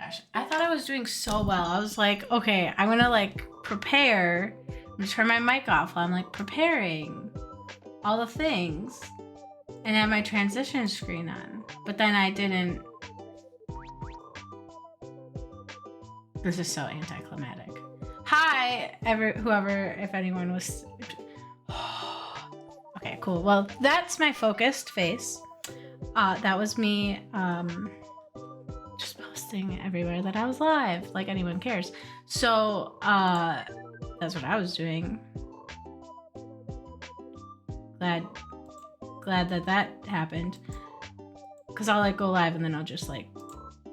Gosh, I thought I was doing so well. I was like, okay, I'm gonna like prepare. I'm gonna turn my mic off while I'm like preparing all the things and have my transition screen on. But then I didn't. This is so anticlimactic. Hi, whoever, if anyone was. Okay, cool. Well, that's my focused face. That was me just posting everywhere that I was live, like anyone cares. So that's what I was doing. Glad that happened. Cause I'll like go live and then I'll just like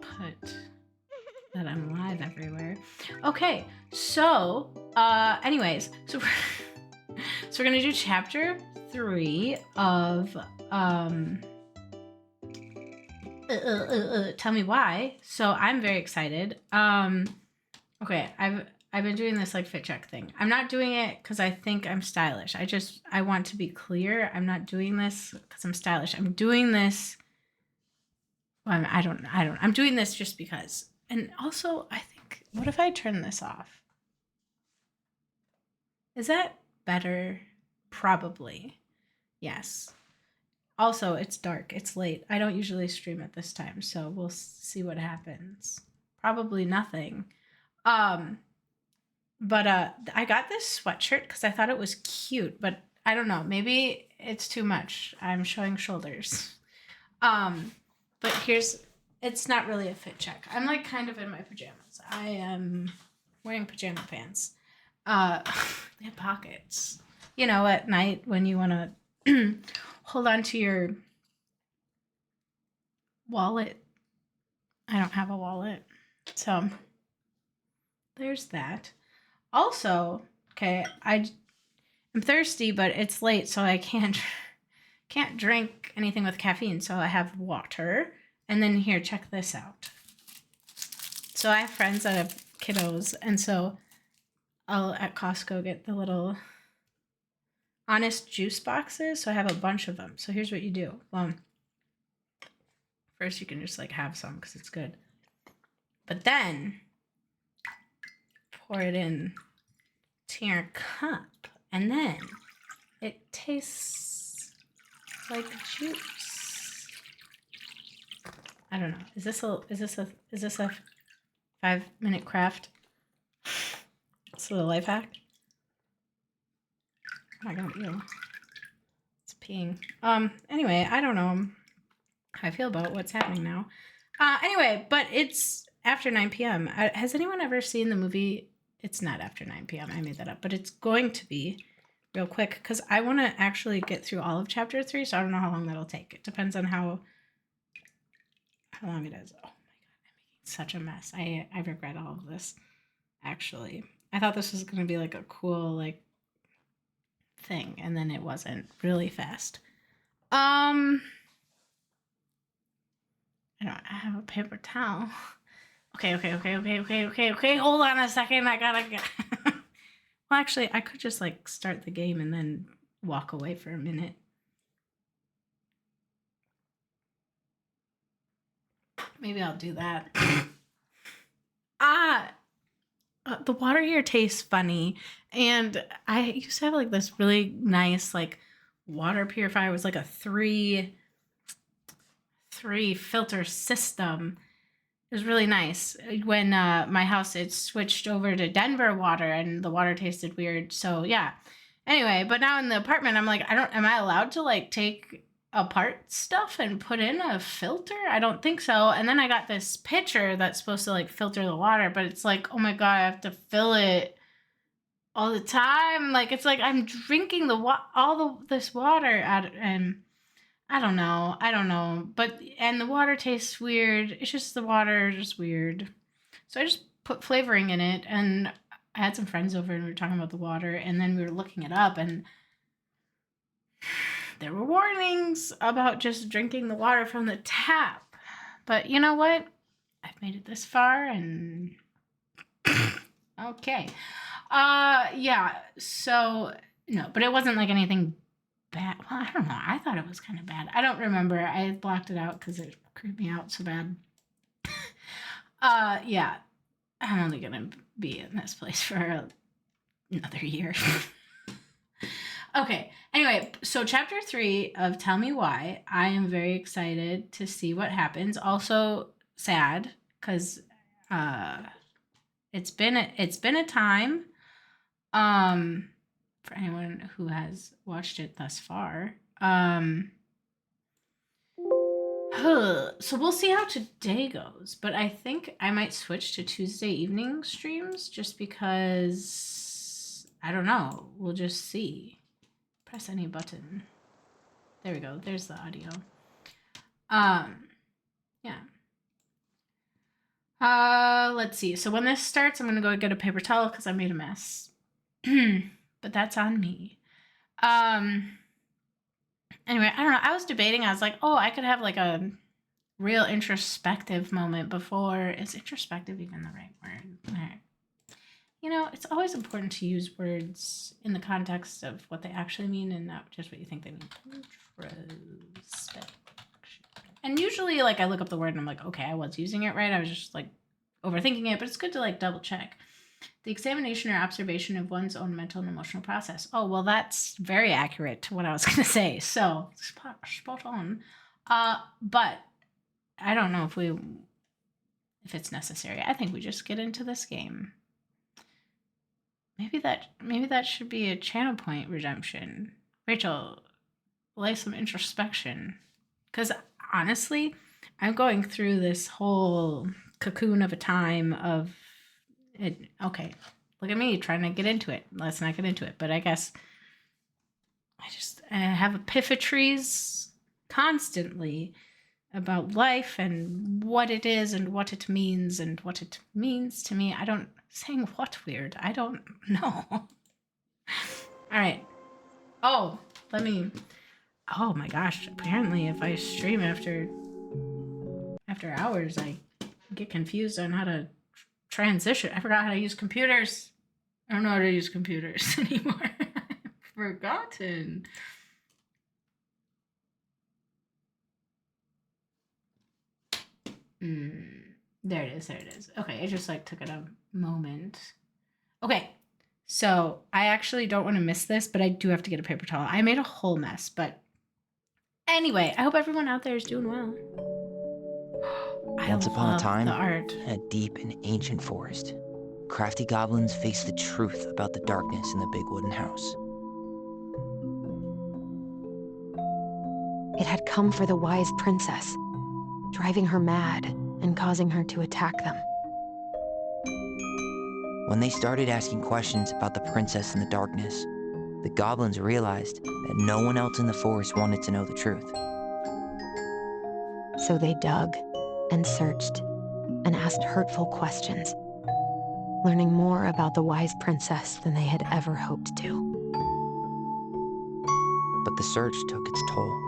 put that I'm live everywhere. Okay, so anyways, so we're gonna do chapter 3 of Tell Me Why. So I'm very excited. Okay, I've been doing this like fit check thing. I'm not doing it because I think I'm stylish. I want to be clear. I'm not doing this because I'm stylish. I'm doing this. Well, I'm doing this just because. And also, I think, what if I turn this off? Is that better? Probably. Yes. Also, it's dark. It's late. I don't usually stream at this time, so we'll see what happens. Probably nothing. But I got this sweatshirt because I thought it was cute, but I don't know. Maybe it's too much. I'm showing shoulders. But it's not really a fit check. I'm like kind of in my pajamas. I am wearing pajama pants. They have pockets. You know, at night when you want to hold on to your wallet. I don't have a wallet. So there's that. Also, okay, I'm thirsty, but it's late, so I can't drink anything with caffeine. So I have water. And then here, check this out. So I have friends that have kiddos, and so I'll at Costco get the little Honest juice boxes. So I have a bunch of them. So here's what you do. Well, first you can just like have some because it's good. But then pour it in to your cup, and then it tastes like juice. I don't know. Is this a 5-minute craft? Is it a life hack? I don't know. It's peeing. Anyway, I don't know how I feel about what's happening now. Anyway, but it's after 9 p.m. Has anyone ever seen the movie? It's not after 9 p.m. I made that up, but it's going to be real quick because I want to actually get through all of chapter 3, so I don't know how long that'll take. It depends on how long it is. Oh my god, I'm making such a mess. I regret all of this, actually. I thought this was going to be like a cool like thing, and then it wasn't. Really fast. I have a paper towel. Okay. Hold on a second. I gotta get. Well, actually, I could just like start the game and then walk away for a minute. Maybe I'll do that. The water here tastes funny, and I used to have like this really nice like water purifier. It was like a three filter system. It was really nice. When my house, it switched over to Denver water, and the water tasted weird. So yeah. Anyway, but now in the apartment, I'm like, am I allowed to like take apart stuff and put in a filter? I don't think so. And then I got this pitcher that's supposed to like filter the water, but it's like, oh my god, I have to fill it all the time. Like it's like I'm drinking this water out, and I don't know. But and the water tastes weird. It's just the water just weird. So I just put flavoring in it, and I had some friends over and we were talking about the water, and then we were looking it up, and there were warnings about just drinking the water from the tap. But you know what? I've made it this far, and okay. Yeah, so no, but it wasn't like anything bad. Well, I don't know. I thought it was kind of bad. I don't remember. I blocked it out because it creeped me out so bad. Yeah. I'm only gonna be in this place for another year. Okay. Anyway, so chapter 3 of Tell Me Why. I am very excited to see what happens. Also sad because it's been a time. For anyone who has watched it thus far. So we'll see how today goes, but I think I might switch to Tuesday evening streams just because I don't know. We'll just see. Press any button. There we go. There's the audio. Yeah. Let's see. So when this starts, I'm gonna go get a paper towel because I made a mess. But that's on me. Anyway, I don't know. I was debating. I was like, oh, I could have like a real introspective moment before. Is introspective even the right word? You know, it's always important to use words in the context of what they actually mean and not just what you think they mean. Introspection. And usually, like, I look up the word and I'm like, okay, I was using it right. I was just like overthinking it, but it's good to like double check. The examination or observation of one's own mental and emotional process. Oh, well, that's very accurate to what I was going to say. So, spot on. But I don't know if it's necessary. I think we just get into this game. Maybe that should be a channel point redemption. Rachel, lay some introspection. Because honestly, I'm going through this whole cocoon of a time of it. Okay, look at me trying to get into it. Let's not get into it. But I guess I have epiphanies constantly about life and what it is and what it means and what it means to me. Saying what weird? I don't know. All right. Oh my gosh. Apparently if I stream after hours, I get confused on how to transition. I forgot how to use computers. I don't know how to use computers anymore. I've forgotten. There it is. Okay, it just like took it a moment. Okay, so I actually don't want to miss this, but I do have to get a paper towel. I made a whole mess, but anyway, I hope everyone out there is doing well. Once upon a time, in a deep and ancient forest, crafty goblins faced the truth about the darkness in the big wooden house. It had come for the wise princess, driving her mad and causing her to attack them. When they started asking questions about the princess in the darkness, the goblins realized that no one else in the forest wanted to know the truth. So they dug and searched and asked hurtful questions, learning more about the wise princess than they had ever hoped to. But the search took its toll.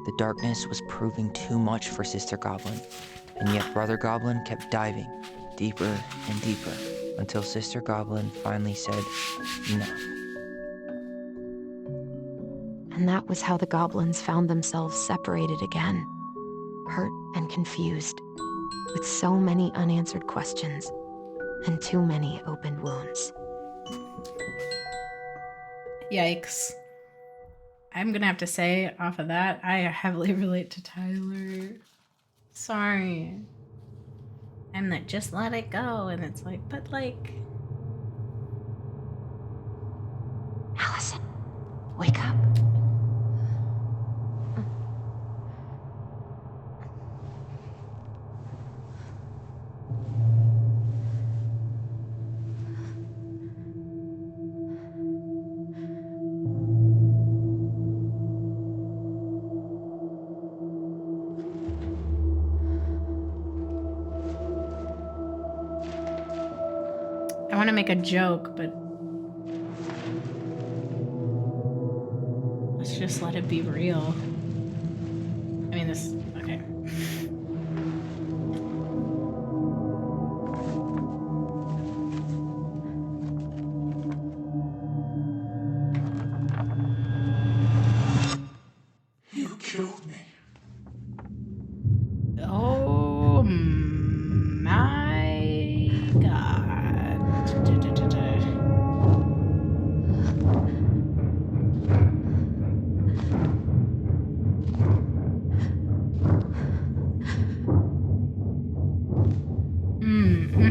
The darkness was proving too much for Sister Goblin, and yet Brother Goblin kept diving deeper and deeper until Sister Goblin finally said, enough. And that was how the goblins found themselves separated again, hurt and confused, with so many unanswered questions and too many open wounds. Yikes. I'm gonna have to say off of that, I heavily relate to Tyler. Sorry. I'm like, just let it go. And it's like, but like... Allison, wake up. I want to make a joke, but let's just let it be real. I mean, this... Okay. You killed me. Oh my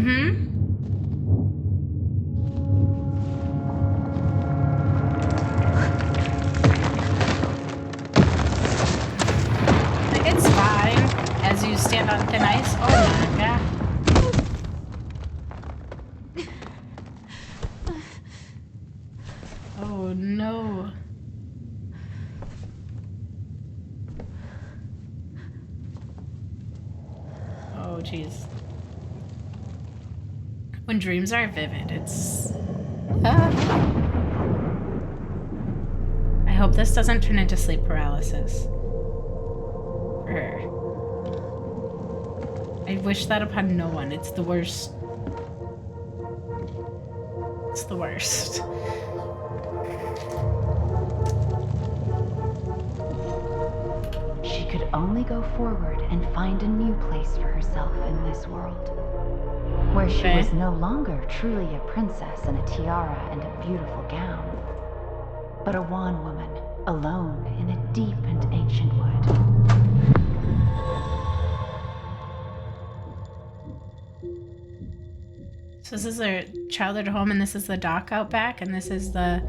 Mm-hmm. It's fine as you stand on thin ice. Oh my god. Oh no. Oh jeez. When dreams are vivid, it's... I hope this doesn't turn into sleep paralysis. For her. I wish that upon no one. It's the worst. It's the worst. She could only go forward and find a new place for herself in this world, where she Okay. was no longer truly a princess in a tiara and a beautiful gown, but a wan woman, alone in a deep and ancient wood. So this is their childhood home, and this is the dock out back, and this is the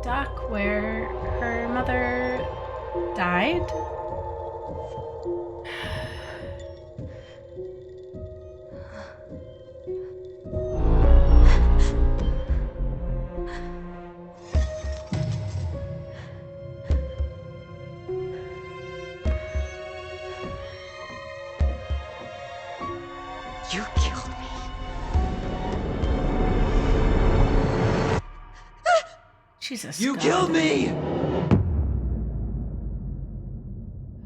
dock where her mother died. You killed me. Jesus. You God. killed me!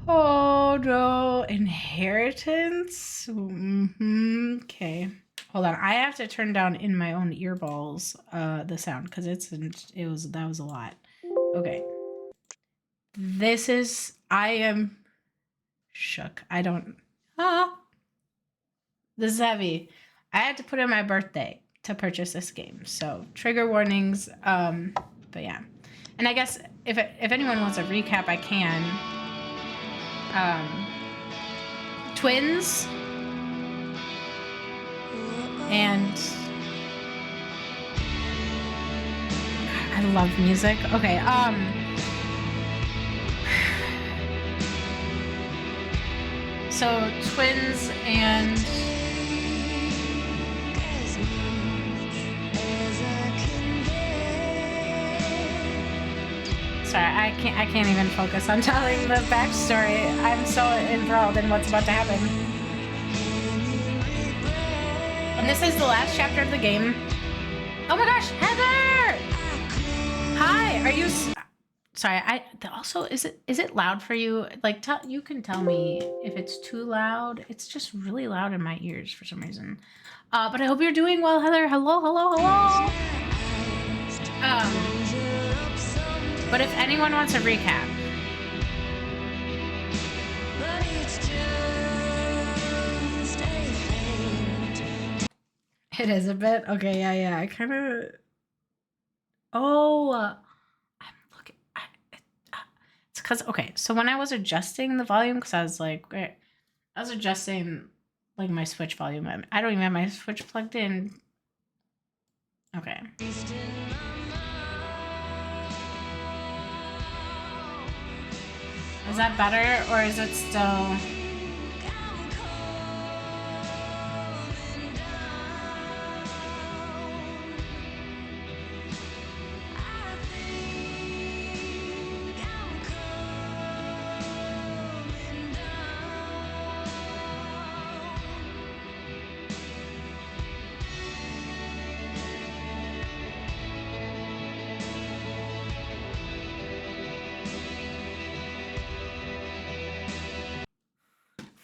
Oh no, inheritance? Mm-hmm. Okay. Hold on. I have to turn down in my own earballs the sound because that was a lot. Okay. I am shook. I don't This is heavy. I had to put in my birthday to purchase this game. So trigger warnings. But yeah. And I guess if anyone wants a recap, I can. Twins and I love music. Okay, so twins and sorry, I can't even focus on telling the backstory. I'm so enthralled in what's about to happen. And this is the last chapter of the game. Oh my gosh, Heather! Hi, are you... Sorry, also, is it loud for you? Like, you can tell me if it's too loud. It's just really loud in my ears for some reason. But I hope you're doing well, Heather. Hello, hello, hello! But if anyone wants a recap... It is a bit? Okay, yeah. I kind of... Oh... I'm looking... It's because... Okay, so when I was adjusting the volume, because I was like... I was adjusting, like, my Switch volume. I don't even have my Switch plugged in. Okay. Is that better, or is it still...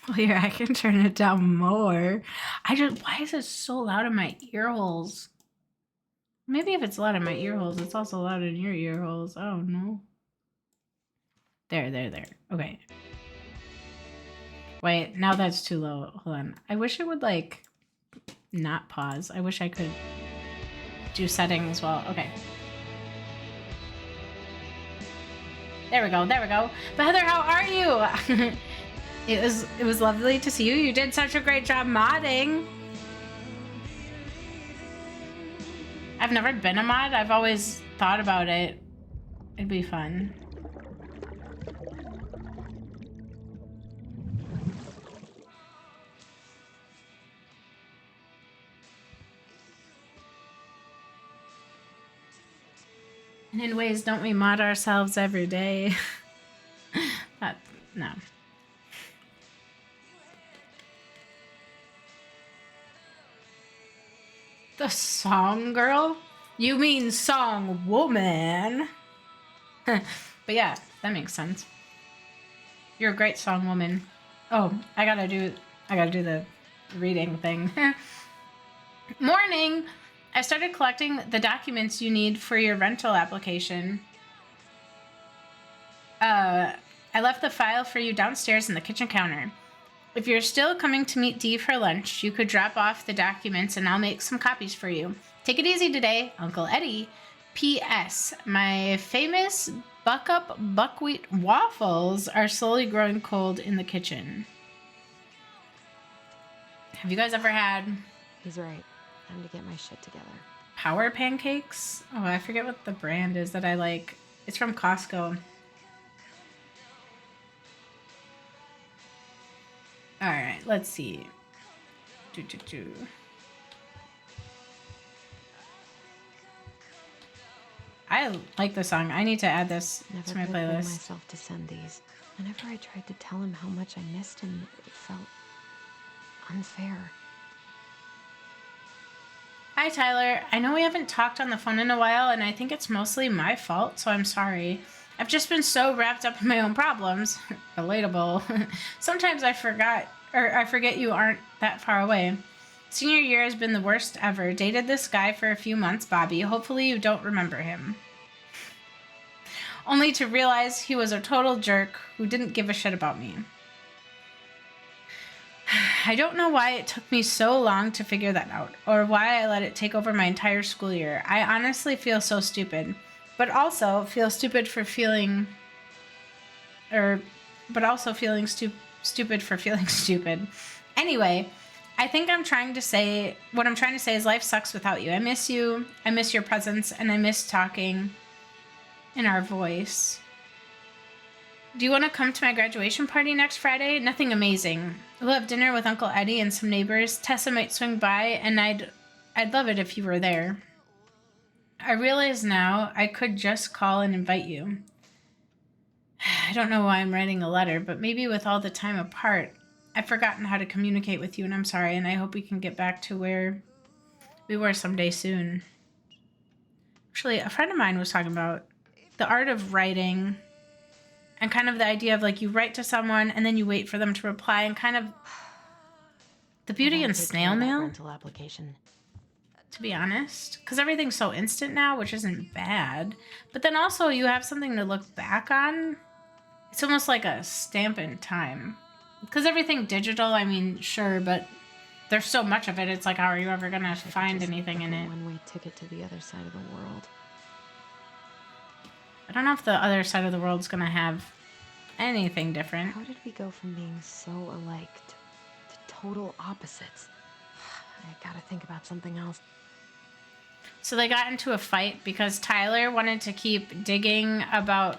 Well, here, I can turn it down more. Why is it so loud in my ear holes? Maybe if it's loud in my ear holes, it's also loud in your ear holes. I don't know. There. Okay. Wait, now that's too low. Hold on. I wish it would, like, not pause. I wish I could do settings as well. Okay. There we go. But Heather, how are you? It was lovely to see you. You did such a great job modding. I've never been a mod. I've always thought about it. It'd be fun. And in ways, don't we mod ourselves every day? No. The song girl? You mean song woman? But yeah, that makes sense. You're a great song woman. Oh, I gotta do the reading thing. Morning! I started collecting the documents you need for your rental application. I left the file for you downstairs in the kitchen counter. If you're still coming to meet Dee for lunch, you could drop off the documents and I'll make some copies for you. Take it easy today, Uncle Eddie. P.S. My famous Buck-Up buckwheat waffles are slowly growing cold in the kitchen. Have you guys ever had... He's right. Time to get my shit together. Power pancakes? Oh, I forget what the brand is that I like. It's from Costco. All right, let's see. I like the song. I need to add this to my Never could bring playlist. myself to send these. Whenever I tried to tell him how much I missed him, it felt unfair. Hi, Tyler. I know we haven't talked on the phone in a while, and I think it's mostly my fault, so I'm sorry. I've just been so wrapped up in my own problems. Relatable. Sometimes I forget you aren't that far away. Senior year has been the worst ever. Dated this guy for a few months, Bobby. Hopefully you don't remember him. Only to realize he was a total jerk who didn't give a shit about me. I don't know why it took me so long to figure that out, or why I let it take over my entire school year. I honestly feel so stupid, but also feel stupid for feeling, stupid for feeling stupid. Anyway, I think what I'm trying to say is life sucks without you. I miss you, I miss your presence, and I miss talking in our voice. Do you want to come to my graduation party next Friday? Nothing amazing. We'll have dinner with Uncle Eddie and some neighbors. Tessa might swing by, and I'd love it if you were there. I realize now I could just call and invite you. I don't know why I'm writing a letter, but maybe with all the time apart, I've forgotten how to communicate with you, and I'm sorry, and I hope we can get back to where we were someday soon. Actually, a friend of mine was talking about the art of writing and kind of the idea of like you write to someone and then you wait for them to reply and kind of the beauty in snail mail, Rental application. to be honest, because everything's so instant now, which isn't bad. But then also you have something to look back on. It's almost like a stamp in time. Because everything digital, I mean, sure, but there's so much of it. It's like, how are you ever going to find anything in it? One-way ticket to the other side of the world. I don't know if the other side of the world's going to have anything different. How did we go from being so alike to total opposites? I gotta think about something else. So they got into a fight because Tyler wanted to keep digging about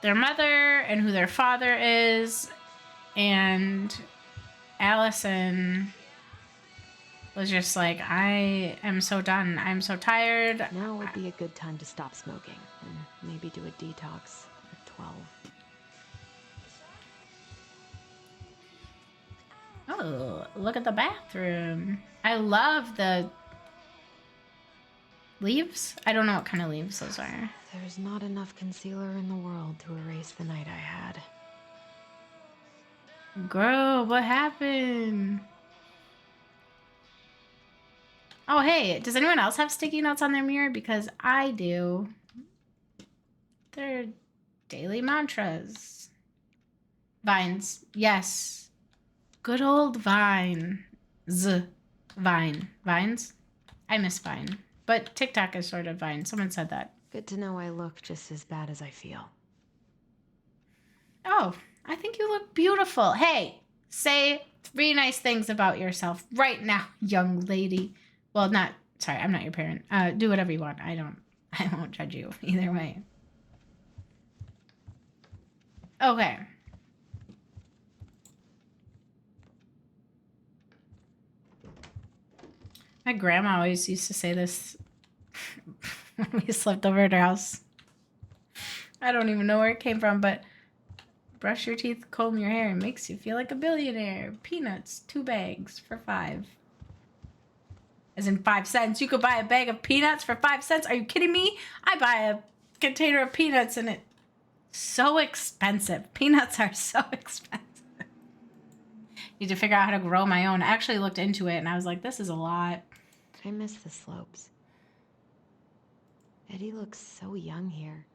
their mother and who their father is, and Allison was just like, I am so done. I'm so tired. Now would be a good time to stop smoking and maybe do a detox at 12. Oh, look at the bathroom. I love the leaves. I don't know what kind of leaves those are. There's not enough concealer in the world to erase the night I had. Girl, what happened? Oh, hey, does anyone else have sticky notes on their mirror? Because I do. They're daily mantras. Vines. Yes. Good old Vine. Vine. Vines? I miss Vine. But TikTok is sort of Vine. Someone said that. Good to know I look just as bad as I feel. Oh, I think you look beautiful. Hey, say 3 nice things about yourself right now, young lady. Well, not Sorry, I'm not your parent. Do whatever you want. I won't judge you either way. Okay. My grandma always used to say this when we slept over at her house. I don't even know where it came from, but brush your teeth, comb your hair, it makes you feel like a billionaire. Peanuts, 2 bags for $5. As in 5 cents. You could buy a bag of peanuts for 5 cents. Are you kidding me? I buy a container of peanuts and it's so expensive. Peanuts are so expensive. Need to figure out how to grow my own. I actually looked into it and I was like, this is a lot. I miss the slopes. Eddie looks so young here.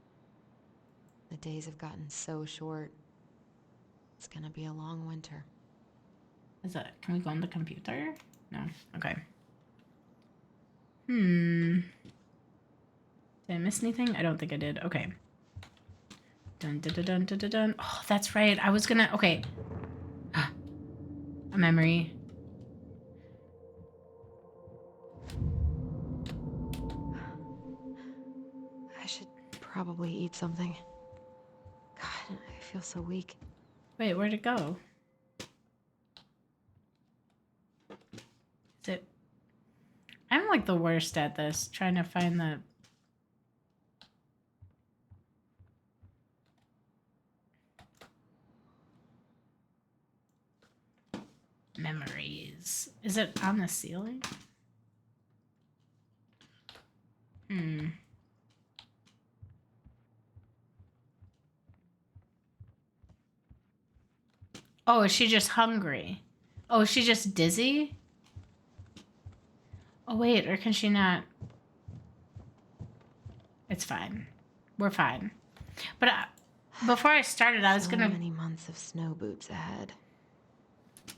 The days have gotten so short. It's gonna be a long winter. Can we go on the computer? No. Okay. Did I miss anything? I don't think I did. Okay. Dun dun dun dun dun dun dun. Oh, that's right. I was gonna. Okay. A memory. I should probably eat something. God, I feel so weak. Wait, where'd it go? Is it? I'm like the worst at this, trying to find the memories. Is it on the ceiling? Oh, is she just hungry? Oh, is she just dizzy? Oh, wait, or can she not? It's fine. We're fine. But before I started, I was so gonna... many months of snow boots ahead.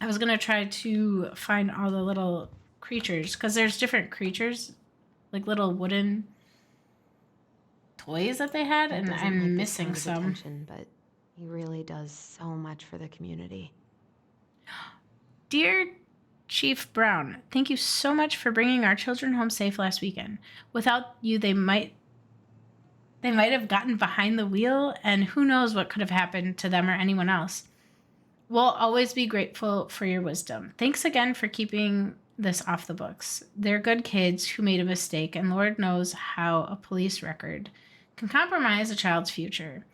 I was gonna try to find all the little creatures, because there's different creatures, like little wooden toys that they had, and Doesn't I'm like this missing kind of some. attention, but he really does so much for the community. Dear Chief Brown, thank you so much for bringing our children home safe last weekend. Without you, they might have gotten behind the wheel, and who knows what could have happened to them or anyone else. We'll always be grateful for your wisdom. Thanks again for keeping this off the books. They're good kids who made a mistake, and Lord knows how a police record can compromise a child's future.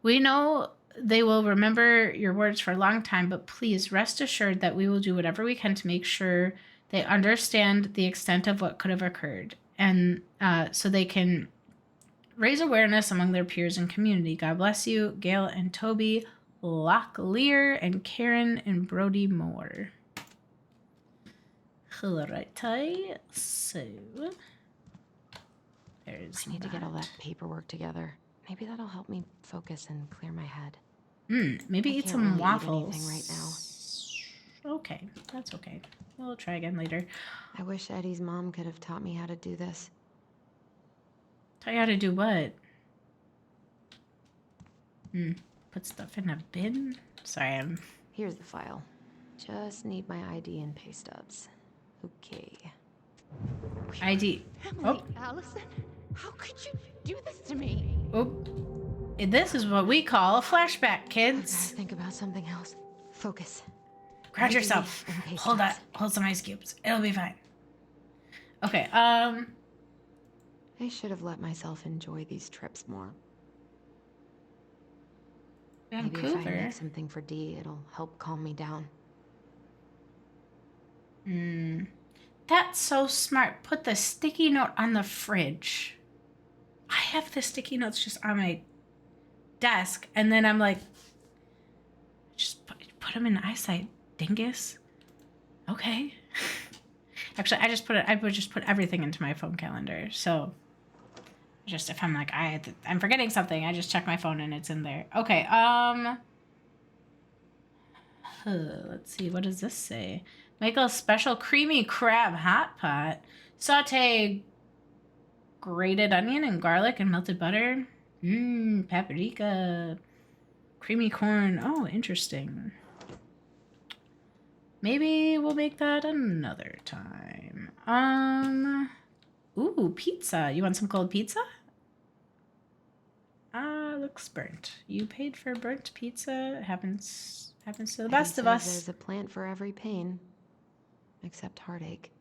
We know they will remember your words for a long time, but please rest assured that we will do whatever we can to make sure they understand the extent of what could have occurred, and so they can raise awareness among their peers and community. God bless you, Gail and Toby Locklear and Karen and Brody Moore. Alrighty, so there's I need to get all that paperwork together. Maybe that'll help me focus and clear my head. Maybe I eat can't some really eat waffles. anything right now. Okay, that's okay. We'll try again later. I wish Eddie's mom could have taught me how to do this. Tell you how to do what? Put stuff in a bin? Sorry, I'm... Here's the file. Just need my ID and pay stubs. Okay. ID. Emily, Allison, how could you do this to me? Oh. This is what we call a flashback, I gotta kids. think about something else. Focus. Ground ID yourself. and pay Hold stubs. that. Hold some ice cubes. It'll be fine. Okay, I should have let myself enjoy these trips more. Maybe if I Vancouver. make something for Dee, it'll help calm me down. That's so smart. Put the sticky note on the fridge. I have the sticky notes just on my desk, and then I'm like, just put them in eyesight, dingus. Okay. Actually, I would just put everything into my phone calendar. So just if I'm like, I'm forgetting something, I just check my phone and it's in there. Okay. Let's see. What does this say? Make a special creamy crab hot pot. Saute grated onion and garlic and melted butter. Paprika. Creamy corn. Oh, interesting. Maybe we'll make that another time. Ooh, pizza. You want some cold pizza? Looks burnt. You paid for burnt pizza. It happens to the best of us. There's a plant for every pain, except heartache.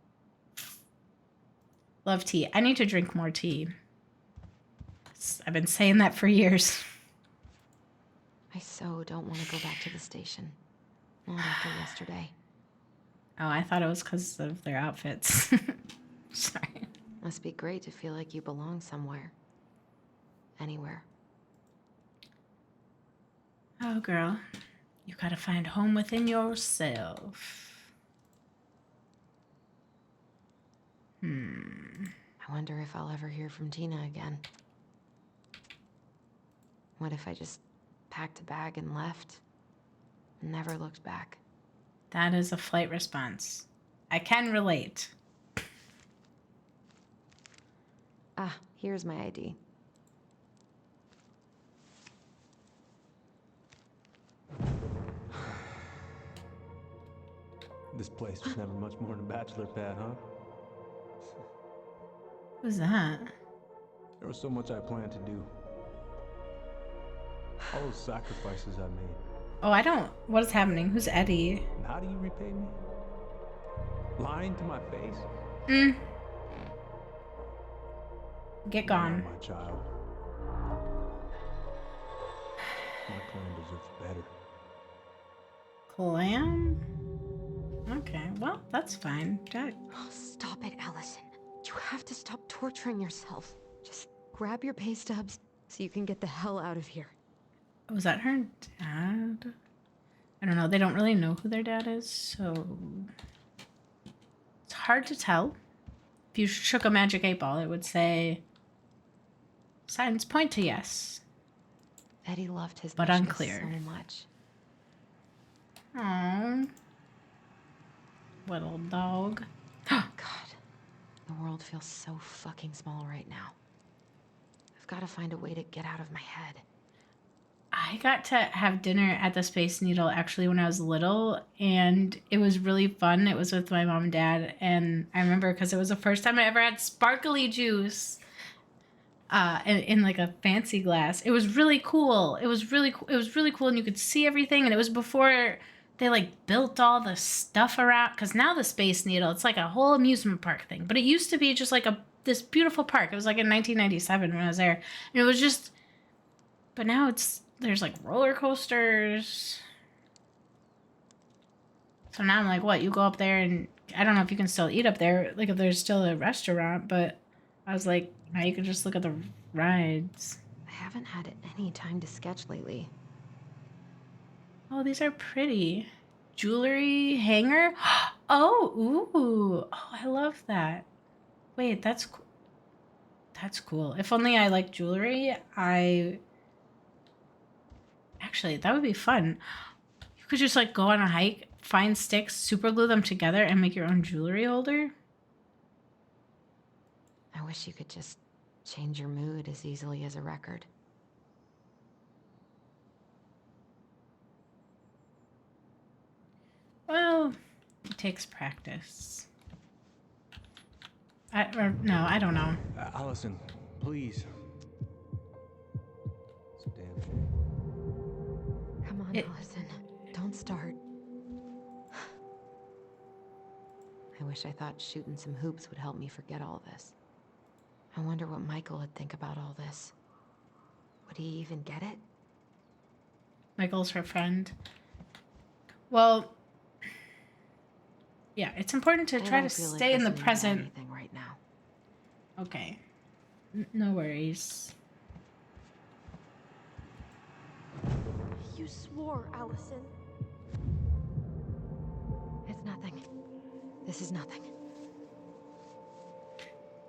Love tea. I need to drink more tea. I've been saying that for years. I so don't want to go back to the station. Not after yesterday. Oh, I thought it was because of their outfits. Sorry. Must be great to feel like you belong somewhere. Anywhere. Oh, girl. You gotta find home within yourself. I wonder if I'll ever hear from Tina again. What if I just packed a bag and left? And never looked back? That is a flight response. I can relate. Ah, here's my ID. This place was never much more than a bachelor pad, huh? Who's that? There was so much I planned to do. All those sacrifices I made. Oh, I don't... What is happening? Who's Eddie? And how do you repay me? Lying to my face? Get You're gone. not my child. My clan deserves better. Clam? Okay, well, that's fine. Oh, stop it, Allison. You have to stop torturing yourself. Just grab your pay stubs so you can get the hell out of here. Was that her dad? I don't know. They don't really know who their dad is, so... It's hard to tell. If you shook a magic 8-ball, it would say... Signs point to yes. Eddie loved his But mistress unclear. so much. Aww. Little dog. God, the world feels so fucking small right now. I've got to find a way to get out of my head. I got to have dinner at the Space Needle actually when I was little, and it was really fun. It was with my mom and dad, and I remember because it was the first time I ever had sparkly juice in like a fancy glass. It was really cool. It was really cool, and you could see everything, and it was before they like built all the stuff around, because now the Space Needle, it's like a whole amusement park thing, but it used to be just like this beautiful park. It was like in 1997 when I was there, and it was just, but now there's like roller coasters. So now I'm like, what? You go up there, and I don't know if you can still eat up there, like if there's still a restaurant, but I was like, now you can just look at the rides. I haven't had any time to sketch lately. Oh, these are pretty. Jewelry hanger. Oh, ooh. Oh, I love that. Wait, that's cool. If only I like jewelry, Actually, that would be fun. You could just like go on a hike, find sticks, super glue them together, and make your own jewelry holder. I wish you could just change your mood as easily as a record. Well, it takes practice. No, I don't know. Allison, please. It's a damn shame. Come on, Allison. Don't start. I wish I thought shooting some hoops would help me forget all this. I wonder what Michael would think about all this. Would he even get it? Michael's her friend. Well, yeah, it's important to try to stay in the present. Anything right now. Okay. No worries. You swore, Allison. It's nothing. This is nothing.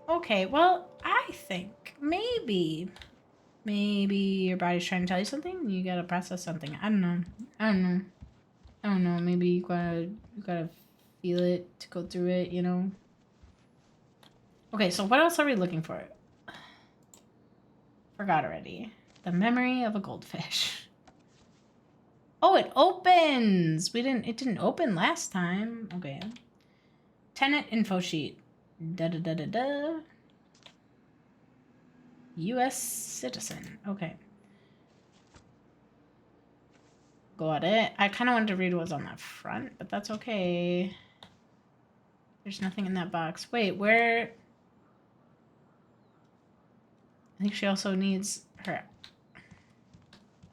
Okay, well, I think maybe your body's trying to tell you something. You gotta process something. I don't know. Maybe you gotta feel it to go through it, you know? Okay, so what else are we looking for? Forgot already. The memory of a goldfish. Oh, it opens! It didn't open last time. Okay. Tenant info sheet. Da-da-da-da-da. U.S. citizen. Okay. Got it. I kind of wanted to read what was on that front, but that's okay. There's nothing in that box. Wait, where? I think she also needs her.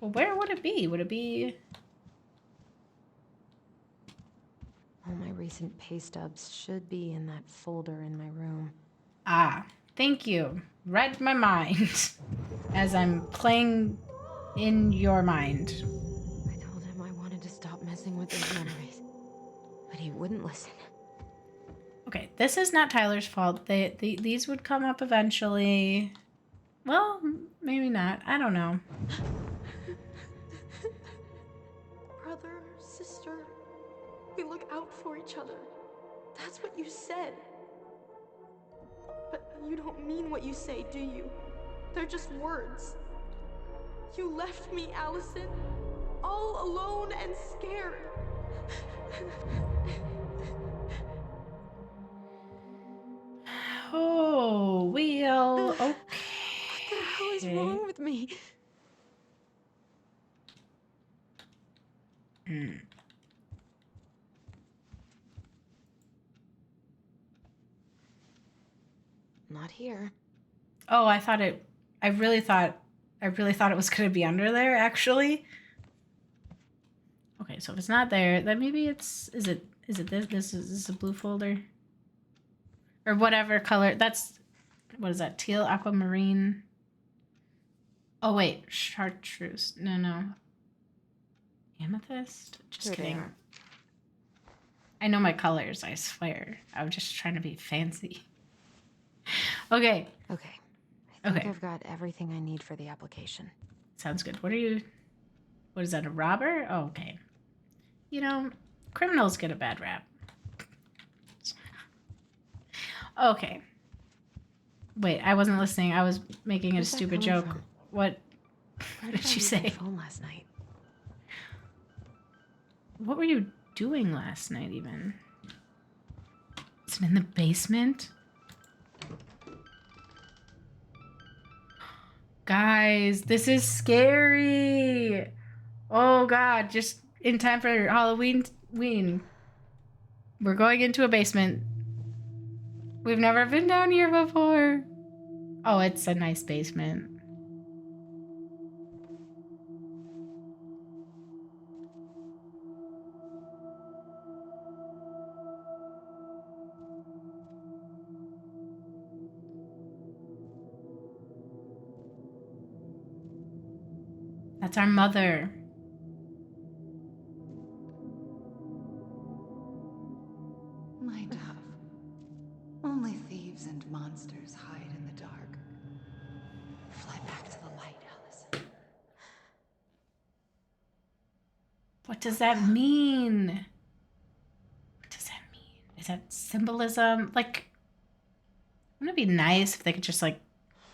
Well, where would it be? Would it be? All my recent pay stubs should be in that folder in my room. Ah, thank you. Read my mind as I'm playing in your mind. I told him I wanted to stop messing with his memories, but he wouldn't listen. Okay, this is not Tyler's fault. These would come up eventually. Well, maybe not. I don't know. Brother, sister, we look out for each other. That's what you said. But you don't mean what you say, do you? They're just words. You left me, Allison, all alone and scared. Oh, Wheel. Okay. What the hell is wrong with me? Not here. Oh, I thought it. I really thought it was gonna be under there. Actually. Okay, so if it's not there, then maybe it's. Is it this? This is a blue folder. Or whatever color. That's. What is that? Teal, aquamarine. Oh wait, chartreuse. No. Amethyst. Just Here they kidding. are. I know my colors. I swear. I was just trying to be fancy. Okay. Okay. I think Okay. I've got everything I need for the application. Sounds good. What are you? What is that? A robber? Oh, okay. You know, criminals get a bad rap. Okay. Wait, I wasn't listening. I was making a Where's that stupid coming joke. from? What? Where What did I you leave my say? phone last night? What were you doing last night, even? Is it in the basement? Guys, this is scary. Oh, God. Just in time for Halloween. We're going into a basement. We've never been down here before. Oh, it's a nice basement. That's our mother. My dove. Only thieves and monsters hide in the dark. Fly back to the light, Allison. What does that mean? What does that mean? Is that symbolism? Like, wouldn't it be nice if they could just, like,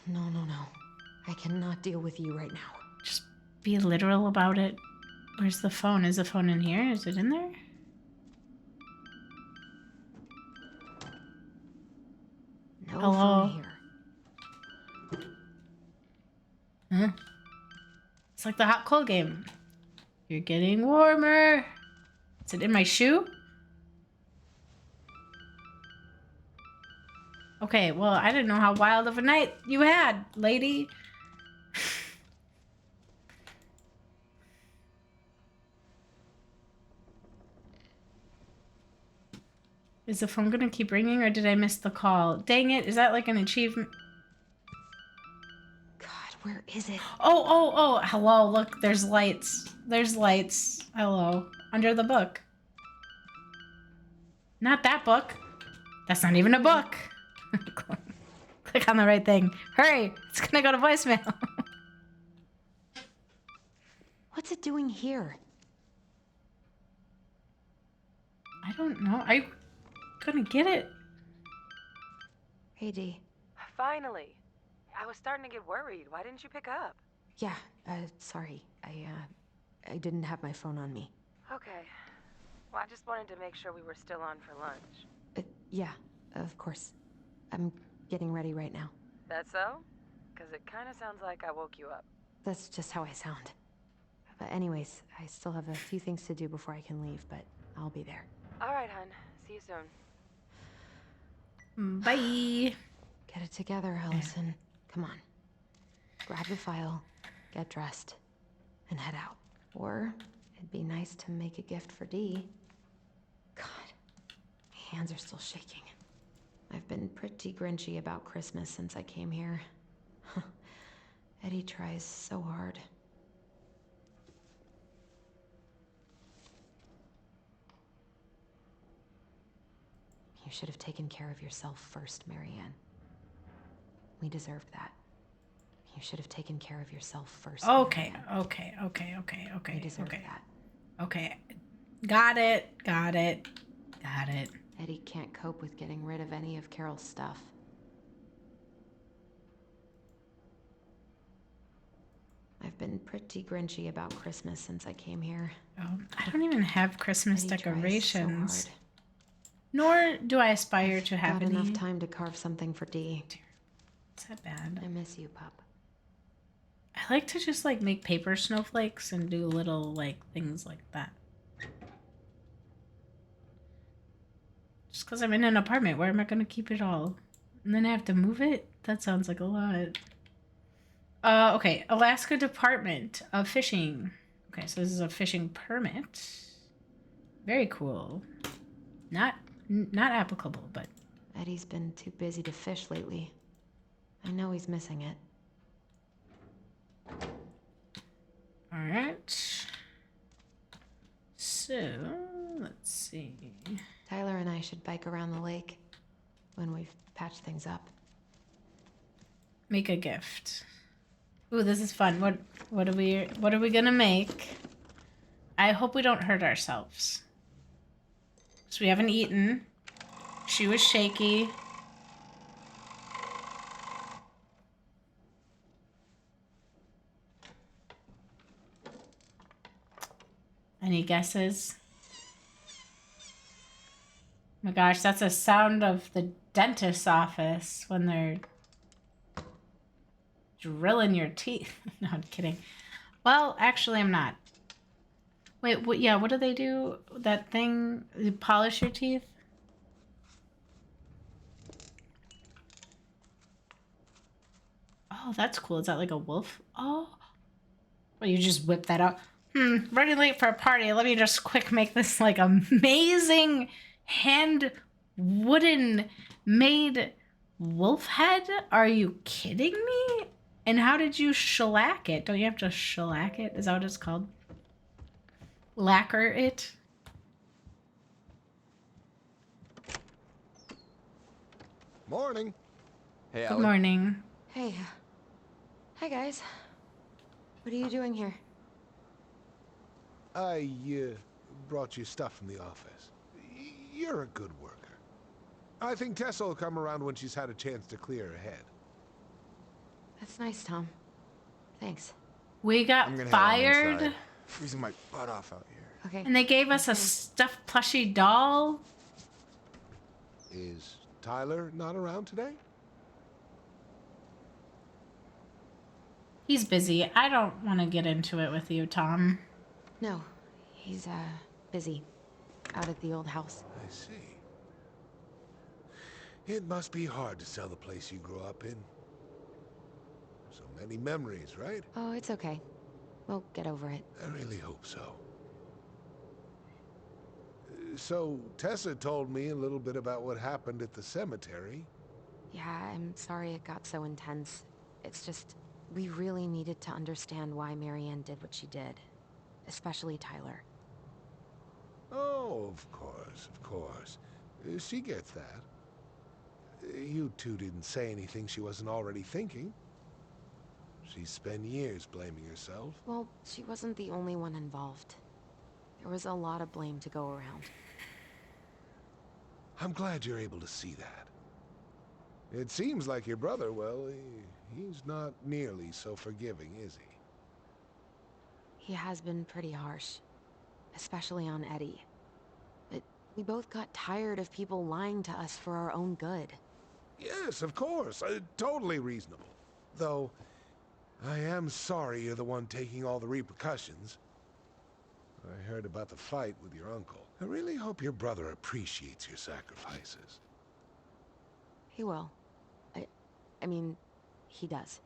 No. I cannot deal with you right now. just be literal about it? Where's the phone? Is the phone in here? Is it in there? No Hello? phone here. Huh? It's like the hot cold game. You're getting warmer. Is it in my shoe? Okay, well, I didn't know how wild of a night you had, lady. Is the phone gonna keep ringing or did I miss the call? Dang it, is that like an achievement? God, where is it? Oh, hello, look, there's lights. There's lights. Hello. Under the book. Not that book. That's not even a book. Click on the right thing. Hurry, it's gonna go to voicemail. What's it doing here? I don't know. I couldn't get it. Hey, Dee. Finally. I was starting to get worried. Why didn't you pick up? Yeah, sorry. I didn't have my phone on me. Okay. Well, I just wanted to make sure we were still on for lunch. Yeah, of course. I'm getting ready right now. That so? Because it kind of sounds like I woke you up. That's just how I sound. But anyways, I still have a few things to do before I can leave, but I'll be there. All right, hun. See you soon. Bye. Get it together, Allison. Come on. Grab the file, get dressed, and head out. Or it'd be nice to make a gift for Dee. God, my hands are still shaking. I've been pretty grinchy about Christmas since I came here. Eddie tries so hard. You should have taken care of yourself first, Marianne. We deserved that. You should have taken care of yourself first. Okay, Marianne. okay. We deserved Okay. that. Okay. Got it. Eddie can't cope with getting rid of any of Carol's stuff. I've been pretty grinchy about Christmas since I came here. Oh, I don't even have Christmas Eddie tries decorations. so hard. Nor do I aspire to have Got any. enough time to carve something for Dee. Is that bad? I miss you, pup. I like to just like make paper snowflakes and do little like things like that. Just because I'm in an apartment, where am I going to keep it all? And then I have to move it? That sounds like a lot. Okay, Alaska Department of Fishing. Okay, so this is a fishing permit. Very cool. Not applicable, but Eddie's been too busy to fish lately. I know he's missing it. all right. So let's see. Tyler and I should bike around the lake when we've patched things up. Make a gift. Ooh, this is fun. What are we gonna make? I hope we don't hurt ourselves. So we haven't eaten. She was shaky. Any guesses? Oh my gosh, that's a sound of the dentist's office when they're drilling your teeth. No, I'm kidding. Well, actually, I'm not. Wait, what? Yeah, what do they do? That thing? You polish your teeth? Oh, that's cool. Is that like a wolf? Oh. Well, you just whip that out. Running late for a party. Let me just quick make this like amazing hand wooden made wolf head. Are you kidding me? And how did you shellac it? Don't you have to shellac it? Is that what it's called? Lacquer it? Morning. Hey, Good Allie. morning. Hey. Hi, guys. What are you doing here? I brought you stuff from the office. You're a good worker. I think Tessa will come around when she's had a chance to clear her head. That's nice, Tom. Thanks. We got I'm gonna fired, head on inside. Freezing my butt off out here. Okay. and they gave us a stuffed plushie doll. Is Tyler not around today? He's busy. I don't want to get into it with you, Tom. No, he's, busy. Out at the old house. I see. It must be hard to sell the place you grew up in. So many memories, right? Oh, it's okay. We'll get over it. I really hope so. So, Tessa told me a little bit about what happened at the cemetery. Yeah, I'm sorry it got so intense. It's just, we really needed to understand why Marianne did what she did. Especially Tyler. Oh, of course, of course. She gets that. You two didn't say anything she wasn't already thinking. She spent years blaming herself. Well, she wasn't the only one involved. There was a lot of blame to go around. I'm glad you're able to see that. It seems like your brother, well, he's not nearly so forgiving, is he? He has been pretty harsh. Especially on Eddie. But we both got tired of people lying to us for our own good. Yes, of course. Totally reasonable. Though, I am sorry you're the one taking all the repercussions. I heard about the fight with your uncle. I really hope your brother appreciates your sacrifices. He will. I mean, he does.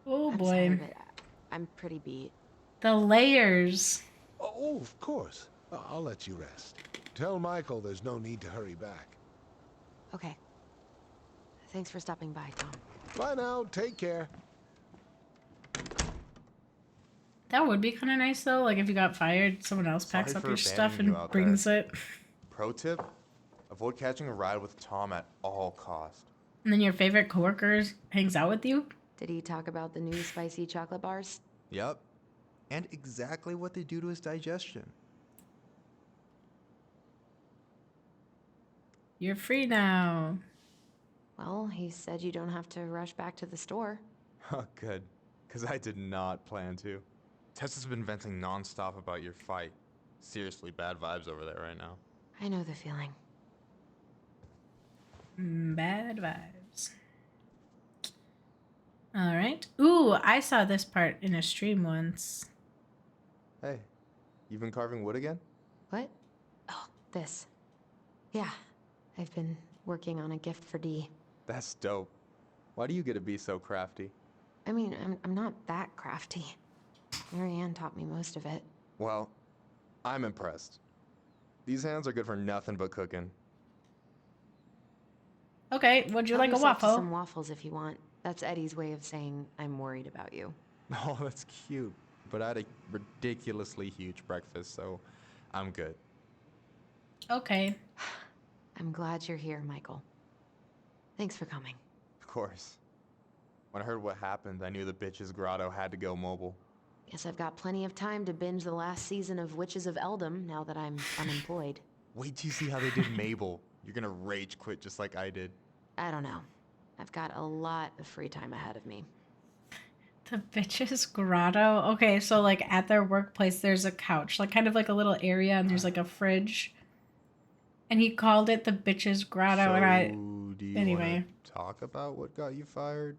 Oh I'm boy. sorry, but I'm pretty beat. The layers. Oh, of course. I'll let you rest. Tell Michael there's no need to hurry back. Okay. Thanks for stopping by, Tom. Bye now. Take care. That would be kind of nice though. Like if you got fired, someone else packs Sorry up for your stuff abandoning you and out brings there. it. Pro tip: avoid catching a ride with Tom at all cost. And then your favorite coworker hangs out with you? Did he talk about the new spicy chocolate bars? Yep. And exactly what they do to his digestion. You're free now. Well, he said you don't have to rush back to the store. Oh, good. Because I did not plan to. Tessa's been venting nonstop about your fight. Seriously, bad vibes over there right now. I know the feeling. Bad vibes. All right. Ooh, I saw this part in a stream once. Hey, you've been carving wood again? What? Oh, this. Yeah, I've been working on a gift for Dee. That's dope. Why do you get to be so crafty? I mean, I'm not that crafty. Marianne taught me most of it. Well, I'm impressed. These hands are good for nothing but cooking. Okay, would you Help like a yourself to waffle? some waffles if you want. That's Eddie's way of saying I'm worried about you. Oh, that's cute. But I had a ridiculously huge breakfast, so I'm good. Okay. I'm glad you're here, Michael. Thanks for coming. Of course. When I heard what happened, I knew the bitch's grotto had to go mobile. Guess I've got plenty of time to binge the last season of Witches of Eldom now that I'm unemployed. Wait till you see how they did Mabel. You're gonna rage quit just like I did. I don't know. I've got a lot of free time ahead of me. The bitch's grotto. Okay, so like at their workplace, there's a couch, like kind of like a little area, and there's like a fridge. And he called it the bitch's grotto, So, and I. do you Anyway. wanna talk about what got you fired?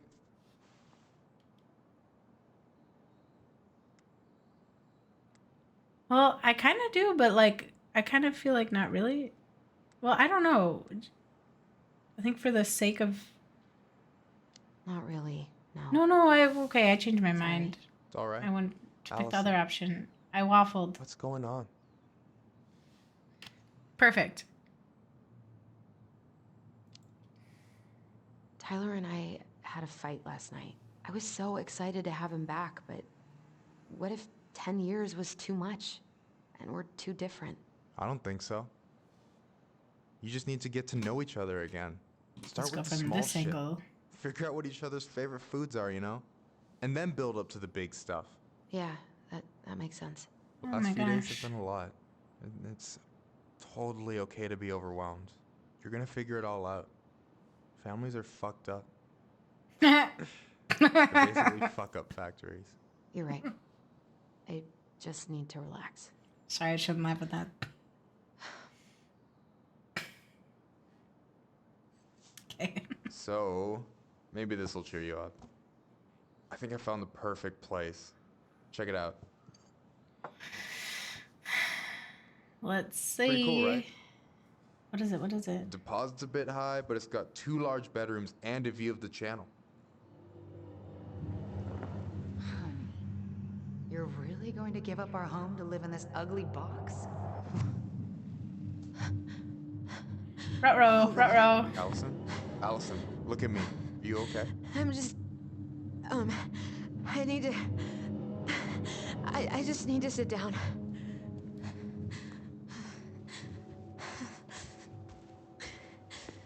Well, I kind of do, but like I kind of feel like not really. Well, I don't know. I think for the sake of. Not really, no. No, I changed my mind. It's alright. I went to pick the Allison. other option. I waffled. What's going on? Perfect. Tyler and I had a fight last night. I was so excited to have him back, but what if 10 years was too much? And we're too different. I don't think so. You just need to get to know each other again. Start Let's go with the from small this shit. angle. Figure out what each other's favorite foods are, you know? And then build up to the big stuff. Yeah, that makes sense. The Oh last my few days gosh. have been a lot. And it's totally okay to be overwhelmed. You're gonna figure it all out. Families are fucked up. They're basically fuck-up factories. You're right. I just need to relax. Sorry, I shouldn't laugh at that. Okay. So, maybe this will cheer you up. I think I found the perfect place. Check it out. Let's see. Pretty cool, right? What is it? Deposit's a bit high, but it's got 2 large bedrooms and a view of the channel. Honey, you're really going to give up our home to live in this ugly box? Ruh-roh. Allison, look at me. Are you okay? I'm just... I need to... I just need to sit down.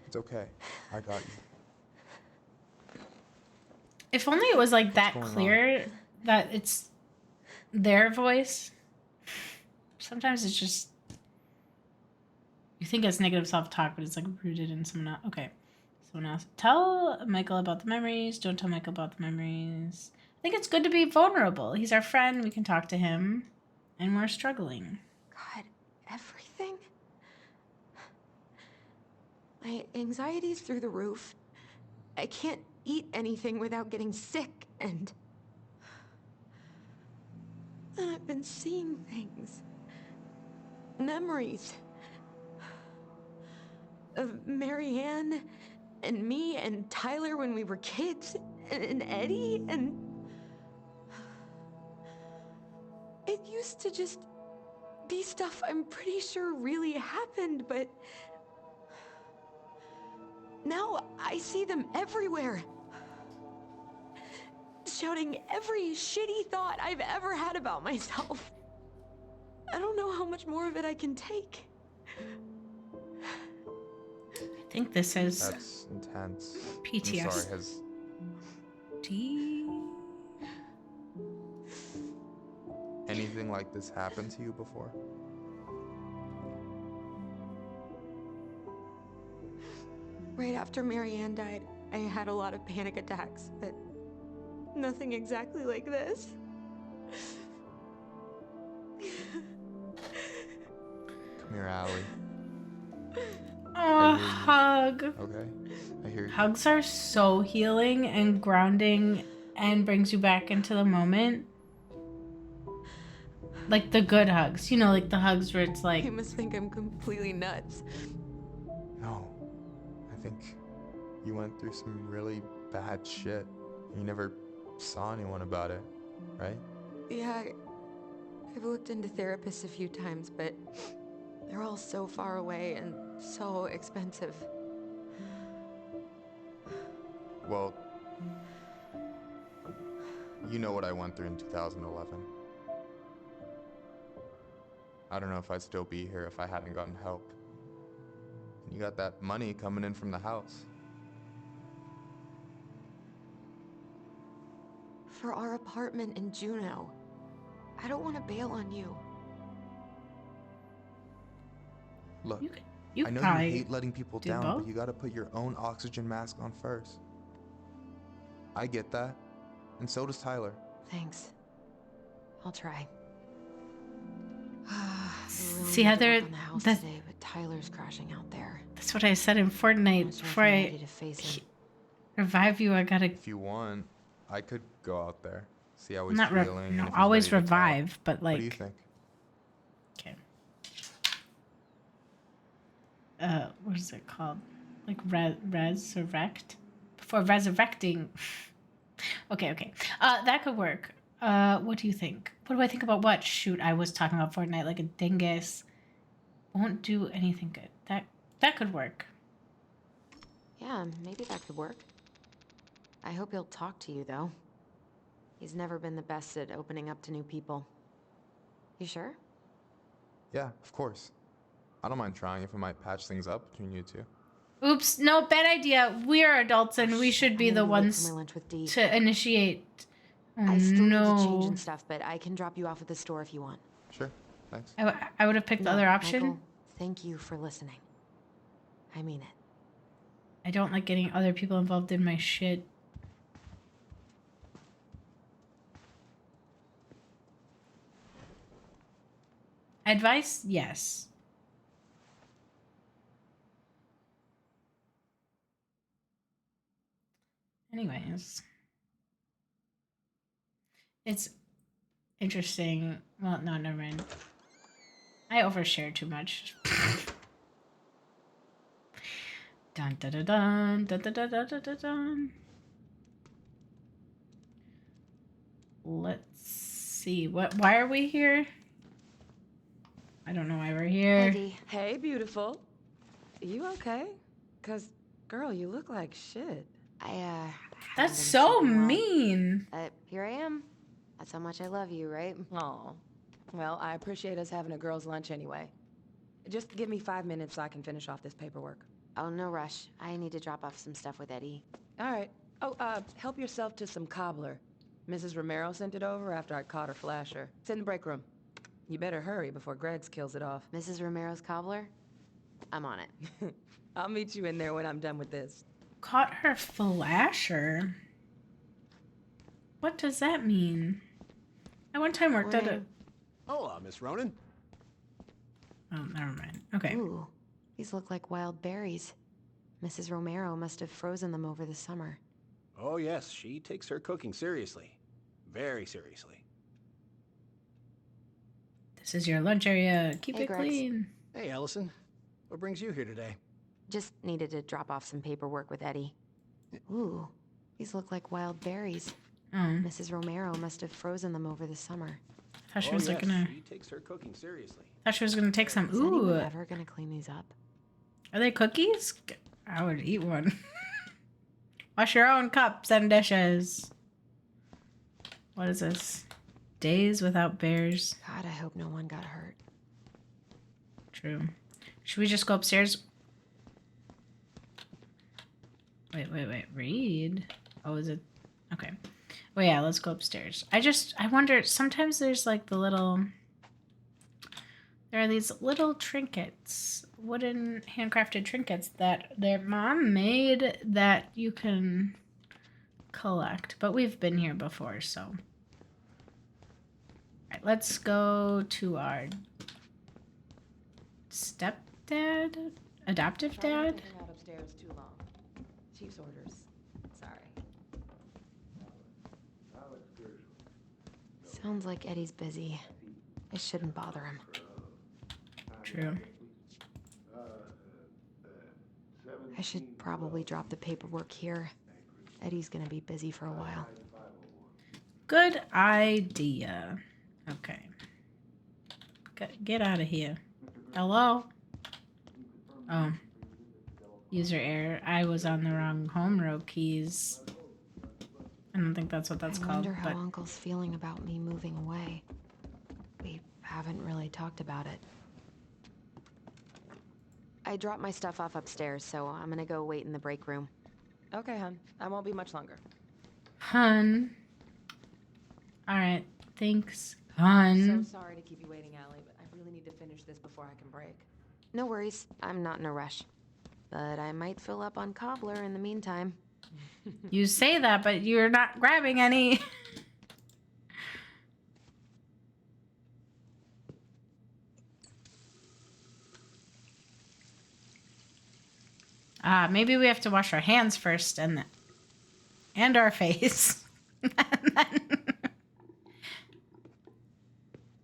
It's okay. I got you. If only it was like that going on? clear that it's their voice. Sometimes it's just you think it's negative self-talk, but it's like rooted in someone else. Okay, someone else. Tell Michael about the memories. Don't tell Michael about the memories. I think it's good to be vulnerable. He's our friend. We can talk to him, and we're struggling. God, everything? My anxiety's through the roof. I can't eat anything without getting sick, and then I've been seeing things. Memories of Marianne and me and Tyler when we were kids, and Eddie, and it used to just be stuff I'm pretty sure really happened, but now I see them everywhere. Shouting every shitty thought I've ever had about myself. I don't know how much more of it I can take. I think this is That's intense. PTSD. I'm sorry, has anything like this happened to you before? Right after Marianne died, I had a lot of panic attacks, but nothing exactly like this. Come here, Allie. Oh, hear you. hug. Okay, I hear you. Hugs are so healing and grounding and brings you back into the moment. Like the good hugs. You know, like the hugs where it's like... You must think I'm completely nuts. No, I think you went through some really bad shit. You never saw anyone about it, right? Yeah, I've looked into therapists a few times, but they're all so far away and so expensive. Well, you know what I went through in 2011. I don't know if I'd still be here if I hadn't gotten help. And you got that money coming in from the house. For our apartment in Juneau. I don't want to bail on you. Look, You I know you probably hate letting people do down, both. but you gotta put your own oxygen mask on first. I get that, and so does Tyler. Thanks. I'll try. See, Heather, On the house that's, today, but Tyler's crashing out there. that's what I said in Fortnite. Not sure if Before I'm I ready to face him. revive you, I gotta... If you want, I could go out there, see how he's Not feeling. no, and if he's always ready to talk. revive, but like... What do you think? Okay. What is it called? Like resurrect? Before resurrecting. Okay. That could work. What do you think? What do I think about what? Shoot, I was talking about Fortnite like a dingus. Won't do anything good. That could work. Yeah, maybe that could work. I hope he'll talk to you, though. He's never been the best at opening up to new people. You sure? Yeah, of course. I don't mind trying if it might patch things up between you two. Oops, no, bad idea. We are adults and we should be the ones for my lunch with Dee. to initiate. Oh, I still need to change no. and stuff, but I can drop you off at the store if you want. Sure, thanks. I would have picked the No, other option. Michael, thank you for listening. I mean it. I don't like getting other people involved in my shit. Advice? Yes. Anyways. It's interesting. Well, no, never mind. I overshare too much. Dun dun dun dun dun dun dun dun dun dun. Let's see. Why are we here? I don't know why we're here. Eddie. Hey, beautiful. You okay? 'Cause, girl, you look like shit. haven't That's been so sleeping well. mean. Here I am. That's how much I love you, right? Oh. Well, I appreciate us having a girls' lunch anyway. Just give me 5 minutes so I can finish off this paperwork. Oh, no rush. I need to drop off some stuff with Eddie. All right. Oh, help yourself to some cobbler. Mrs. Romero sent it over after I caught her flasher. It's in the break room. You better hurry before Greggs kills it off. Mrs. Romero's cobbler? I'm on it. I'll meet you in there when I'm done with this. Caught her flasher. What does that mean? I one time worked at a... Hola, Miss Ronan. Oh, never mind. Okay. Ooh, these look like wild berries. Mrs. Romero must have frozen them over the summer. Oh, yes, she takes her cooking seriously. Very seriously. This is your lunch area. Keep Hey, it Grex. clean. Hey, Allison. What brings you here today? Just needed to drop off some paperwork with Eddie. Ooh, these look like wild berries. Oh, Mrs. Romero must have frozen them over the summer. thought she Oh, was yes, gonna. she takes her cooking seriously. Thought she was gonna take some. Is anyone Ooh, ever gonna clean these up? are they cookies? I would eat one. Wash your own cups and dishes. What is this? Days without bears. God, I hope no one got hurt. True. Should we just go upstairs? Wait. Read. Oh, is it? Okay. Oh yeah, let's go upstairs. I wonder, sometimes there's like there are these little trinkets, wooden handcrafted trinkets that their mom made that you can collect. But we've been here before, so. All right, let's go to our stepdad? Adoptive Try not dad? to hang out upstairs too long. Chief's orders. Sorry. Sounds like Eddie's busy. I shouldn't bother him. True. I should probably drop the paperwork here. Eddie's gonna be busy for a while. Good idea. Okay. Get out of here. Hello? Oh. User error. I was on the wrong home row keys. I don't think that's what that's I called. wonder how But Uncle's feeling about me moving away. We haven't really talked about it. I dropped my stuff off upstairs, so I'm gonna go wait in the break room. Okay, hon. I won't be much longer. hun. Alright. Thanks, hun. So sorry to keep you waiting, Allie, but I really need to finish this before I can break. No worries, I'm not in a rush. But I might fill up on cobbler in the meantime. You say that, but you're not grabbing any. Maybe we have to wash our hands first and our face.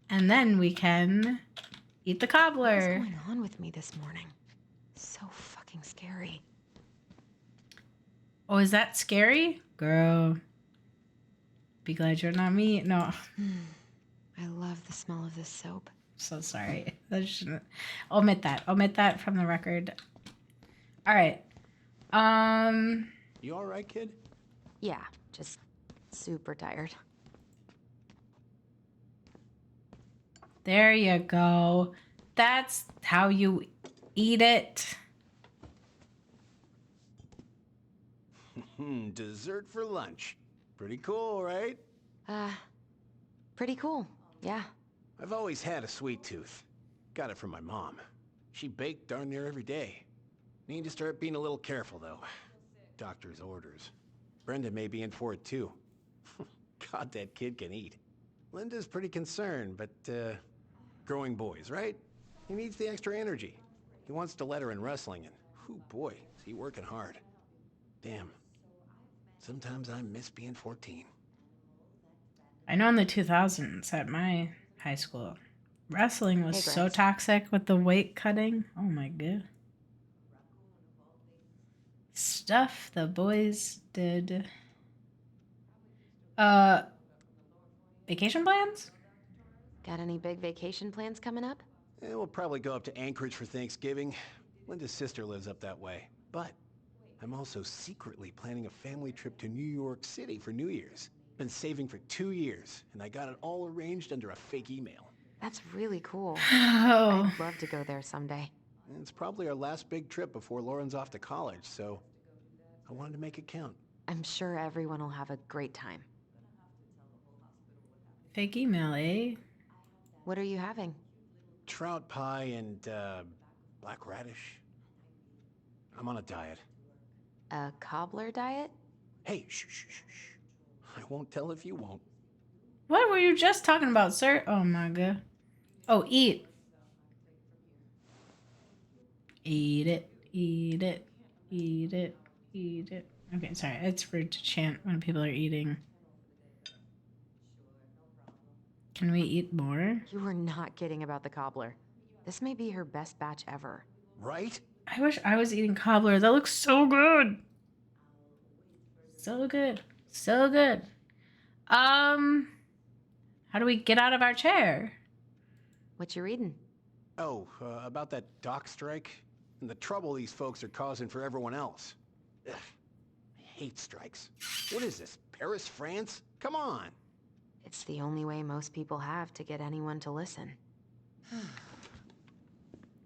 and then we can eat the cobbler. What's going on with me this morning? So fucking scary. Oh, is that scary? Girl. Be glad you're not me. No. I love the smell of this soap. So sorry. I shouldn't. Omit that. Omit that from the record. All right. You all right, kid? Yeah, just super tired. There you go. That's how you eat it. Dessert for lunch. Pretty cool, right? Pretty cool, yeah. I've always had a sweet tooth. Got it from my mom. She baked darn near every day. Need to start being a little careful, though. Doctor's orders. Brenda may be in for it, too. God, that kid can eat. Linda's pretty concerned, but, growing boys, right? He needs the extra energy. He wants to let her in wrestling, and, whew, boy, is he working hard. Damn. Sometimes I miss being 14. I know in the 2000s at my high school, wrestling was Hey, so Grace. toxic with the weight cutting. Oh my god. Stuff the boys did. Vacation plans? Got any big vacation plans coming up? We'll probably go up to Anchorage for Thanksgiving. Linda's sister lives up that way. But I'm also secretly planning a family trip to New York City for New Year's. Been saving for 2 years, and I got it all arranged under a fake email. That's really cool. Oh. I'd love to go there someday. And it's probably our last big trip before Lauren's off to college, so I wanted to make it count. I'm sure everyone will have a great time. Fake email, eh? What are you having? Trout pie and, black radish. I'm on a diet. A cobbler diet? Hey, shh, shh, shh, shh. I won't tell if you won't. What were you just talking about, sir? Oh my god. Oh, eat. Eat it. Eat it. Eat it. Eat it. Okay, sorry. It's rude to chant when people are eating. Can we eat more? You were not kidding about the cobbler. This may be her best batch ever. Right? I wish I was eating cobbler. That looks so good. So good. So good. How do we get out of our chair? What you reading? Oh, about that dock strike and the trouble these folks are causing for everyone else. Ugh, I hate strikes. What is this, Paris, France? Come on. It's the only way most people have to get anyone to listen.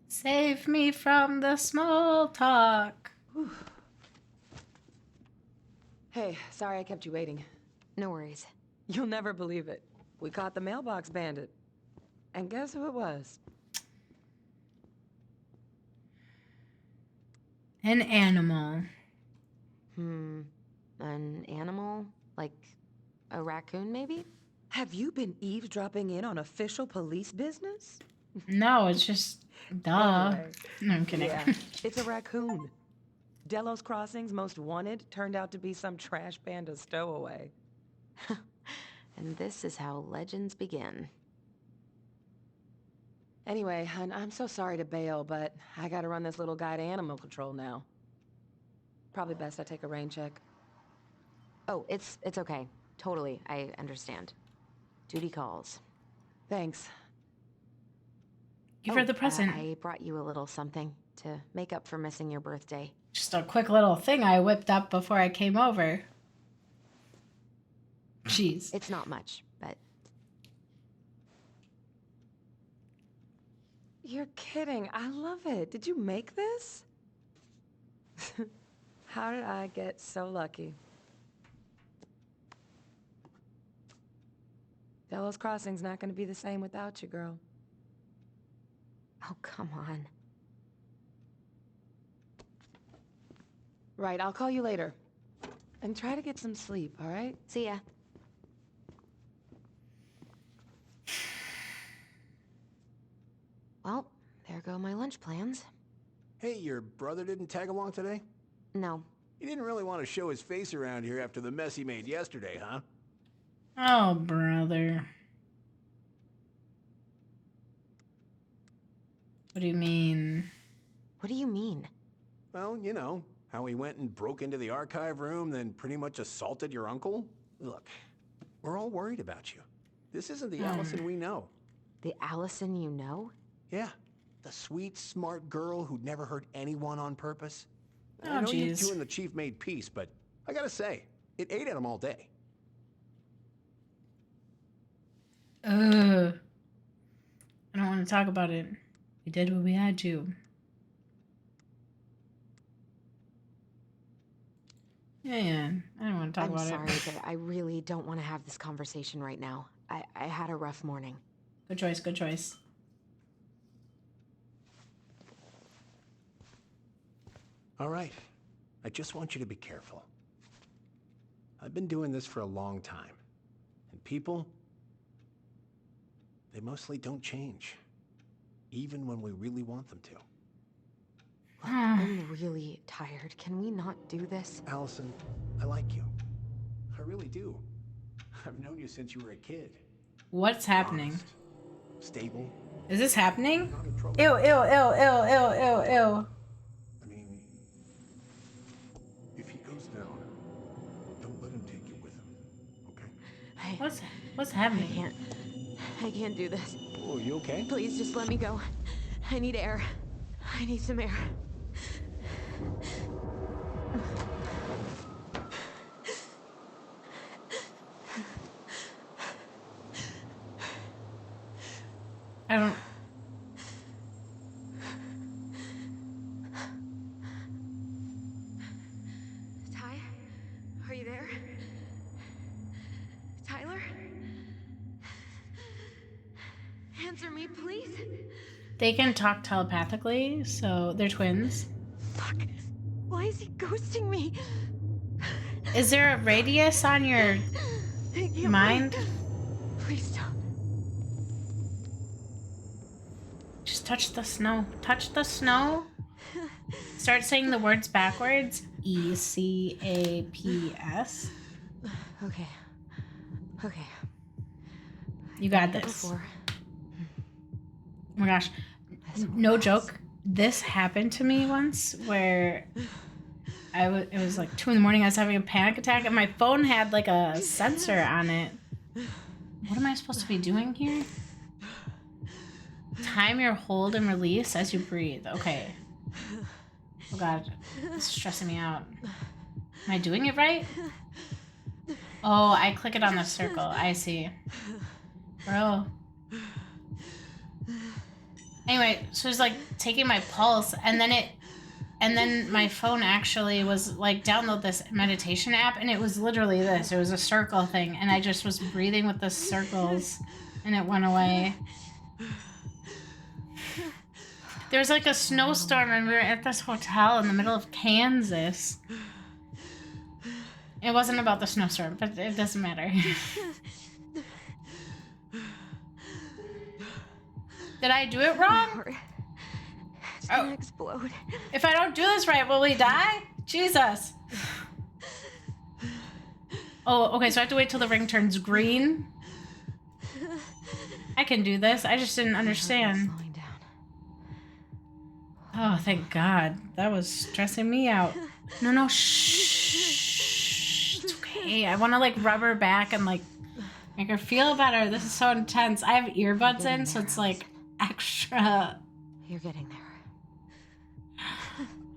Save me from the small talk. Hey, sorry I kept you waiting. No worries. You'll never believe it. We caught the mailbox bandit. And guess who it was? An animal. An animal? Like a raccoon, maybe? Have you been eavesdropping in on official police business? No, it's just duh. Anyway. No, I'm kidding. Yeah, it's a raccoon. Delos Crossing's most wanted turned out to be some trash panda stowaway. And this is how legends begin. Anyway, hun, I'm so sorry to bail, but I gotta run this little guy to animal control now. Probably best I take a rain check. Oh, it's okay. Totally, I understand. Duty calls. Thanks. Give her the present. I brought you a little something to make up for missing your birthday. Just a quick little thing I whipped up before I came over. Jeez. It's not much, but... You're kidding. I love it. Did you make this? How did I get so lucky? Delos Crossing's not gonna be the same without you, girl. Oh, come on. Right, I'll call you later. And try to get some sleep, all right? See ya. Well, there go my lunch plans. Hey, your brother didn't tag along today? No. He didn't really want to show his face around here after the mess he made yesterday, huh? Oh, brother. What do you mean? What do you mean? Well, you know, how he went and broke into the archive room, then pretty much assaulted your uncle? Look, we're all worried about you. This isn't the Allison we know. The Allison you know? Yeah, the sweet, smart girl who'd never hurt anyone on purpose. Oh, I know you jeez. two and the chief made peace, but I gotta say, it ate at him all day. Ugh. I don't want to talk about it. We did what we had to. Yeah. I don't want to talk I'm about sorry, it. but I really don't want to have this conversation right now. I had a rough morning. Good choice, good choice. All right, I just want you to be careful. I've been doing this for a long time, and people, they mostly don't change, even when we really want them to. Look, I'm really tired. Can we not do this? Allison, I like you. I really do. I've known you since you were a kid. What's happening? Honest, stable. Is this happening? Not in trouble. Ew, ew, ew, ew, ew, ew, ew. I mean, if he goes down, don't let him take you with him, okay? What's happening? I can't do this. Oh, you okay? Please just let me go. I need air. I need some air. I don't... Ty? Are you there? Tyler? Answer me, please. They can talk telepathically, so they're twins. Fuck. Why is he ghosting me? Is there a radius on your I can't mind? breathe. Please stop. Just touch the snow. Touch the snow? Start saying the words backwards. ECAPS. Okay. Okay. You got Been here this. before. Oh my gosh. No joke. This happened to me once where it was like 2 a.m. I was having a panic attack and my phone had like a sensor on it. What am I supposed to be doing here? Time your hold and release as you breathe. Okay. Oh god. This is stressing me out. Am I doing it right? Oh, I click it on the circle. I see. Bro. Anyway, so it's like taking my pulse and then my phone actually was like download this meditation app and it was literally this. It was a circle thing and I just was breathing with the circles and it went away. There was like a snowstorm and we were at this hotel in the middle of Kansas. It wasn't about the snowstorm, but it doesn't matter. Did I do it wrong? It's gonna explode. If I don't do this right, will we die? Jesus. Oh, okay, so I have to wait till the ring turns green. I can do this. I just didn't understand. Slowing down. Oh, thank God. That was stressing me out. No, shh. It's okay. I want to like rub her back and like make her feel better. This is so intense. I have earbuds in, so it's like extra. You're getting there.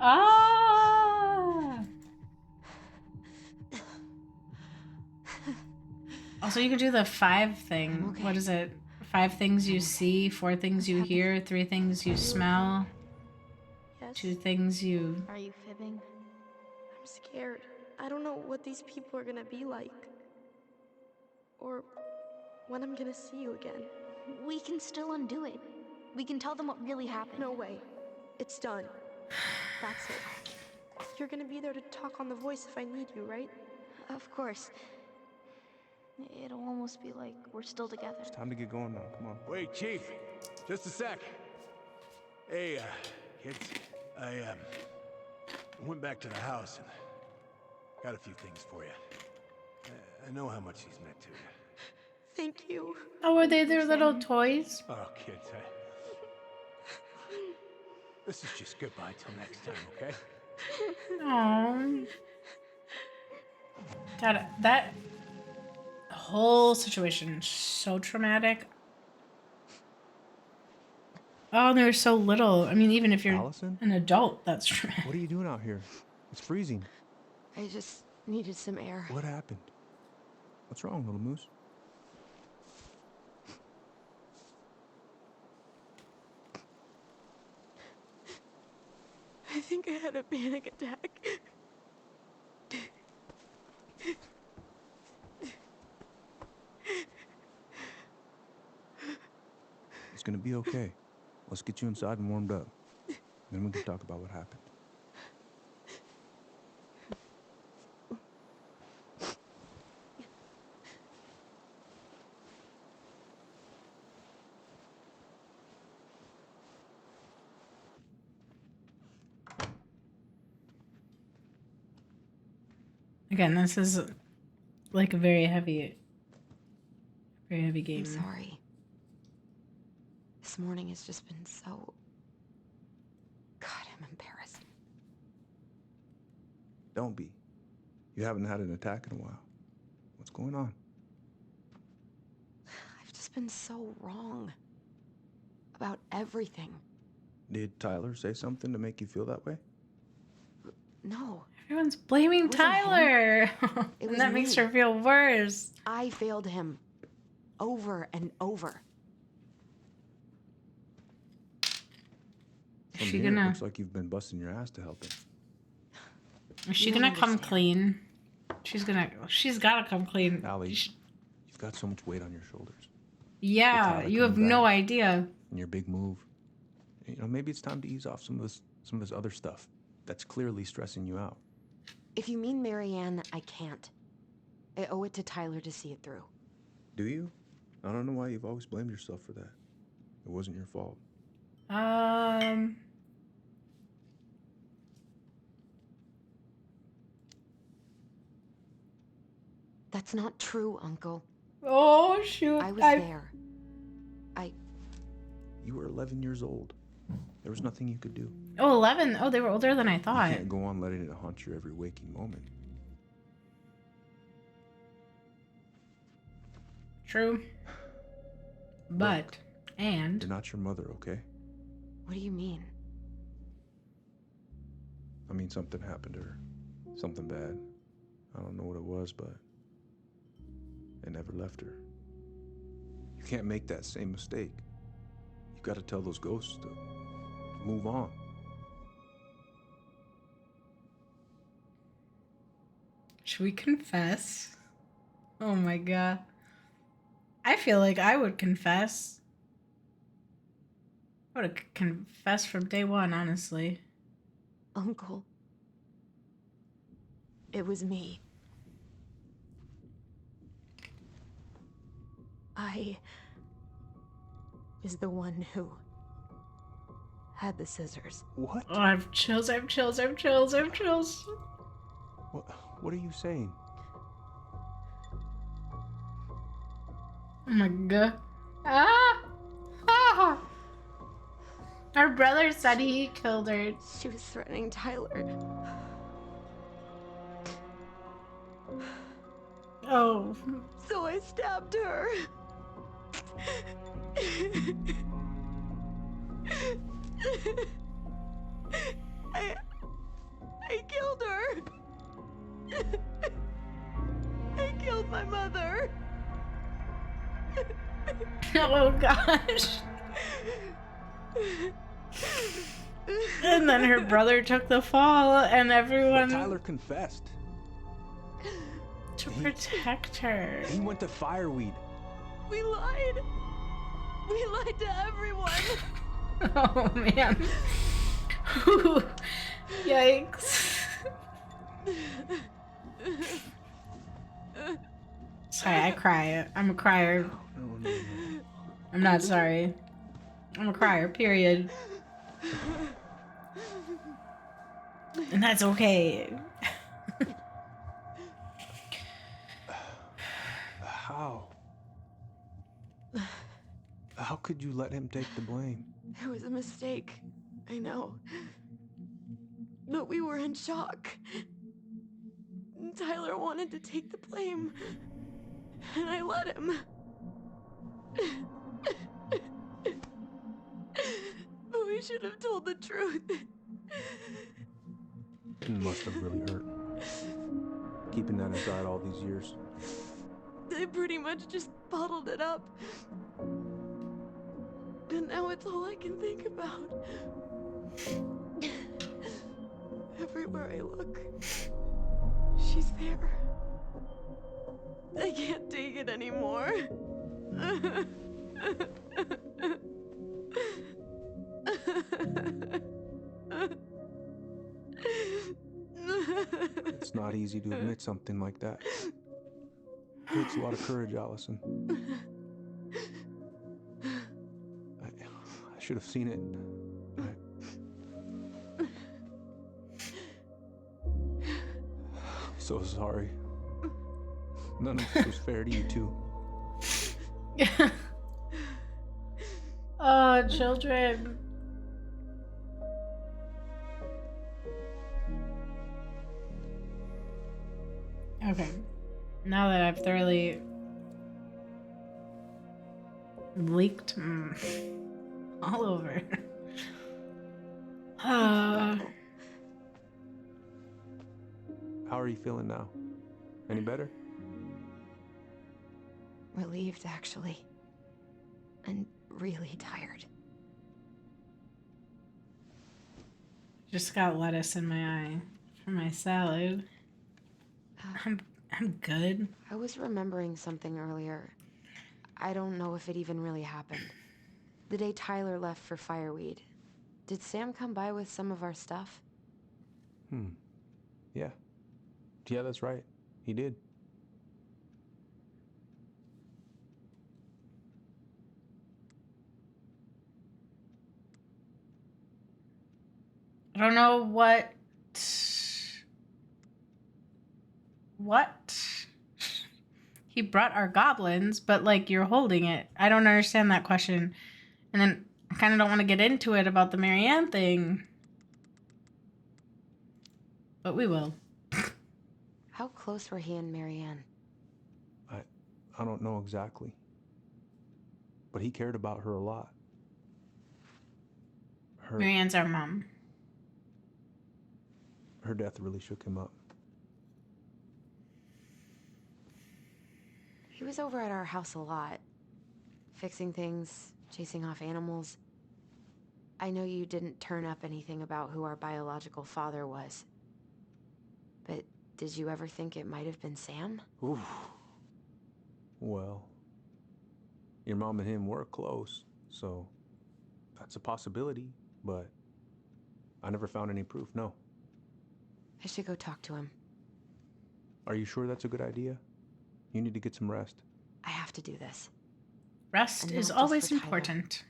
Ah. Also, you can do the 5 thing. Okay. What is it? 5 things you see, 4 things you hear, 3 things you smell, Yes. 2 things you... Are you fibbing? I'm scared. I don't know what these people are gonna be like. Or when I'm gonna see you again. We can still undo it. We can tell them what really happened. No way. It's done. That's it. You're gonna be there to talk on the voice if I need you, right? Of course. It'll almost be like we're still together. It's time to get going now. Come on. Wait, Chief. Just a sec. Hey, kids. I went back to the house and got a few things for you. I know how much these meant to you. Thank you. Oh, were they their little toys? Oh, kids, this is just goodbye till next time, okay? Aww. God, that whole situation is so traumatic. Oh, they were so little. I mean, even if you're Allison? an adult, that's traumatic. What are you doing out here? It's freezing. I just needed some air. What happened? What's wrong, little moose? I think I had a panic attack. It's gonna be okay. Let's get you inside and warmed up. Then we can talk about what happened. Again, this is like a very heavy game. I'm sorry. This morning has just been so... God, I'm embarrassed. Don't be. You haven't had an attack in a while. What's going on? I've just been so wrong. About everything. Did Tyler say something to make you feel that way? No. Everyone's blaming It wasn't Tyler. It And was that makes me. her feel worse. I failed him. Over and over. From she here, gonna- It looks like you've been busting your ass to help him. Is she You don't gonna come understand. clean? She's gotta come clean. Allie, you've got so much weight on your shoulders. Yeah, Tyler you have coming no back. idea. And your big move. You know, maybe it's time to ease off some of this other stuff that's clearly stressing you out. If you mean Marianne, I can't. I owe it to Tyler to see it through. Do you? I don't know why you've always blamed yourself for that. It wasn't your fault. That's not true, Uncle. Oh, shoot. I was there. You were 11 years old. There was nothing you could do. Oh, 11. Oh, they were older than I thought. You can't go on letting it haunt your every waking moment. True. But, Look, and... You're not your mother, okay? What do you mean? I mean, something happened to her. Something bad. I don't know what it was, but it never left her. You can't make that same mistake. You've got to tell those ghosts to move on. Should we confess? Oh my god. I feel like I would confess. I would have confessed from day one, honestly. Uncle. It was me. I is the one who had the scissors. What? Oh, I have chills, I have chills, I have chills, I have chills. What are you saying? Oh my god. Ah! Ah! Her brother said he killed her. She was threatening Tyler. Oh. So I stabbed her. I killed her. I killed my mother. Oh gosh. And then her brother took the fall and everyone... But Tyler confessed. To protect her. He went to Fireweed. We lied. We lied to everyone. Oh man. Yikes. Sorry, I cry. I'm a crier. No. I'm not sorry. I'm a crier, period. And that's okay. How? How could you let him take the blame? It was a mistake. I know. But we were in shock. Tyler wanted to take the blame. And I let him. But we should have told the truth. It must have really hurt. Keeping that inside all these years. They pretty much just bottled it up. And now it's all I can think about. Everywhere I look, she's there. I can't take it anymore. It's not easy to admit something like that. It takes a lot of courage, Allison. I should have seen it. I'm so sorry. None of this was fair to you two. Oh, children. Okay. Now that I've thoroughly leaked all over. How are you feeling now? Any better? Relieved, actually. And really tired. Just got lettuce in my eye for my salad. I'm good. I was remembering something earlier. I don't know if it even really happened. The day Tyler left for Fireweed, did Sam come by with some of our stuff? Yeah. Yeah, that's right. He did. I don't know what he brought our goblins, but like you're holding it. I don't understand that question. And then I kind of don't want to get into it about the Marianne thing. But we will. How close were he and Marianne? I don't know exactly. But he cared about her a lot. Marianne's our mom. Her death really shook him up. He was over at our house a lot. Fixing things, chasing off animals. I know you didn't turn up anything about who our biological father was. But did you ever think it might have been Sam? Oof. Well, your mom and him were close, so that's a possibility, but I never found any proof, no. I should go talk to him. Are you sure that's a good idea? You need to get some rest. I have to do this. Rest is always important.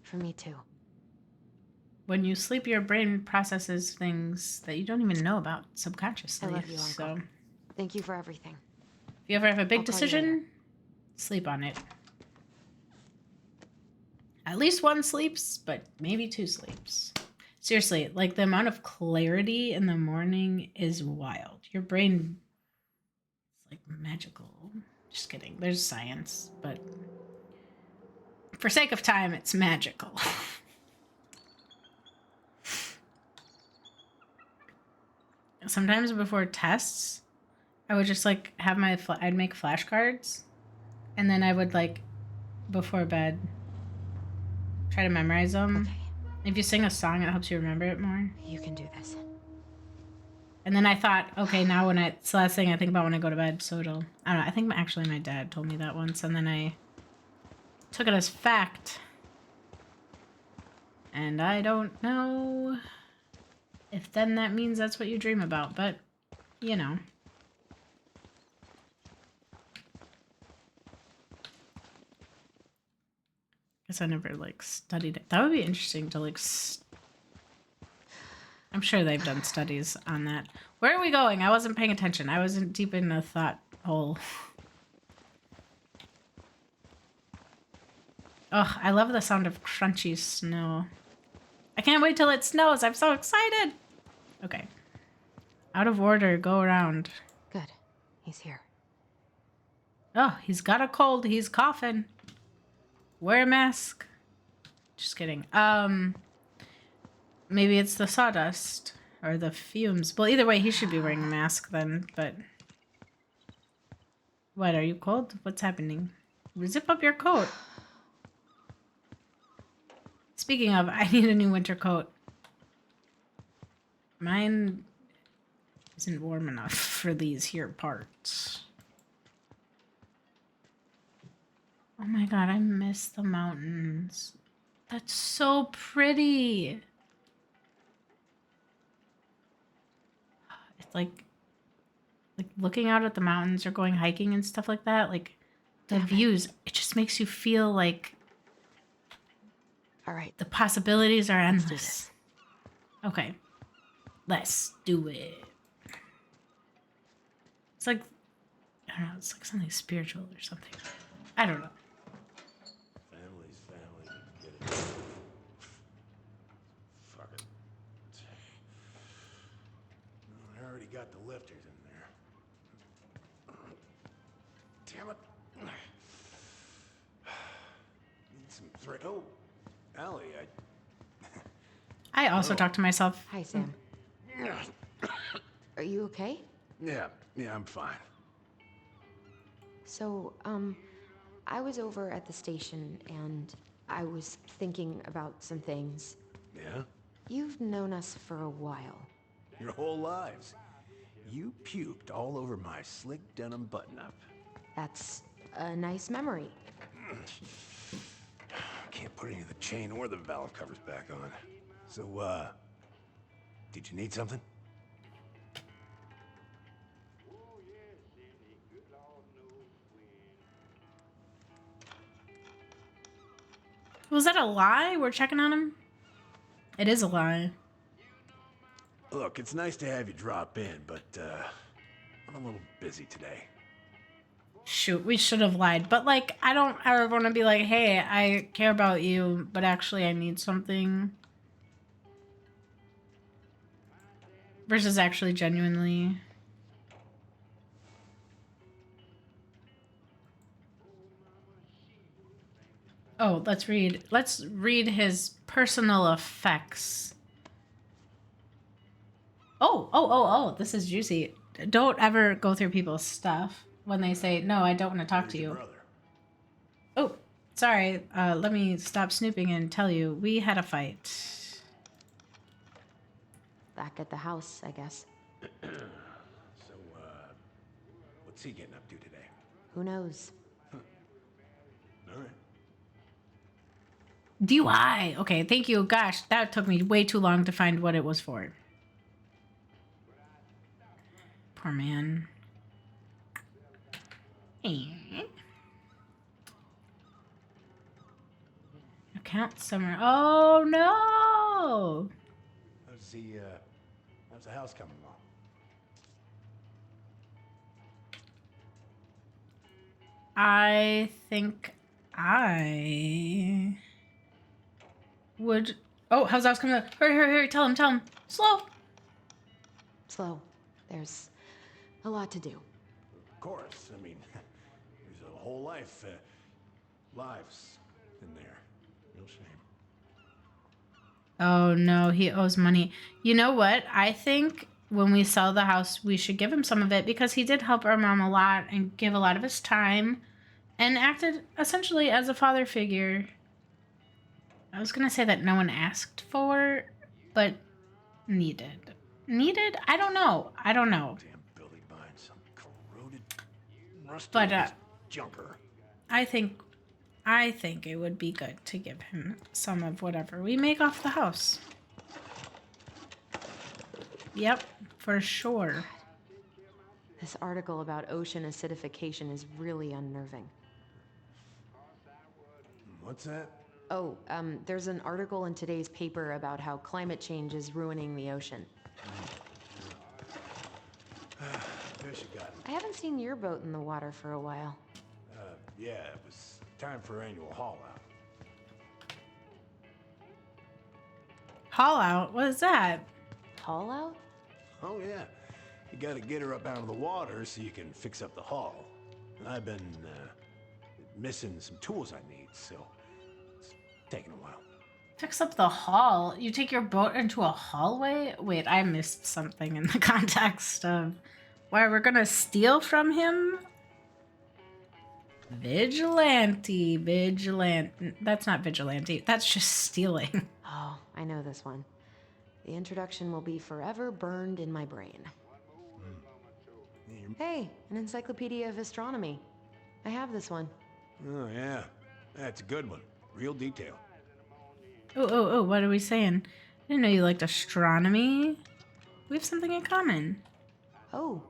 For me too. When you sleep, your brain processes things that you don't even know about subconsciously. I love you, Uncle. So, thank you for everything. if you ever have a big decision, sleep on it. At least one sleeps, but maybe two sleeps. Seriously, like the amount of clarity in the morning is wild. Your brain is like magical. Just kidding. There's science, but for sake of time, it's magical. Sometimes before tests, I would just like have I'd make flashcards, and then I would like, before bed, try to memorize them. Okay. If you sing a song, it helps you remember it more. You can do this. And then I thought, okay, now when it's the last thing I think about when I go to bed, so it'll, I don't know, I think actually my dad told me that once, and then I took it as fact. And I don't know if then that means that's what you dream about, but, you know. Guess I never, like, studied it. That would be interesting to, like, I'm sure they've done studies on that. Where are we going? I wasn't paying attention. I wasn't deep in a thought hole. Oh, I love the sound of crunchy snow. I can't wait till it snows. I'm so excited. Okay. Out of order. Go around. Good. He's here. Oh, he's got a cold. He's coughing. Wear a mask. Just kidding. Maybe it's the sawdust or the fumes. Well, either way, he should be wearing a mask then, but... What, are you cold? What's happening? Zip up your coat. Speaking of, I need a new winter coat. Mine isn't warm enough for these here parts. Oh my god, I miss the mountains. That's so pretty. It's like looking out at the mountains or going hiking and stuff like that. Like the views, it just makes you feel like, all right, the possibilities are endless. Okay, let's do it. It's like, I don't know, it's like something spiritual or something. I don't know. Family's family. Get it. Fuck it. I already got the lifters in there. Damn it. Need some thread. Oh, Allie, I also talk to myself. Hi, Sam. Are you okay? Yeah, I'm fine. So, I was over at the station and I was thinking about some things. Yeah? You've known us for a while. Your whole lives. You puked all over my slick denim button-up. That's a nice memory. Can't put any of the chain or the valve covers back on. So, did you need something? Was that a lie? We're checking on him? It is a lie. Look, it's nice to have you drop in, but, I'm a little busy today. Shoot, we should have lied. But, like, I don't ever want to be like, hey, I care about you, but actually I need something. Versus actually genuinely. Oh, let's read. Let's read his personal effects. Oh, this is juicy. Don't ever go through people's stuff when they say, no, I don't want to talk to you. Oh, sorry. Let me stop snooping and tell you. We had a fight. Back at the house, I guess. So, what's he getting up to today? Who knows? All right. DUI. Okay, thank you. Gosh, that took me way too long to find what it was for. Poor man. Account somewhere. Oh no! How's the house coming along? I think I would. Oh, how's that coming up? Hurry, tell him. Slow. There's a lot to do. Of course. I mean, there's a whole lives in there. Real shame. Oh no, he owes money. You know what? I think when we sell the house, we should give him some of it because he did help our mom a lot and give a lot of his time and acted essentially as a father figure. I was gonna say that no one asked for, but needed. Needed? I don't know. Damn Billy buying some corroded, rusty But junker. I think it would be good to give him some of whatever we make off the house. Yep, for sure. This article about ocean acidification is really unnerving. What's that? Oh, there's an article in today's paper about how climate change is ruining the ocean. Fish you got. I haven't seen your boat in the water for a while. Yeah, it was time for annual haul out. Haul out? What is that? Haul out? Oh yeah, you gotta get her up out of the water so you can fix up the hull. I've been missing some tools I need, so it's taking a while. Fix up the hull? You take your boat into a hallway? Wait, I missed something in the context of why we're gonna steal from him? Vigilante. That's not vigilante. That's just stealing. Oh, I know this one. The introduction will be forever burned in my brain. Hey, an encyclopedia of astronomy. I have this one. Oh yeah, that's a good one. Real detail. Oh, what are we saying? I didn't know you liked astronomy. We have something in common. Oh,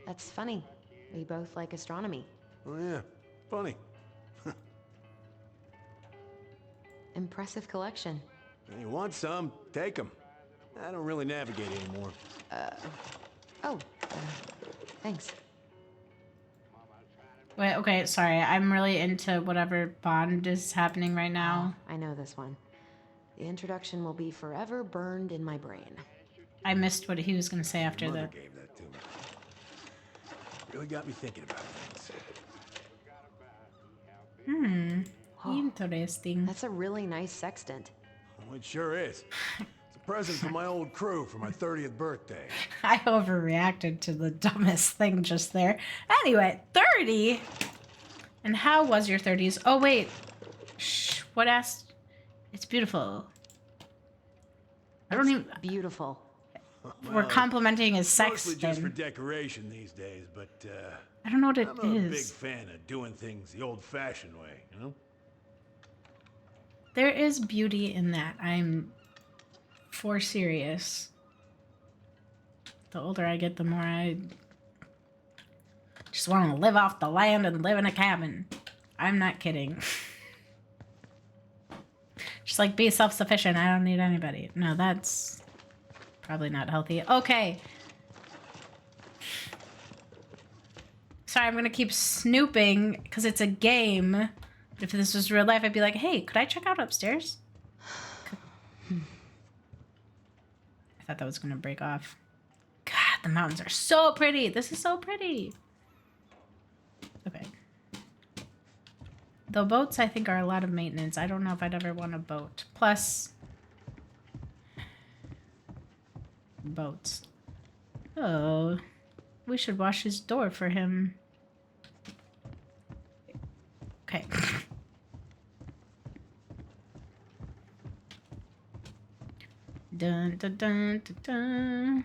that's funny. We both like astronomy. Oh yeah, funny. Impressive collection. You want some? Take them. I don't really navigate anymore. Thanks. Wait, okay, sorry. I'm really into whatever Bond is happening right now. I know this one. The introduction will be forever burned in my brain. I missed what he was going to say after Mother that. gave that to me. Really got me thinking about things. Interesting. That's a really nice sextant. Oh, it sure is. It's a present from my old crew for my 30th birthday. I overreacted to the dumbest thing just there. Anyway, 30? And how was your 30s? Oh, wait. Shh. What asked? It's beautiful. I don't even... Beautiful. We're complimenting his sex Mostly just for thing. decoration these days, but I don't know what it I'm a big is. fan of doing things the old-fashioned way, you know? There is beauty in that. I'm for serious. The older I get, the more I just want to live off the land and live in a cabin. I'm not kidding. Just like be self-sufficient. I don't need anybody. No, that's probably not healthy. Okay. Sorry, I'm gonna keep snooping because it's a game. If this was real life, I'd be like, hey, could I check out upstairs? I thought that was gonna break off. God, the mountains are so pretty. This is so pretty. Okay. The boats, I think, are a lot of maintenance. I don't know if I'd ever want a boat. Plus, boats. Oh, we should wash his door for him. Okay. Dun, dun, dun, dun, dun.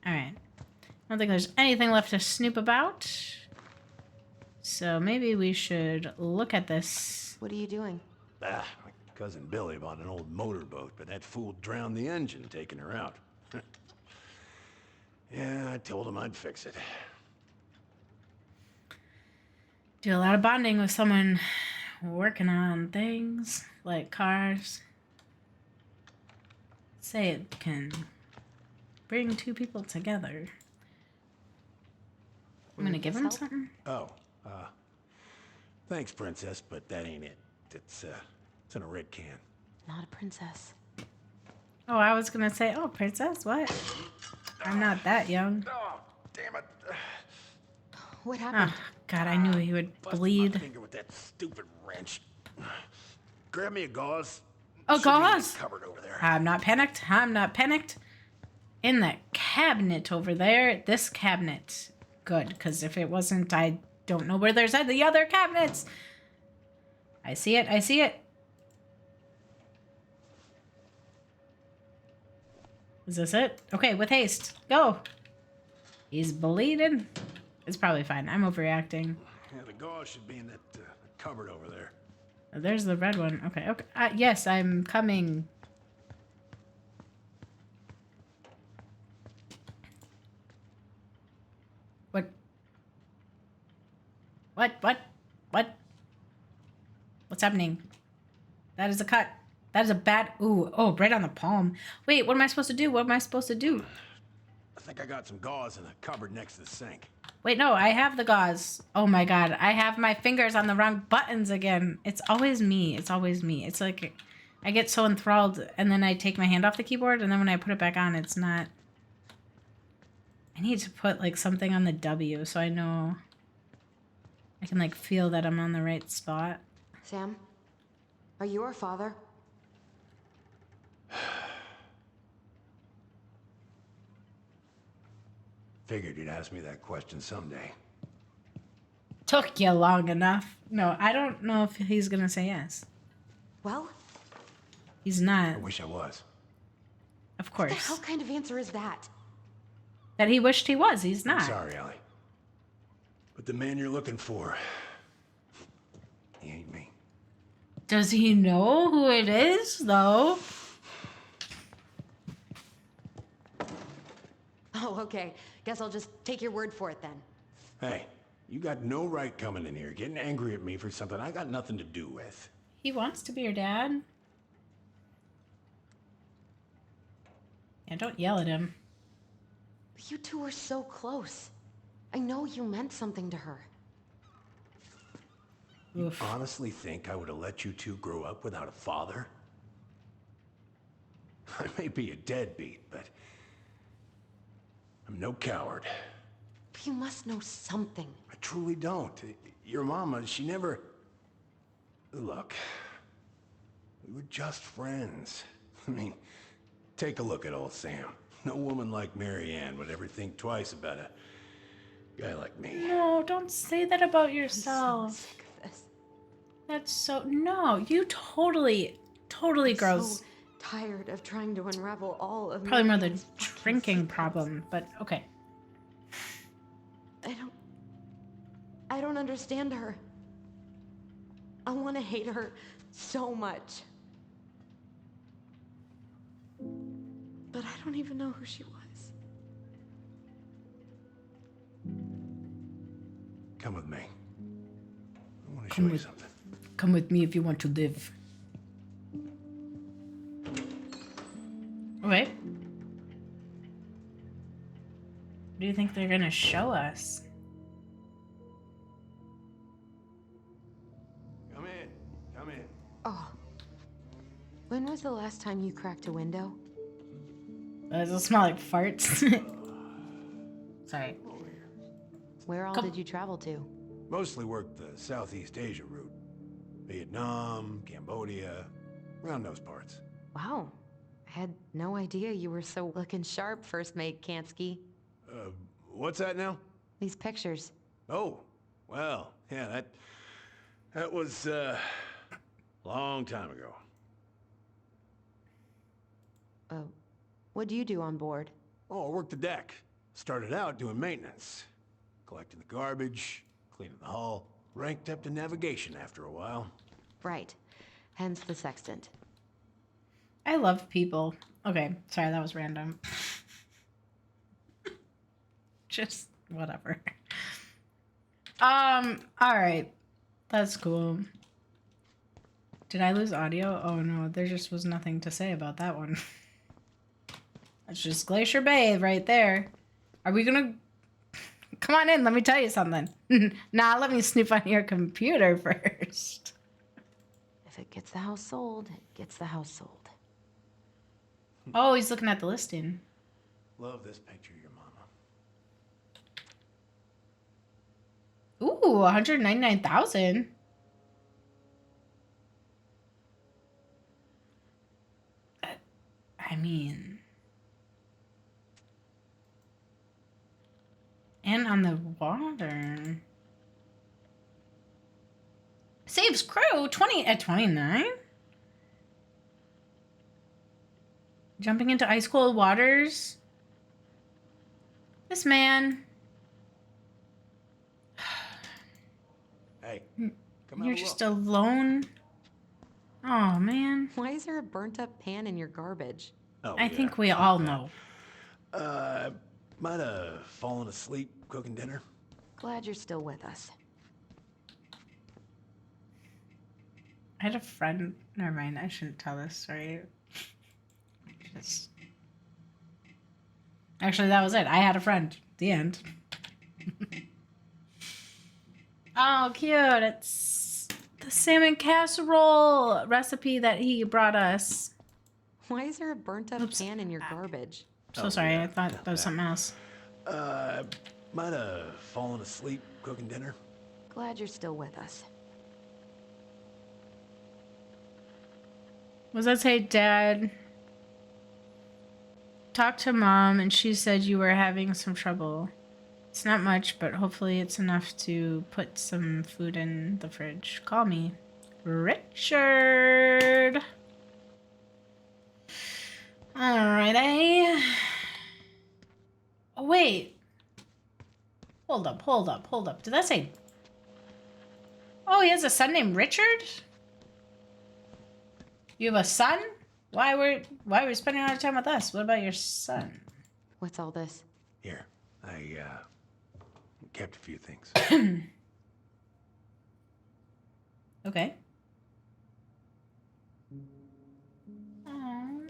All right. I don't think there's anything left to snoop about. So maybe we should look at this. What are you doing? My cousin Billy bought an old motorboat, but that fool drowned the engine taking her out. Yeah, I told him I'd fix it. Do a lot of bonding with someone working on things like cars. Say it can bring two people together. I'm gonna give him something. Oh, thanks, princess, but that ain't it. It's in a red can. Not a princess. Oh, I was gonna say, oh, princess, what? I'm not that young. Oh, damn it. What happened? Oh, God, I knew he would bleed. My finger with that stupid wrench. Grab me a gauze. Oh, Should be in that gauze! cupboard over there. I'm not panicked. I'm not panicked. In that cabinet over there. This cabinet. Good, because if it wasn't, I don't know where there's the other cabinets. I see it. I see it. Is this it? Okay, with haste. Go. He's bleeding. It's probably fine. I'm overreacting. Yeah, the gauze should be in that cupboard over there. There's the red one. Okay, okay. Yes, I'm coming. What? What? What's happening? That is a cut. That is a bad... Ooh, oh, right on the palm. Wait, what am I supposed to do? What am I supposed to do? I think I got some gauze in the cupboard next to the sink. Wait, no, I have the gauze. Oh my God, I have my fingers on the wrong buttons again. It's always me. It's always me. It's like I get so enthralled and then I take my hand off the keyboard and then when I put it back on, it's not... I need to put like something on the W so I know I can like feel that I'm on the right spot. Sam, are you our father? Figured you'd ask me that question someday. Took you long enough. No, I don't know if he's gonna say yes. Well? He's not. I wish I was. Of course. What the hell kind of answer is that? That he wished he was. He's not. I'm sorry, Allie. But the man you're looking for, he ain't me. Does he know who it is, though? Oh, okay. Guess I'll just take your word for it then. Hey, you got no right coming in here getting angry at me for something I got nothing to do with. He wants to be your dad. Yeah, don't yell at him. You two were so close. I know you meant something to her. You honestly think I would have let you two grow up without a father? I may be a deadbeat, but I'm no coward. But you must know something. I truly don't. Your mama, she never... Look, we were just friends. I mean, take a look at old Sam. No woman like Mary Ann would ever think twice about a guy like me. No, don't say that about yourself. I'm so sick of this. That's so... No, you totally grows. So tired of trying to unravel all of Probably more the Marianne's fucking drinking secrets. problem, but okay. I don't understand her. I want to hate her so much. But I don't even know who she was. Come with me. I want to show you something. Come with me if you want to live. Wait. What do you think they're gonna show us? When was the last time you cracked a window? Does it smell like farts? Sorry. Where all did you travel to? Mostly worked the Southeast Asia route. Vietnam, Cambodia, around those parts. Wow. I had no idea you were so looking sharp, First Mate Kansky. What's that now? These pictures. Oh, well, yeah, that was, long time ago. What do you do on board? Oh, I worked the deck. Started out doing maintenance. Collecting the garbage, cleaning the hull. Ranked up to navigation after a while. Right. Hence the sextant. I love people. Okay, sorry, that was random. Just whatever. Alright. That's cool. Did I lose audio? Oh no, there just was nothing to say about that one. That's just Glacier Bay right there. Are we gonna... Come on in, let me tell you something. Nah, let me snoop on your computer first. If it gets the house sold, it gets the house sold. Oh, he's looking at the listing. Love this picture of your mama. Ooh, 199,000. I mean... And on the water. Saves crew 20 at 29. Jumping into ice cold waters. This man. Hey, You're just alone. Oh man. Why is there a burnt up pan in your garbage? Oh, I think we all know. Might have fallen asleep cooking dinner. Glad you're still with us. I had a friend. Never mind. I shouldn't tell this story. Just... Actually, that was it. I had a friend. The end. Oh, cute. It's the salmon casserole recipe that he brought us. Why is there a burnt up pan in your garbage? So sorry. I thought that was something else. Might have fallen asleep cooking dinner. Glad you're still with us. Was that say, Dad? Talked to Mom, and she said you were having some trouble. It's not much, but hopefully it's enough to put some food in the fridge. Call me. Richard! Alrighty. Oh, wait. Hold up. Did that say... Oh, he has a son named Richard? You have a son? Why were you spending all your time with us? What about your son? What's all this? Here, I, kept a few things. Okay. Aww.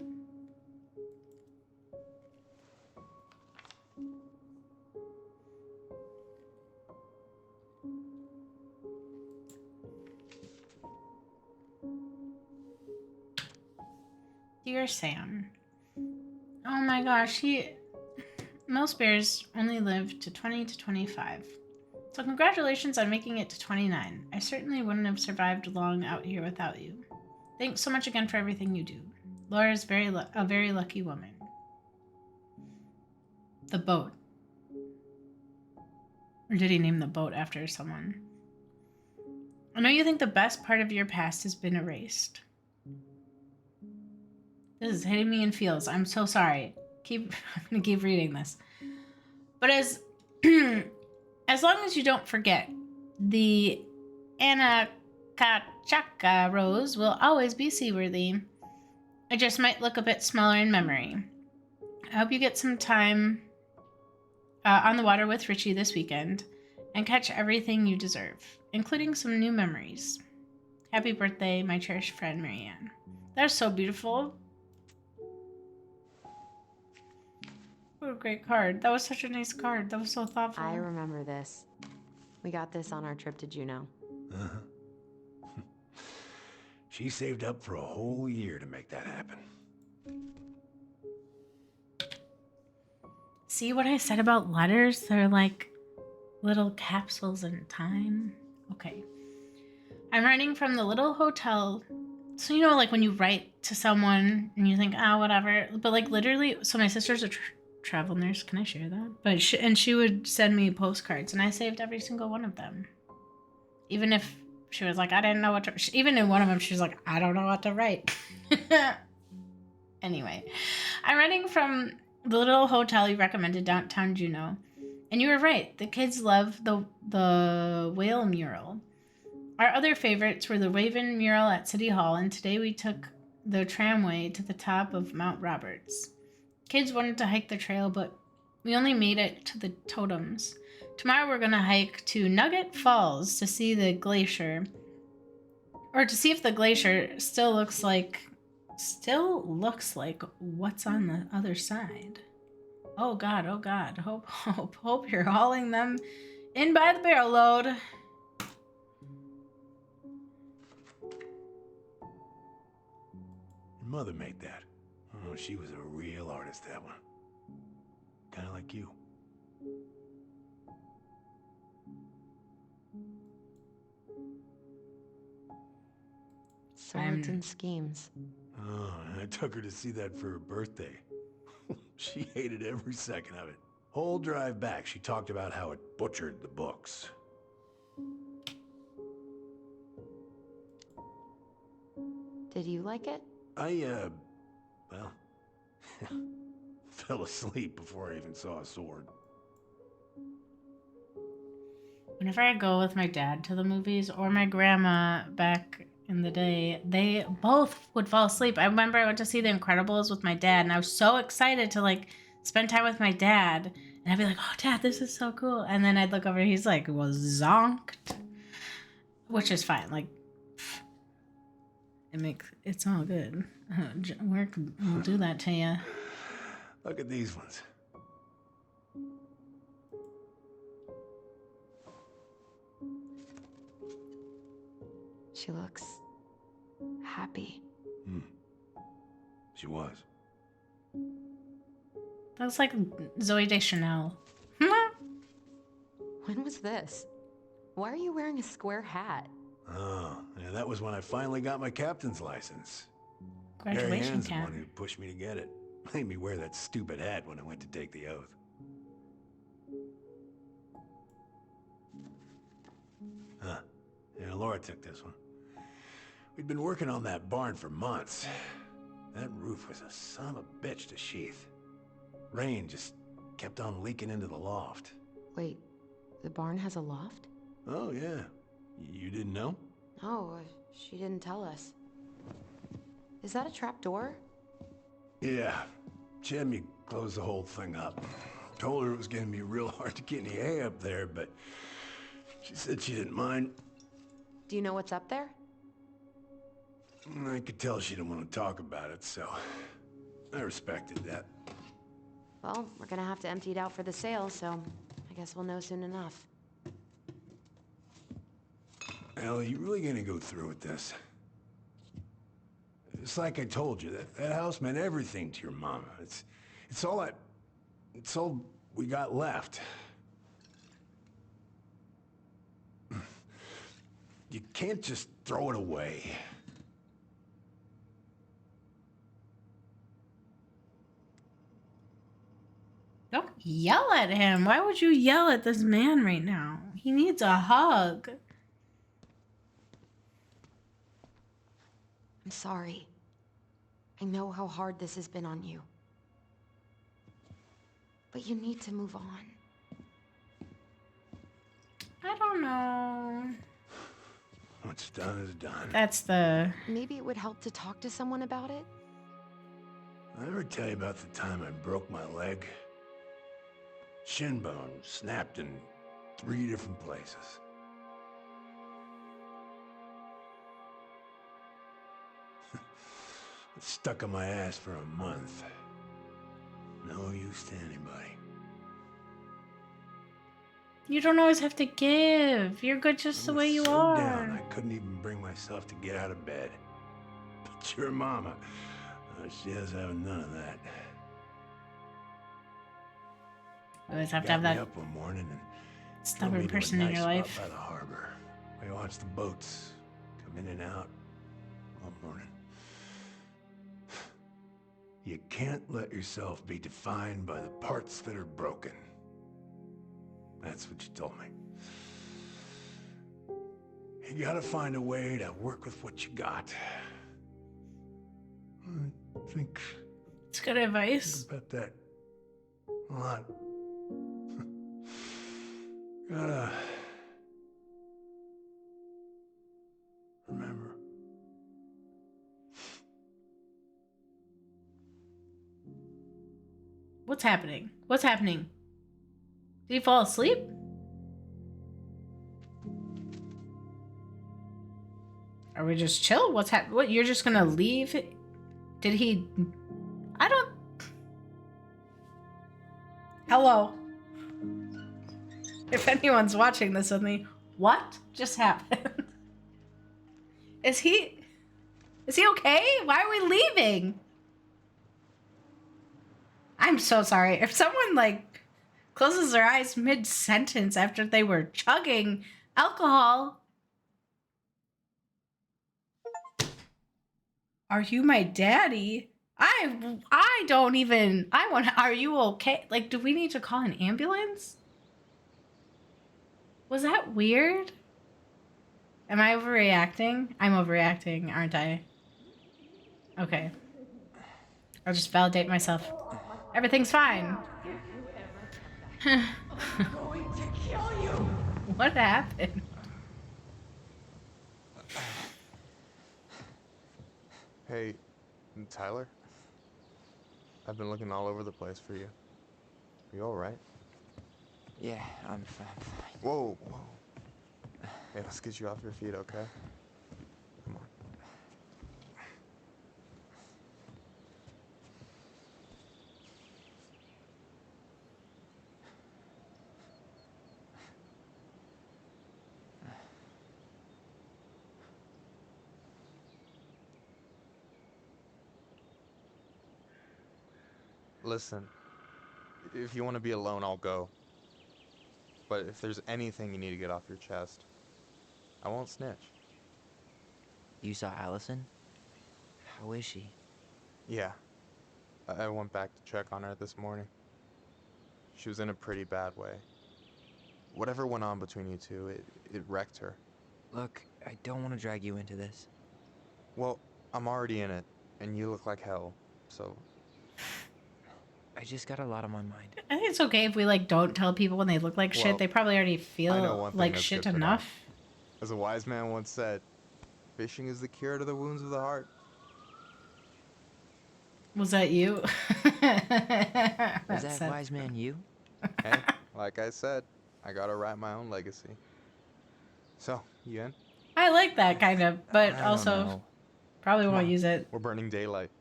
Dear Sam. Oh my gosh, most bears only live to 20 to 25. So congratulations on making it to 29. I certainly wouldn't have survived long out here without you. Thanks so much again for everything you do. Laura is a very lucky woman. The boat. Or did he name the boat after someone? I know you think the best part of your past has been erased. This is hitting me in feels. I'm so sorry. I'm gonna keep reading this. But as long as you don't forget, the Anakachaka rose will always be seaworthy. It just might look a bit smaller in memory. I hope you get some time on the water with Richie this weekend and catch everything you deserve, including some new memories. Happy birthday, my cherished friend, Marianne. That's so beautiful. What a great card. That was such a nice card. That was so thoughtful. I remember this. We got this on our trip to Juneau. She saved up for a whole year to make that happen. See what I said about letters? They're like little capsules in time. Okay. I'm writing from the little hotel. So, you know, like when you write to someone and you think, oh, whatever. But like literally, so my sister's a travel nurse. Can I share that? But she would send me postcards and I saved every single one of them. Even if she was like, I didn't know what to, even in one of them, she was like, I don't know what to write. Anyway, I'm writing from the little hotel you recommended downtown Juneau. And you were right. The kids love the whale mural. Our other favorites were the Raven mural at City Hall, and today we took the tramway to the top of Mount Roberts. Kids wanted to hike the trail, but we only made it to the totems. Tomorrow we're going to hike to Nugget Falls to see the glacier, or to see if the glacier still looks like what's on the other side. Oh God, hope you're hauling them in by the barrel load. Your mother made that. Oh, she was a real artist, that one. Kind of like you. Swords and schemes. Oh, I took her to see that for her birthday. She hated every second of it. Whole drive back, she talked about how it butchered the books. Did you like it? Well, fell asleep before I even saw a sword. Whenever I go with my dad to the movies or my grandma back in the day, they both would fall asleep. I remember I went to see The Incredibles with my dad, and I was so excited to like spend time with my dad. And I'd be like, "Oh, Dad, this is so cool." And then I'd look over, he's like, "Was zonked," which is fine. Like, it's all good. Work will do that to you. Look at these ones. She looks happy. She was. That's like Zooey Deschanel. When was this? Why are you wearing a square hat? Oh, yeah, that was when I finally got my captain's license. Graduation Ann's the cap. one who pushed me to get it. Made me wear that stupid hat when I went to take the oath. Huh. Yeah, Laura took this one. We'd been working on that barn for months. That roof was a son of a bitch to sheath. Rain just kept on leaking into the loft. Wait, the barn has a loft? Oh, yeah. You didn't know? No, she didn't tell us. Is that a trap door? Yeah. She had me close the whole thing up. Told her it was gonna be real hard to get any hay up there, but she said she didn't mind. Do you know what's up there? I could tell she didn't want to talk about it, so I respected that. Well, we're gonna have to empty it out for the sale, so I guess we'll know soon enough. Al, are you really gonna go through with this? It's like I told you, that house meant everything to your mama. It's all we got left. You can't just throw it away. Don't yell at him. Why would you yell at this man right now? He needs a hug. I'm sorry. I know how hard this has been on you. But you need to move on. I don't know. What's done is done. That's the... Maybe it would help to talk to someone about it? I ever tell you about the time I broke my leg? Shin bone snapped in 3 different places. It stuck on my ass for a month. No use to anybody. You don't always have to give. You're good just the way you so are. down, I couldn't even bring myself to get out of bed. about your mama. She has having none of that. You always have to Got have me that up one morning and drove stubborn me to a person in nice your spot life. by the harbor. We watched the boats come in and out all morning. You can't let yourself be defined by the parts that are broken. That's what you told me. You gotta find a way to work with what you got. I think It's good advice. about that a lot. Gotta remember. What's happening? What's happening? Did he fall asleep? Are we just chill? What's what, you're just gonna leave? Did he... I don't... Hello. If anyone's watching this with me, what just happened? Is he okay? Why are we leaving? I'm so sorry. If someone, like, closes their eyes mid-sentence after they were chugging alcohol... Are you my daddy? I don't even... I want... Are you okay? Like, do we need to call an ambulance? Was that weird? Am I overreacting? I'm overreacting, aren't I? Okay. I'll just validate myself. Everything's fine. I'm going to kill you! What happened? Hey, Tyler? I've been looking all over the place for you. Are you alright? Yeah, I'm fine. Whoa, whoa. Hey, let's get you off your feet, okay? Come on. Listen, if you want to be alone, I'll go. But if there's anything you need to get off your chest, I won't snitch. You saw Allison? How is she? Yeah. I went back to check on her this morning. She was in a pretty bad way. Whatever went on between you two, it wrecked her. Look, I don't want to drag you into this. Well, I'm already in it, and you look like hell, so... I just got a lot on my mind. I think it's okay if we, like, don't tell people when they look like shit. Well, They probably already I know feel one thing like that's shit good for now. enough. As a wise man once said, fishing is the cure to the wounds of the heart. Was that you? Was that wise man you? Hey, like I said, I gotta write my own legacy. So, you in? I like that kind of, but I don't also know. probably Come won't on. use it. We're burning daylight.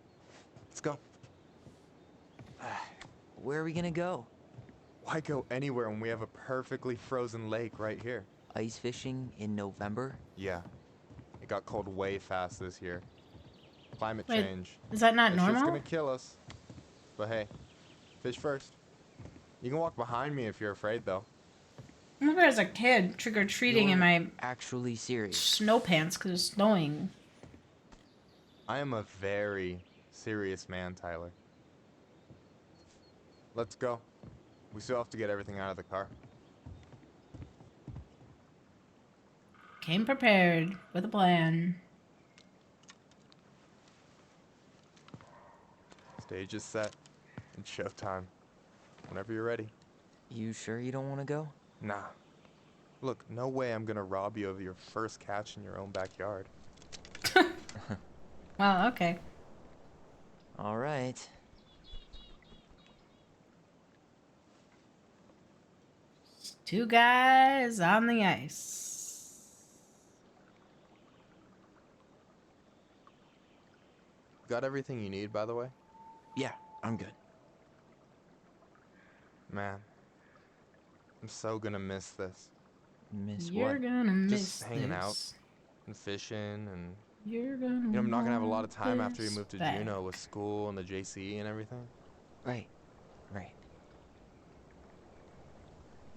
Let's go. Where are we gonna go? Why go anywhere when we have a perfectly frozen lake right here? Ice fishing in November? Yeah. It got cold way fast this year. Climate Wait, change. is that not That shit's normal? gonna kill us. But hey, fish first. You can walk behind me if you're afraid, though. I remember as a kid trick-or-treating in my Actually serious. snow pants because it's snowing. I am a very serious man, Tyler. Let's go. We still have to get everything out of the car. Came prepared with a plan. Stage is set. It's showtime. Whenever you're ready. You sure you don't want to go? Nah. Look, no way I'm gonna rob you of your first catch in your own backyard. Well, okay. All right. Two guys on the ice. Got everything you need, by the way? Yeah, I'm good. Man, I'm so gonna miss this. Miss You're what? gonna miss Just hanging this. out and fishing and You're gonna. You know, I'm not gonna have a lot of want time after you this move to back. Juneau with school and the JCE and everything. Right. Right.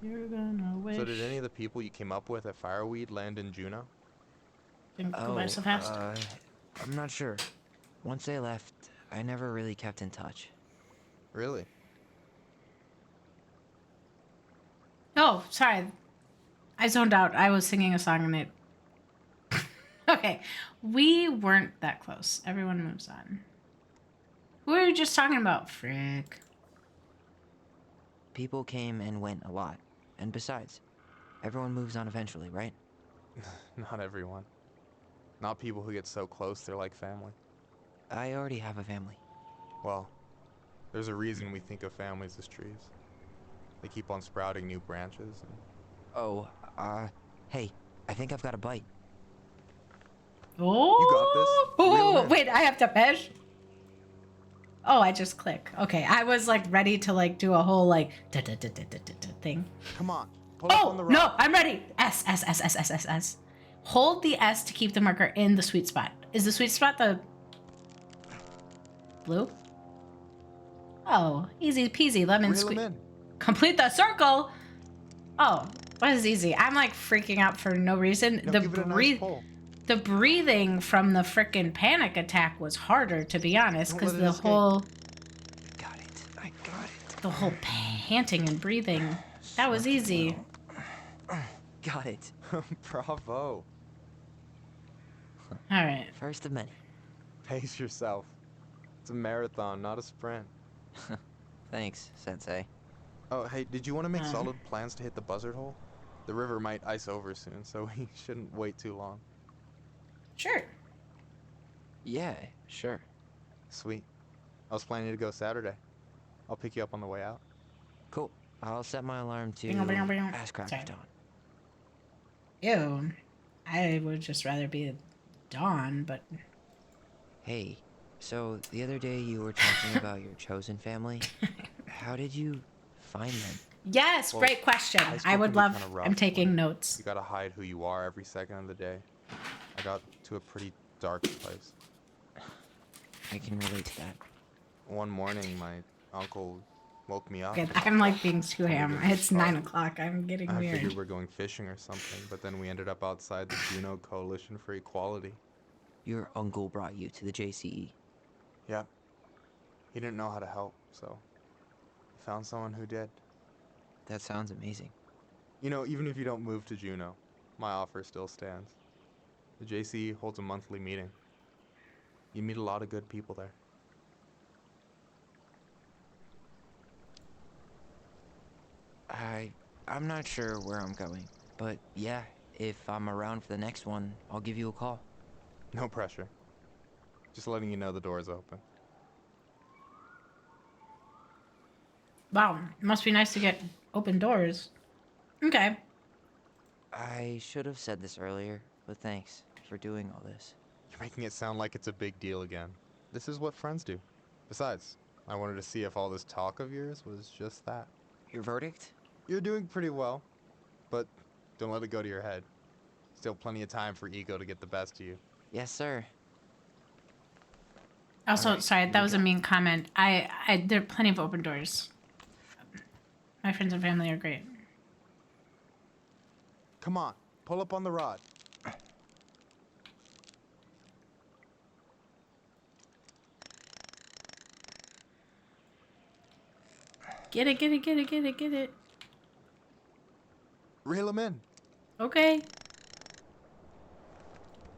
You're gonna wish. So did any of the people you came up with at Fireweed land in Juneau? Didn't go by so fast. I'm not sure. Once they left, I never really kept in touch. Really? Oh, sorry. I zoned out. I was singing a song and it. Okay. We weren't that close. Everyone moves on. Who are you just talking about, Frick? People came and went a lot. And besides, everyone moves on eventually, right? Not everyone. Not people who get so close they're like family. I already have a family. Well, there's a reason we think of families as trees. They keep on sprouting new branches. And... Oh, hey, I think I've got a bite. Oh, you got this. Oh, wait, I have to fish. Oh, I just click. Okay, I was like ready to like do a whole like thing. Come on, pull up on the Oh rock. no, I'm ready. S S S S S S S. Hold the S to keep the marker in the sweet spot. Is the sweet spot the blue? Oh, easy peasy lemon Reel 'em squeeze. in. Complete the circle. Oh, what is easy? I'm like freaking out for no reason. Now The give it a nice breathe. pull. The breathing from the frickin' panic attack was harder, to be honest, Don't because let it the escape. whole Got it. I got it. the whole panting and breathing, that was easy. Got it. Bravo. All right. First of many. Pace yourself. It's a marathon, not a sprint. Thanks, Sensei. Oh, hey, did you want to make solid plans to hit the buzzard hole? The river might ice over soon, so we shouldn't wait too long. Sure. Yeah, sure. Sweet. I was planning to go Saturday. I'll pick you up on the way out. Cool. I'll set my alarm to Bing, bing, bing. ass crack Sorry. of dawn. Ew. I would just rather be a Dawn, but Hey, so the other day you were talking about your chosen family. How did you find them? yes, Well, great question. high school I can would be love. kinda rough I'm taking when notes. You gotta hide who you are every second of the day. I got to a pretty dark place. I can relate to that. One morning, my uncle woke me up. Okay, I'm like being too Told me ham. to get It's started. 9 o'clock. I'm getting I figured weird. we're going fishing or something, but then we ended up outside the Juneau Coalition for Equality. Your uncle brought you to the JCE. Yeah. He didn't know how to help, so he found someone who did. That sounds amazing. You know, even if you don't move to Juneau, my offer still stands. The JCE holds a monthly meeting. You meet a lot of good people there. I'm not sure where I'm going, but yeah, if I'm around for the next one, I'll give you a call. No pressure. Just letting you know the door's open. Wow, it must be nice to get open doors. Okay. I should have said this earlier, but thanks for doing all this. You're making it sound like it's a big deal again. This is what friends do. Besides, I wanted to see if all this talk of yours was just that. Your verdict? You're doing pretty well, but don't let it go to your head. Still plenty of time for ego to get the best of you. Yes, sir. Also, Alright, sorry, here that we was a go. mean comment. There are plenty of open doors. My friends and family are great. Come on, pull up on the rod. Get it, get it, get it, get it, get it. Reel him in. Okay.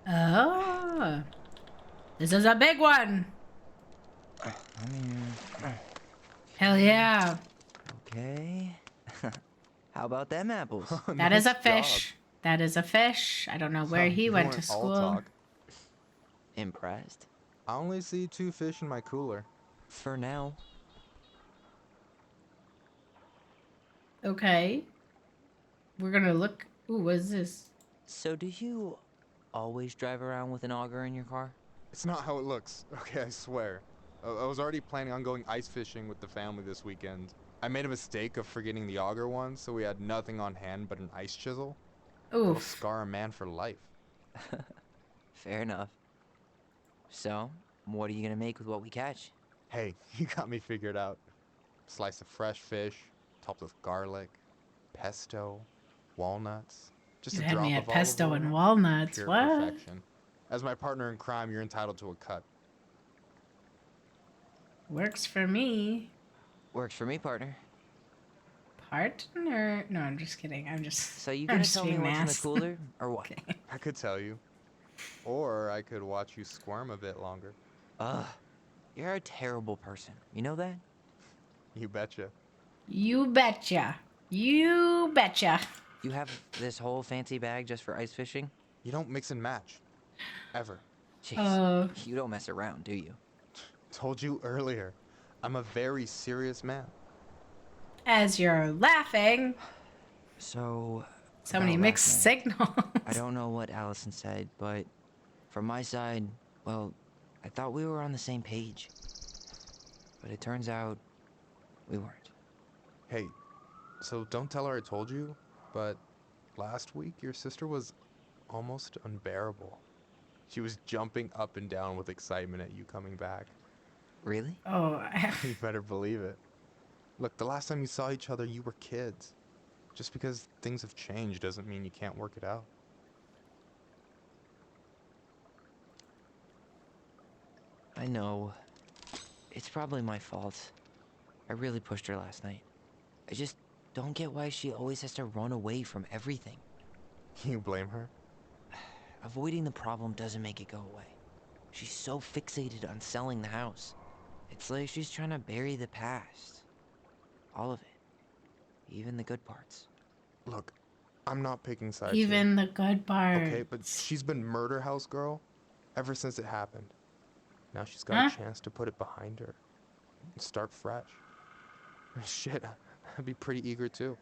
Oh. This is a big one. Hell yeah. Okay. How about them apples? That is a Nice job. fish. That is a fish. I don't know where he You went to weren't all school. talk. Impressed? I only see 2 fish in my cooler. For now. Okay. We're gonna look. Ooh, what is this? So do you always drive around with an auger in your car? It's not how it looks. Okay, I swear. I was already planning on going ice fishing with the family this weekend. I made a mistake of forgetting the auger one, so we had nothing on hand but an ice chisel. It'll Oof. scar a man for life. Fair enough. So, what are you gonna make with what we catch? Hey, you got me figured out. Slice of fresh fish, topped with garlic, pesto, walnuts. Just You a had me drop at of olive pesto and oil. walnuts. Pure What? perfection. As my partner in crime, you're entitled to a cut. Works for me. Works for me, partner. Partner? No, I'm just kidding. So you I'm gonna just tell me being what's in the nasty. cooler, or what? Okay. I could tell you. Or I could watch you squirm a bit longer. Ugh, you're a terrible person. You know that? You betcha. You betcha. You betcha. You have this whole fancy bag just for ice fishing? You don't mix and match. Ever. Jeez, you don't mess around, do you? Told you earlier. I'm a very serious man. As you're laughing. So Many about mixed last night. signals. I don't know what Allison said, but from my side, well, I thought we were on the same page. But it turns out we weren't. Hey, so don't tell her I told you, but last week your sister was almost unbearable. She was jumping up and down with excitement at you coming back. Really? Oh, You better believe it. Look, the last time you saw each other, you were kids. Just because things have changed doesn't mean you can't work it out. I know. It's probably my fault. I really pushed her last night. I just don't get why she always has to run away from everything. You blame her? Avoiding the problem doesn't make it go away. She's so fixated on selling the house. It's like she's trying to bury the past. All of it. Even the good parts. Look, I'm not picking sides even here. the good parts. Okay, but she's been murder house girl ever since it happened. Now she's got a chance to put it behind her and start fresh. Shit, I'd be pretty eager too.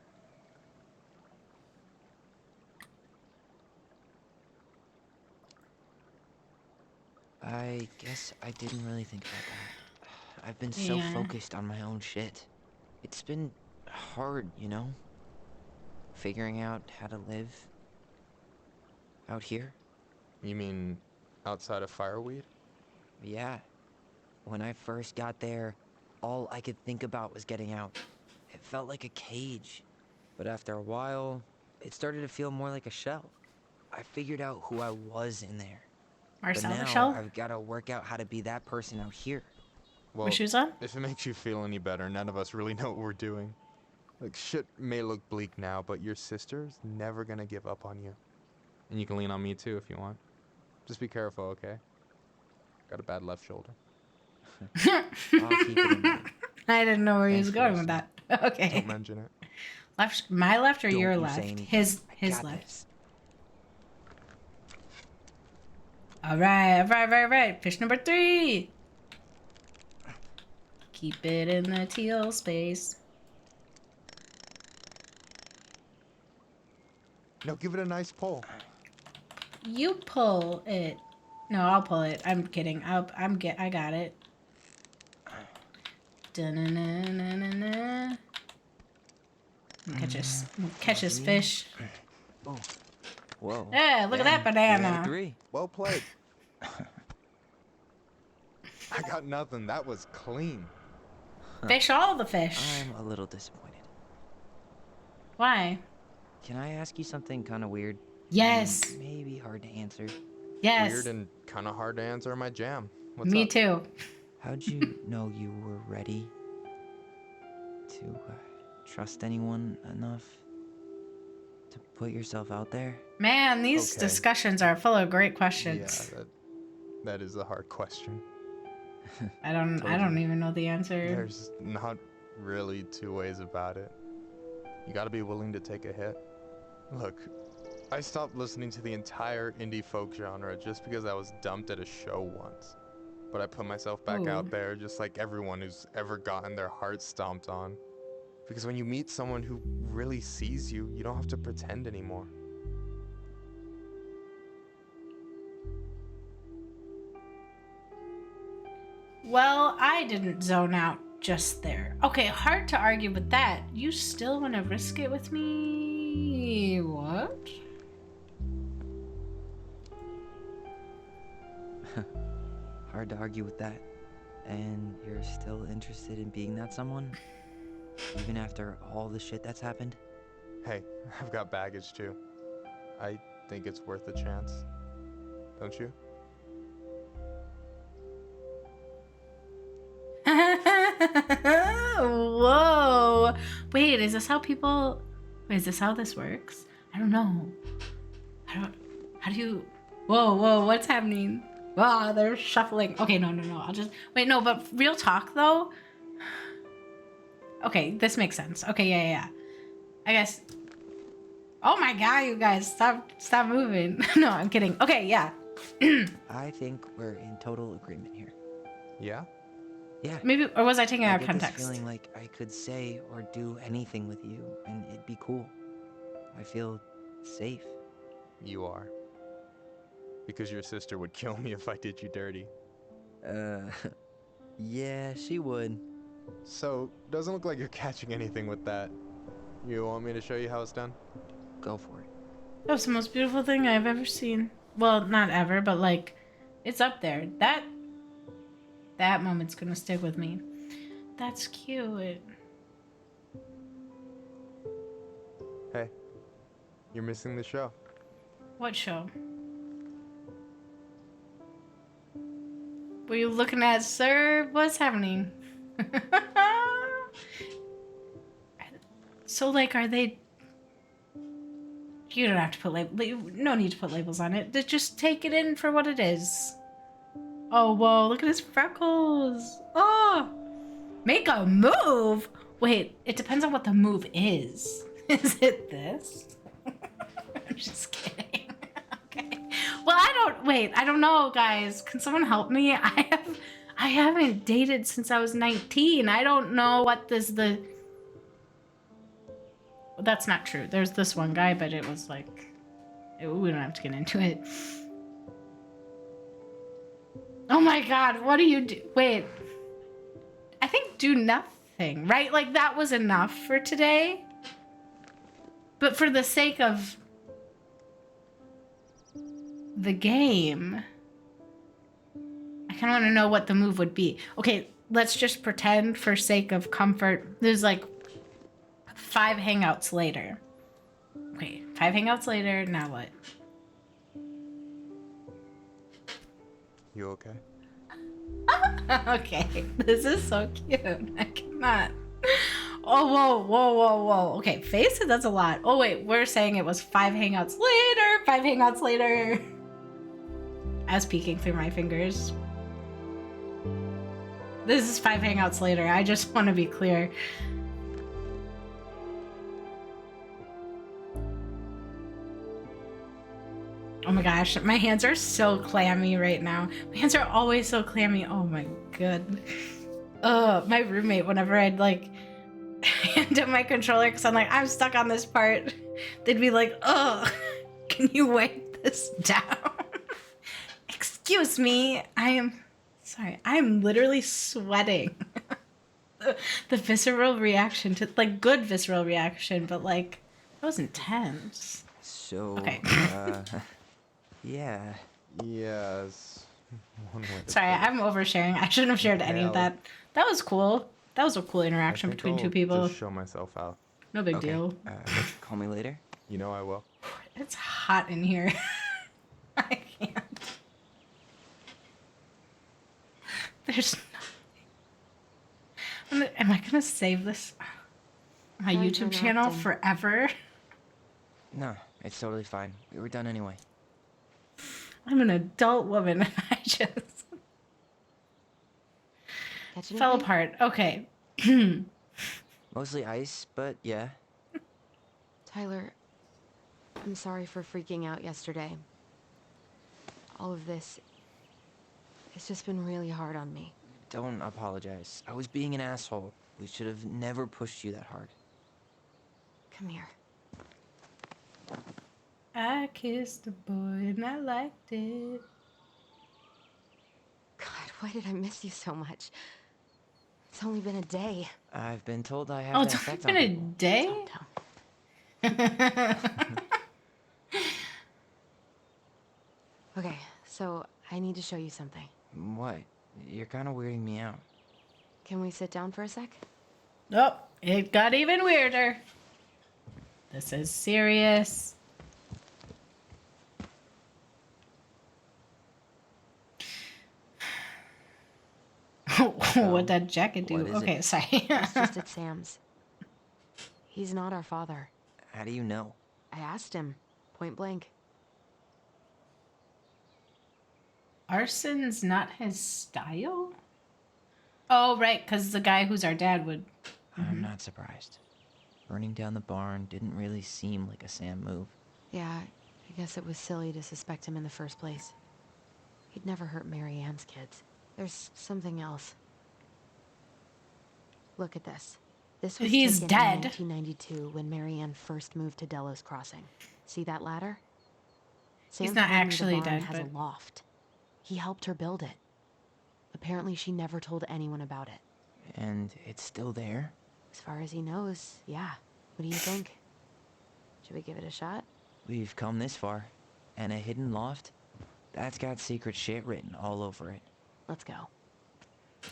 I guess I didn't really think about that. I've been so focused on my own shit. It's been hard, you know? Figuring out how to live out here. You mean outside of Fireweed? Yeah. When I first got there, all I could think about was getting out. It felt like a cage. But after a while, it started to feel more like a shell. I figured out who I was in there. Marcel but now the shell? I've got to work out how to be that person out here. Well, With shoes on? If it makes you feel any better, none of us really know what we're doing. Like, shit may look bleak now, but your sister's never gonna give up on you. And you can lean on me too if you want. Just be careful, okay? Got a bad left shoulder. I'll keep it in mind. I didn't know where he was Thanks for going with listening. that. Okay. Don't mention it. Left, my left or Don't your you left? say anything. His Got left. this. All right. Fish number 3. Keep it in the teal space. No, give it a nice pull. You pull it. No, I'll pull it. I'm kidding. I got it. Da-na-na-na-na-na. Catch this fish. Oh. Whoa. Yeah, look at that banana. 3. Well played. I got nothing. That was clean. Fish all the fish. I'm a little disappointed. Why? Can I ask you something kind of weird? Yes. Maybe hard to answer. Yes. Weird and kind of hard to answer my jam. What's Me up? too. How'd you know you were ready to trust anyone enough to put yourself out there? Man, these Okay. discussions are full of great questions. Yeah, that is a hard question. I don't even know the answer. There's not really two ways about it. You gotta be willing to take a hit. Look, I stopped listening to the entire indie folk genre just because I was dumped at a show once. But I put myself back out there just like everyone who's ever gotten their heart stomped on. Because when you meet someone who really sees you, you don't have to pretend anymore. Well, I didn't zone out just there. Okay, hard to argue with that. You still want to risk it with me? What? hard to argue with that. And you're still interested in being that someone? Even after all the shit that's happened? Hey, I've got baggage too. I think it's worth a chance. Don't you? Whoa. Wait, is this how people... Wait, is this how this works? I don't know. How do you... Whoa, what's happening? Wow, they're shuffling. Okay, no. I'll just... Wait, no, but real talk, though? Okay, this makes sense. Okay, yeah. I guess... Oh my god, you guys, stop moving. No, I'm kidding. Okay, yeah. I think we're in total agreement here. Yeah? Yeah. Maybe, or was I taking it out of I get this context? feeling like I could say or do anything with you, and it'd be cool. I feel safe. You are. Because your sister would kill me if I did you dirty. Yeah, she would. So, doesn't look like you're catching anything with that. You want me to show you how it's done? Go for it. That was the most beautiful thing I've ever seen. Well, not ever, but like, it's up there. That moment's gonna stick with me. That's cute. Hey, you're missing the show. What show? Were you looking at, sir? What's happening? So, like, are they... You don't have to put no need to put labels on it. Just take it in for what it is. Oh, whoa, look at his freckles. Oh, make a move. Wait, it depends on what the move is. Is it this? I'm just kidding. Okay. Well, I don't know, guys. Can someone help me? I haven't dated since I was 19. I don't know what that's not true. There's this one guy, but it was like, we don't have to get into it. Oh my god, what do you do? Wait. I think do nothing, right? Like, that was enough for today. But for the sake of the game, I kind of want to know what the move would be. Okay, let's just pretend for sake of comfort. There's like 5 hangouts later. Okay, 5 hangouts later, now what? You okay? Okay, this is so cute. I cannot. Oh, whoa. Okay, face it, that's a lot. Oh, wait, we're saying it was 5 hangouts later. 5 hangouts later. I was peeking through my fingers. This is 5 hangouts later. I just want to be clear. Oh my gosh, my hands are so clammy right now. My hands are always so clammy. Oh my god. My roommate, whenever I'd like hand him my controller because I'm like, I'm stuck on this part, they'd be like, can you wipe this down? Excuse me, I'm literally sweating. The visceral reaction to, like, good visceral reaction, but like, that was intense. So, okay. Yeah. Yes. Sorry, I'm oversharing. I shouldn't have shared any of that. That was cool. That was a cool interaction between 2 people. Just show myself out. No big deal. Call me later. You know I will. It's hot in here. I can't. There's nothing. Am I gonna save this on my YouTube channel forever? No, it's totally fine. We were done anyway. I'm an adult woman and I just fell apart. Okay. Mostly ice, but yeah. Tyler, I'm sorry for freaking out yesterday. All of this, it's just been really hard on me. Don't apologize. I was being an asshole. We should have never pushed you that hard. Come here. I kissed a boy and I liked it. God, why did I miss you so much? It's only been a day. I've been told I have Oh, an it's only effect on been a people. day? Okay, so I need to show you something. What? You're kind of weirding me out. Can we sit down for a sec? Oh, it got even weirder. This is serious. What'd that jacket do? what is Okay, it? sorry. It's just at Sam's. He's not our father. How do you know? I asked him, point blank. Arson's not his style? Oh, right, because the guy who's our dad would. I'm not surprised. Burning down the barn didn't really seem like a Sam move. Yeah, I guess it was silly to suspect him in the first place. He'd never hurt Mary Ann's kids. There's something else. Look at this. This was He's taken dead. in 1992 when Mary Ann first moved to Delos Crossing. See that ladder? He's Sam not told me the actually barn dead, has but a loft. He helped her build it. Apparently she never told anyone about it. And it's still there? As far as he knows, yeah. What do you think? Should we give it a shot? We've come this far. And a hidden loft? That's got secret shit written all over it. Let's go.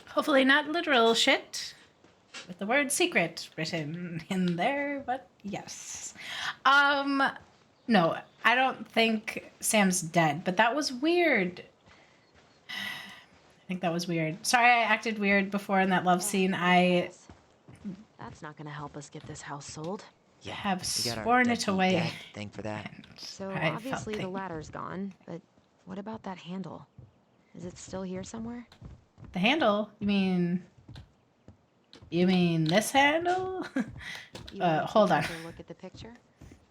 hopefully not literal shit with the word secret written in there, but yes. No, I don't think Sam's dead, but that was weird. I think that was weird. Sorry I acted weird before in that love scene. I That's not gonna help us get this house sold. Yeah, have we got our sworn it deadbeat away. dad to thank for that. So I obviously felt the ladder's gone, but what about that handle? Is it still here somewhere? The handle? You mean this handle? You wanna Hold take on. another look at the picture?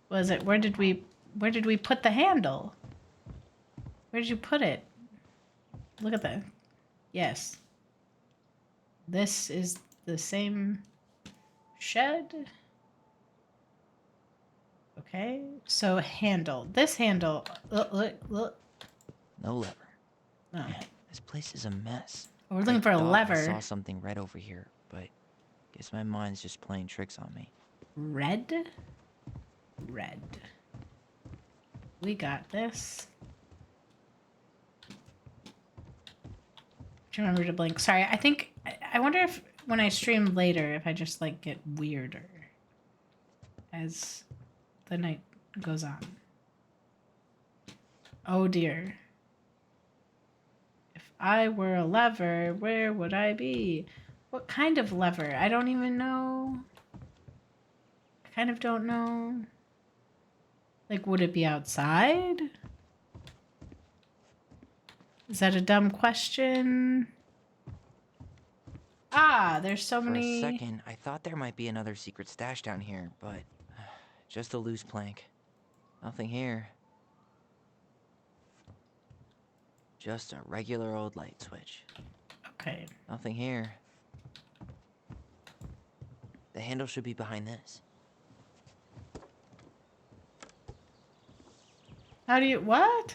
Was it where did we put the handle? Where did you put it? Look at that. Yes. This is the same shed. Okay. So handle. This handle. Look. No lever. Oh. Man, this place is a mess. We're looking for a thought lever. I saw something red over here, but guess my mind's just playing tricks on me. Red. We got this. Remember to blink. Sorry, I wonder if when I stream later if I just like get weirder as the night goes on. Oh dear. If I were a lever, where would I be? What kind of lever? I don't even know. I kind of don't know. Like, would it be outside? Is that a dumb question? Ah, there's so many. For a second, I thought there might be another secret stash down here, but just a loose plank. Nothing here. Just a regular old light switch. Okay. Nothing here. The handle should be behind this. How do you, what?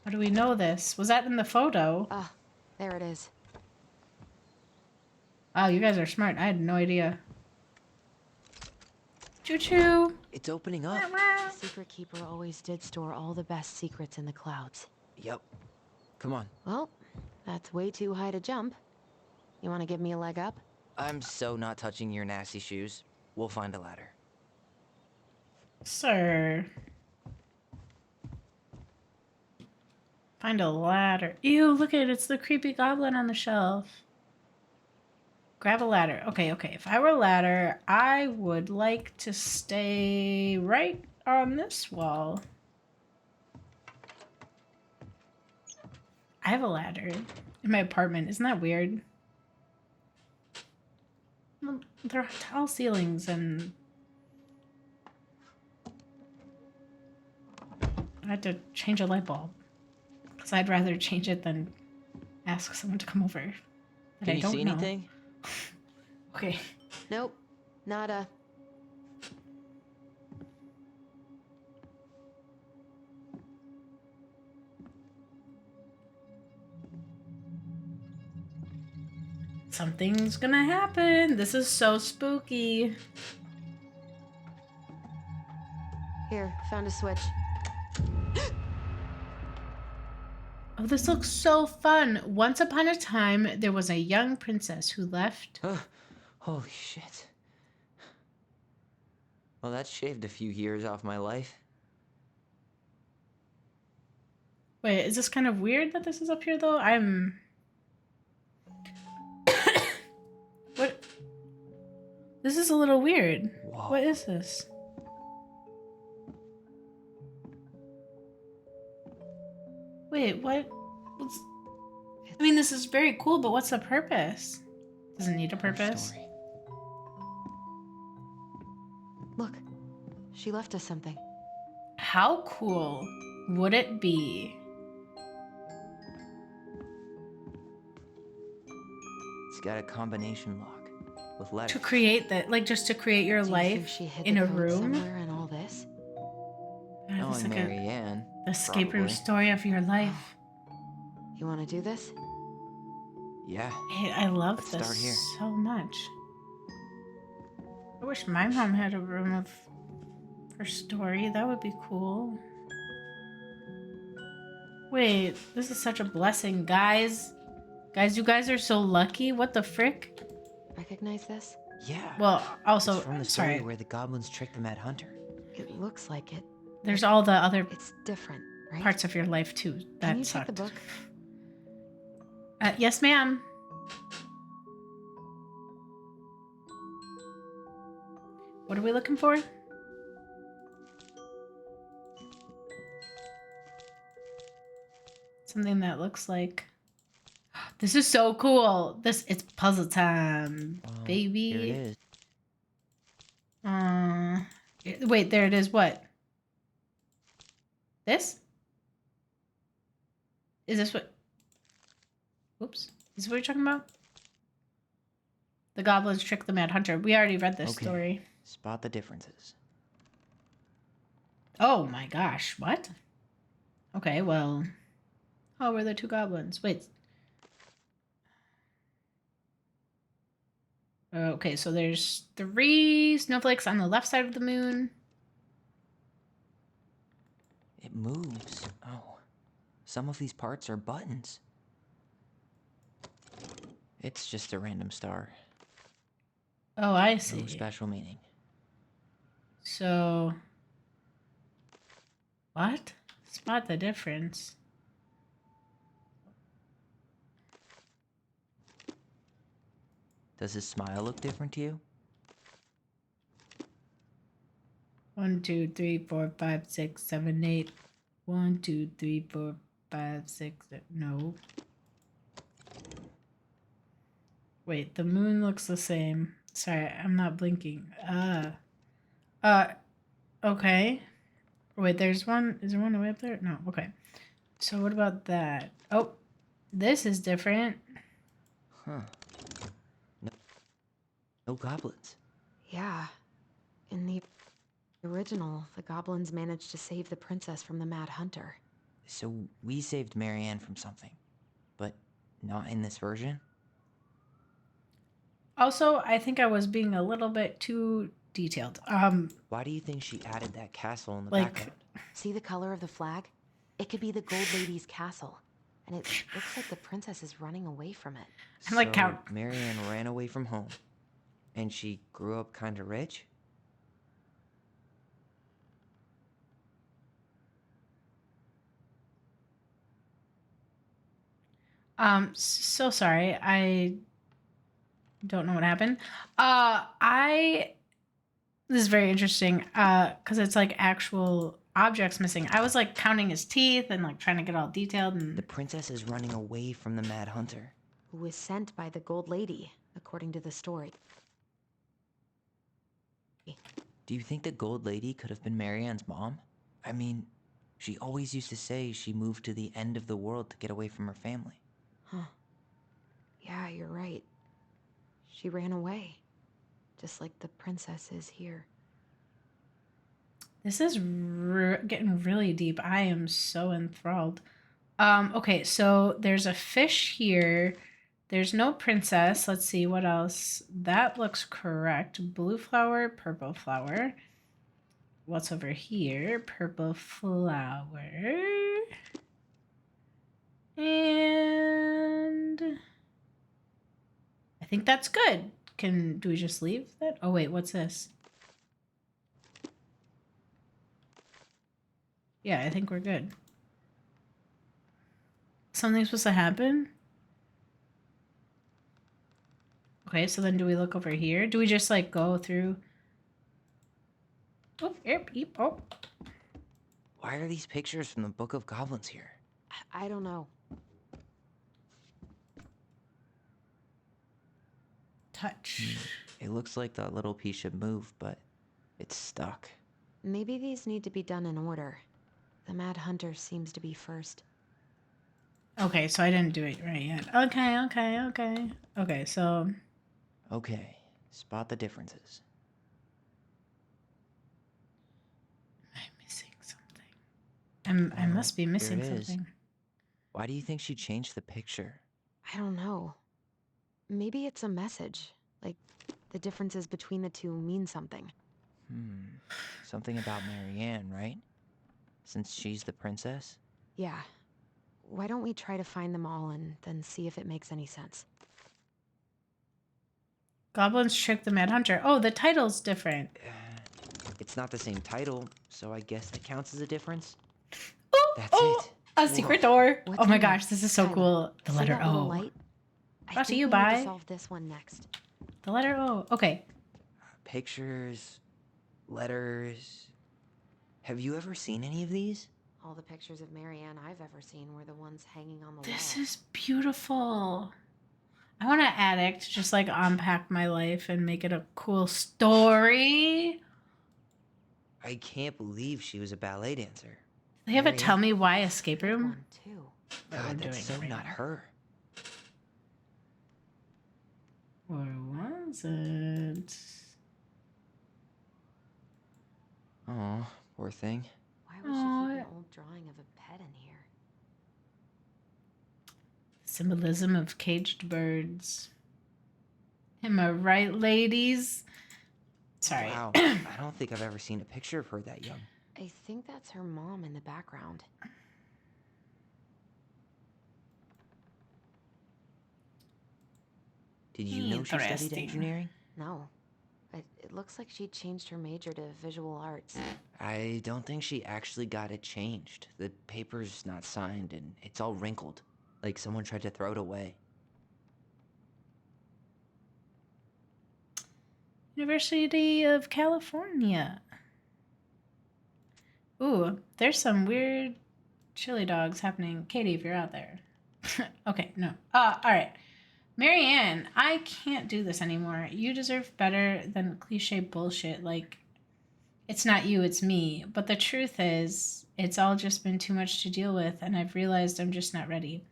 How do we know this? Was that in the photo? Ah, there it is. Wow, you guys are smart. I had no idea. Choo-choo. It's opening up. The secret keeper always did store all the best secrets in the clouds. Yep. Come on. Well, that's way too high to jump. You want to give me a leg up? I'm so not touching your nasty shoes. We'll find a ladder. Sir. Find a ladder. Ew, look at it. It's the creepy goblin on the shelf. Grab a ladder. Okay. If I were a ladder, I would like to stay right on this wall. I have a ladder in my apartment. Isn't that weird? Well, there are tall ceilings and I had to change a light bulb because I'd rather change it than ask someone to come over that Can I you don't see know. anything? Okay. Nope. Nada. Something's gonna happen. This is so spooky. Here, found a switch. Oh, Oh, this looks so fun. Once upon a time, there was a young princess who left. Holy shit. Well, that shaved a few years off my life. Wait, is this kind of weird that this is up here, though? I'm... What? This is a little weird. Whoa. What is this? Wait, what? I mean, this is very cool, but what's the purpose? Does it need a purpose? Story. Look, she left us something. How cool would it be? It's got a combination lock with letters. To create that, like just to create your Do you life think she hid in the a code room? somewhere in all this? It's like Mary Ann. the escape room probably. story of your life. You want to do this? Yeah. Hey, I love Let's this start here. so much. I wish my mom had a room of her story. That would be cool. Wait, this is such a blessing, guys. Guys, you guys are so lucky. What the frick? Recognize this? Yeah. Well, also, It's from the story sorry. where the goblins tricked the Mad Hunter. It looks like it. There's all the other It's different, right? parts of your life too. That Can you sucked. check the book? Yes, ma'am. What are we looking for? Something that looks like... This is so cool. It's puzzle time, baby. Here it is. Wait, there it is. What? This? Is this what? Oops. Is this what you're talking about? The goblins trick the Mad Hunter. We already read this story. Spot the differences. Oh my gosh. What? Okay, well. Oh, we're the two goblins. Wait. Okay, so there's 3 snowflakes on the left side of the moon. It moves. Oh. Some of these parts are buttons. It's just a random star. Oh, I see. No special meaning. So, what? Spot the difference. Does his smile look different to you? 1, 2, 3, 4, 5, 6, 7, 8. 1, 2, 3, 4, 5, 6. No. Wait, the moon looks the same. Sorry, I'm not blinking. Okay. Wait, there's one. Is there one way up there? No. Okay. So what about that? Oh, this is different. Huh. No goblins. Yeah. In the original, the goblins managed to save the princess from the Mad Hunter. So we saved Mary Ann from something, but not in this version? Also, I think I was being a little bit too detailed. Why do you think she added that castle in the Like- background? See the color of the flag? It could be the Gold Lady's castle. And it looks like the princess is running away from it. I'm like, So Mary Ann ran away from home, and she grew up kind of rich? So sorry. I don't know what happened. This is very interesting. Because it's like actual objects missing. I was like counting his teeth and like trying to get all detailed and The princess is running away from the Mad Hunter. Who was sent by the Gold Lady, according to the story. Do you think the Gold Lady could have been Mary Ann's mom? I mean, she always used to say she moved to the end of the world to get away from her family. Huh. Yeah, you're right. She ran away. Just like the princess is here. this is getting really deep. I am so enthralled. Okay, so there's a fish here. There's no princess. Let's see what else. That looks correct. Blue flower, purple flower. What's over here? Purple flower. And I think that's good. Do we just leave that? Oh wait, what's this? Yeah, I think we're good. Something's supposed to happen? Okay, so then do we look over here? Do we just like go through? Oh, yep, oh. Why are these pictures from the Book of Goblins here? I don't know. Touch. It looks like the little piece should move, but it's stuck. Maybe these need to be done in order. The Mad Hunter seems to be first. Okay, so I didn't do it right yet. Okay, so... Okay, spot the differences. I'm missing something. I must be missing here it is. something. Why do you think she changed the picture? I don't know. Maybe it's a message. Like, the differences between the two mean something. Something about Marianne, right? Since she's the princess? Yeah. Why don't we try to find them all and then see if it makes any sense? Goblins trick the Mad Hunter. Oh, the title's different. It's not the same title, so I guess that counts as a difference. Oh, That's it. A secret door. What's oh my in there? gosh, this is so Tyler, cool. The see letter that little O. light? Brought to think you we need by to solve this one next. the letter O. Okay. Pictures, letters. Have you ever seen any of these? All the pictures of Marianne I've ever seen were the ones hanging on the This wall. is beautiful. I want an addict to just like unpack my life and make it a cool story. I can't believe she was a ballet dancer. They have a Marianne? tell me why escape Good room. one, too. That we're God, that's doing so right not now. her. Or was it? Oh, poor thing. Why would she keep an old drawing of a pet in here? Symbolism of caged birds. Am I right, ladies? Sorry. Wow, I don't think I've ever seen a picture of her that young. I think that's her mom in the background. Did you know she studied Interesting. engineering? No. It looks like she changed her major to visual arts. I don't think she actually got it changed. The paper's not signed and it's all wrinkled. Like someone tried to throw it away. University of California. Ooh, there's some weird chili dogs happening. Katie, if you're out there. Okay, no. All right. Marianne, I can't do this anymore. You deserve better than cliche bullshit like, it's not you, it's me. But the truth is, it's all just been too much to deal with, and I've realized I'm just not ready.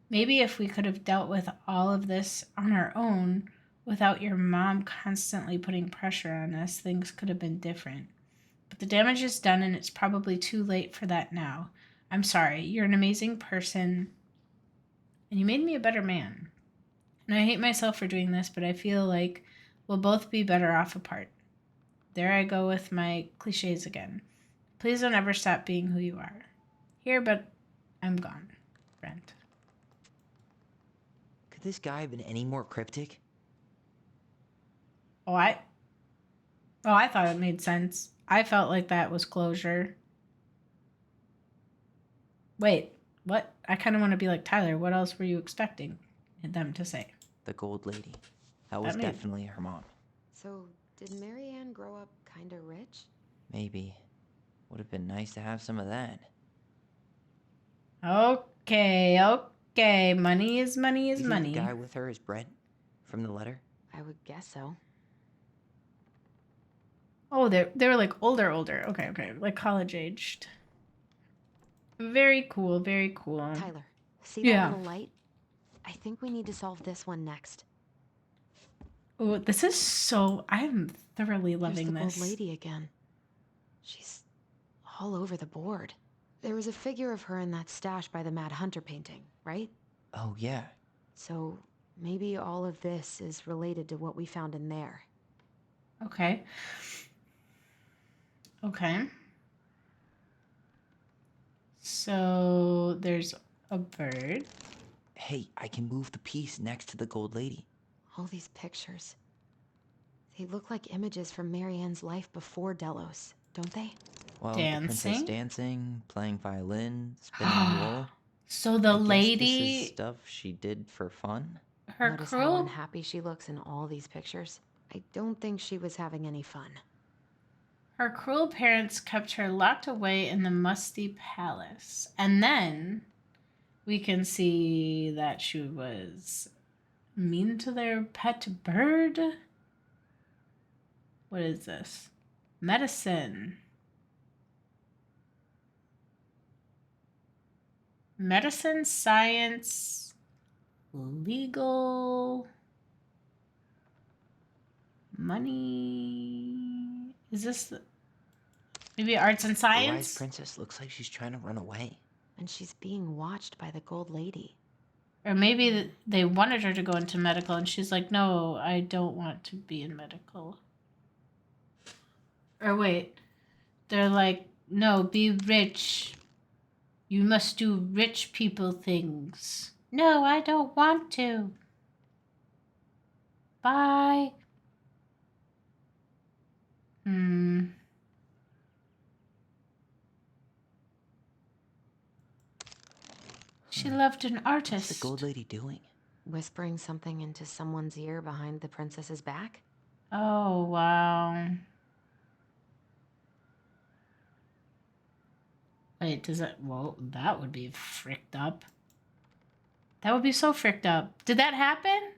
Maybe if we could have dealt with all of this on our own, without your mom constantly putting pressure on us, things could have been different. But the damage is done, and it's probably too late for that now. I'm sorry. You're an amazing person, and you made me a better man. And I hate myself for doing this, but I feel like we'll both be better off apart. There I go with my cliches again. Please don't ever stop being who you are. Here, but I'm gone. Brent. Could this guy have been any more cryptic? Oh, I thought it made sense. I felt like that was closure. Wait, what? I kind of want to be like Tyler. What else were you expecting them to say? The gold lady. That was definitely her mom. So, did Marianne grow up kinda rich? Maybe. Would have been nice to have some of that. Okay. Money is money is You think money. the guy with her is Brett? From the letter? I would guess so. Oh, they were like older. Okay. Like college aged. Very cool, very cool. Tyler, see Yeah. that little light? I think we need to solve this one next. Oh, this is so... I'm thoroughly loving There's this. the gold lady again. She's all over the board. There was a figure of her in that stash by the Mad Hunter painting, right? Oh, yeah. So maybe all of this is related to what we found in there. Okay. So there's a bird. Hey, I can move the piece next to the gold lady. All these pictures. They look like images from Marianne's life before Delos, don't they? Well, the princess Dancing. dancing, playing violin, spinning wool. So the I guess this is lady, stuff she did for fun? her Notice how cruel, unhappy she looks in all these pictures? I don't think she was having any fun. her cruel parents kept her locked away in the musty palace. And then we can see that she was mean to their pet bird. What is this? Medicine. Medicine, science, legal, money. Is this maybe arts and The wise science? princess looks like she's trying to run away. And she's being watched by the gold lady. Or maybe they wanted her to go into medical and she's like, no, I don't want to be in medical. Or wait, they're like, no, be rich. You must do rich people things. No, I don't want to. Bye. She loved an artist. What's the gold lady doing? Whispering something into someone's ear behind the princess's back? Oh, wow. Wait, does it... Well, that would be fricked up. That would be so fricked up. Did that happen?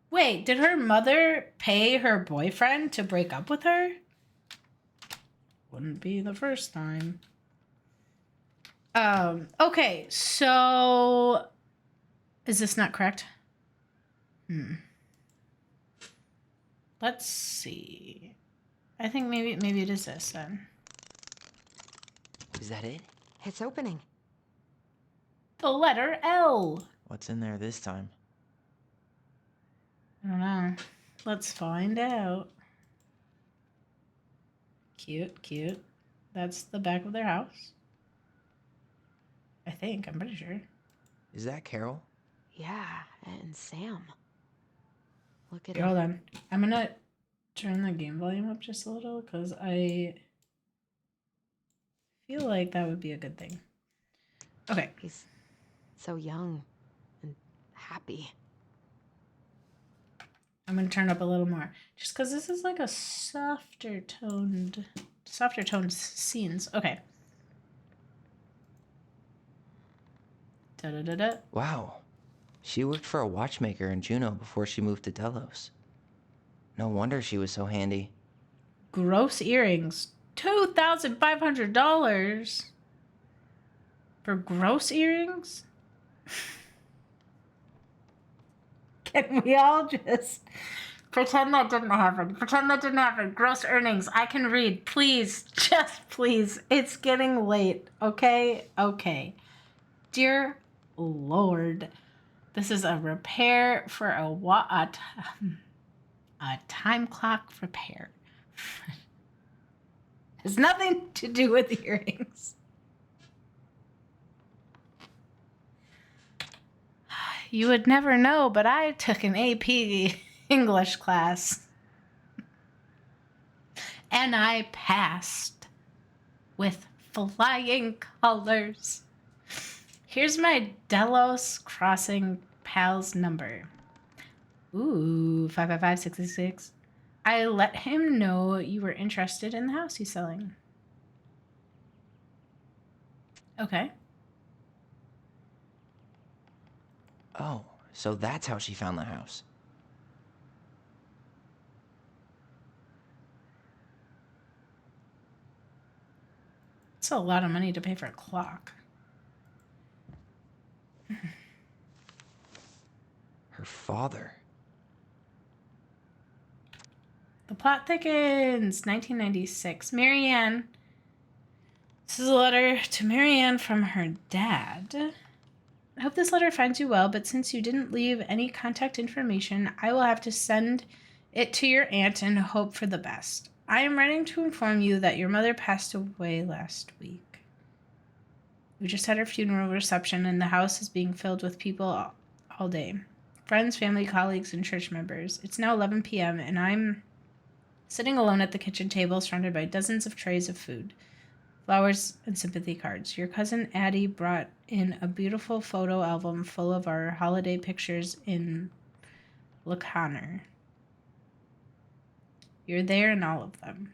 Wait, did her mother pay her boyfriend to break up with her? Wouldn't be the first time. Okay, so... Is this not correct? Let's see. I think maybe it is this then. Is that it? It's opening. The letter L. What's in there this time? I don't know. Let's find out. Cute, cute. That's the back of their house. I think. I'm pretty sure. Is that Carol? Yeah, and Sam. Look at Here, it. hold on. I'm gonna turn the game volume up just a little because I feel like that would be a good thing. Okay. He's so young and happy. I'm gonna turn up a little more just because this is like a softer toned scenes. Okay. Da-da-da-da. Wow. She worked for a watchmaker in Juneau before she moved to Delos. No wonder she was so handy. Gross earrings. $2,500 for gross earrings? Can we all just pretend that didn't happen? Pretend that didn't happen. Gross earnings. I can read. Please. Just please. It's getting late. Okay? Okay. Dear Lord. This is a repair for a time clock repair. Has nothing to do with earrings. You would never know, but I took an AP English class. And I passed with flying colors. Here's my Delos Crossing pal's number. Ooh, 555-666. I let him know you were interested in the house he's selling. Okay. Oh, so that's how she found the house. It's a lot of money to pay for a clock. Her father. The plot thickens. 1996. Marianne. This is a letter to Marianne from her dad. I hope this letter finds you well, but since you didn't leave any contact information, I will have to send it to your aunt and hope for the best. I am writing to inform you that your mother passed away last week. We just had her funeral reception, and the house is being filled with people all day. Friends, family, colleagues, and church members. It's now 11 p.m., and I'm sitting alone at the kitchen table, surrounded by dozens of trays of food, flowers, and sympathy cards. Your cousin Addie brought in a beautiful photo album full of our holiday pictures in Laconer. You're there in all of them,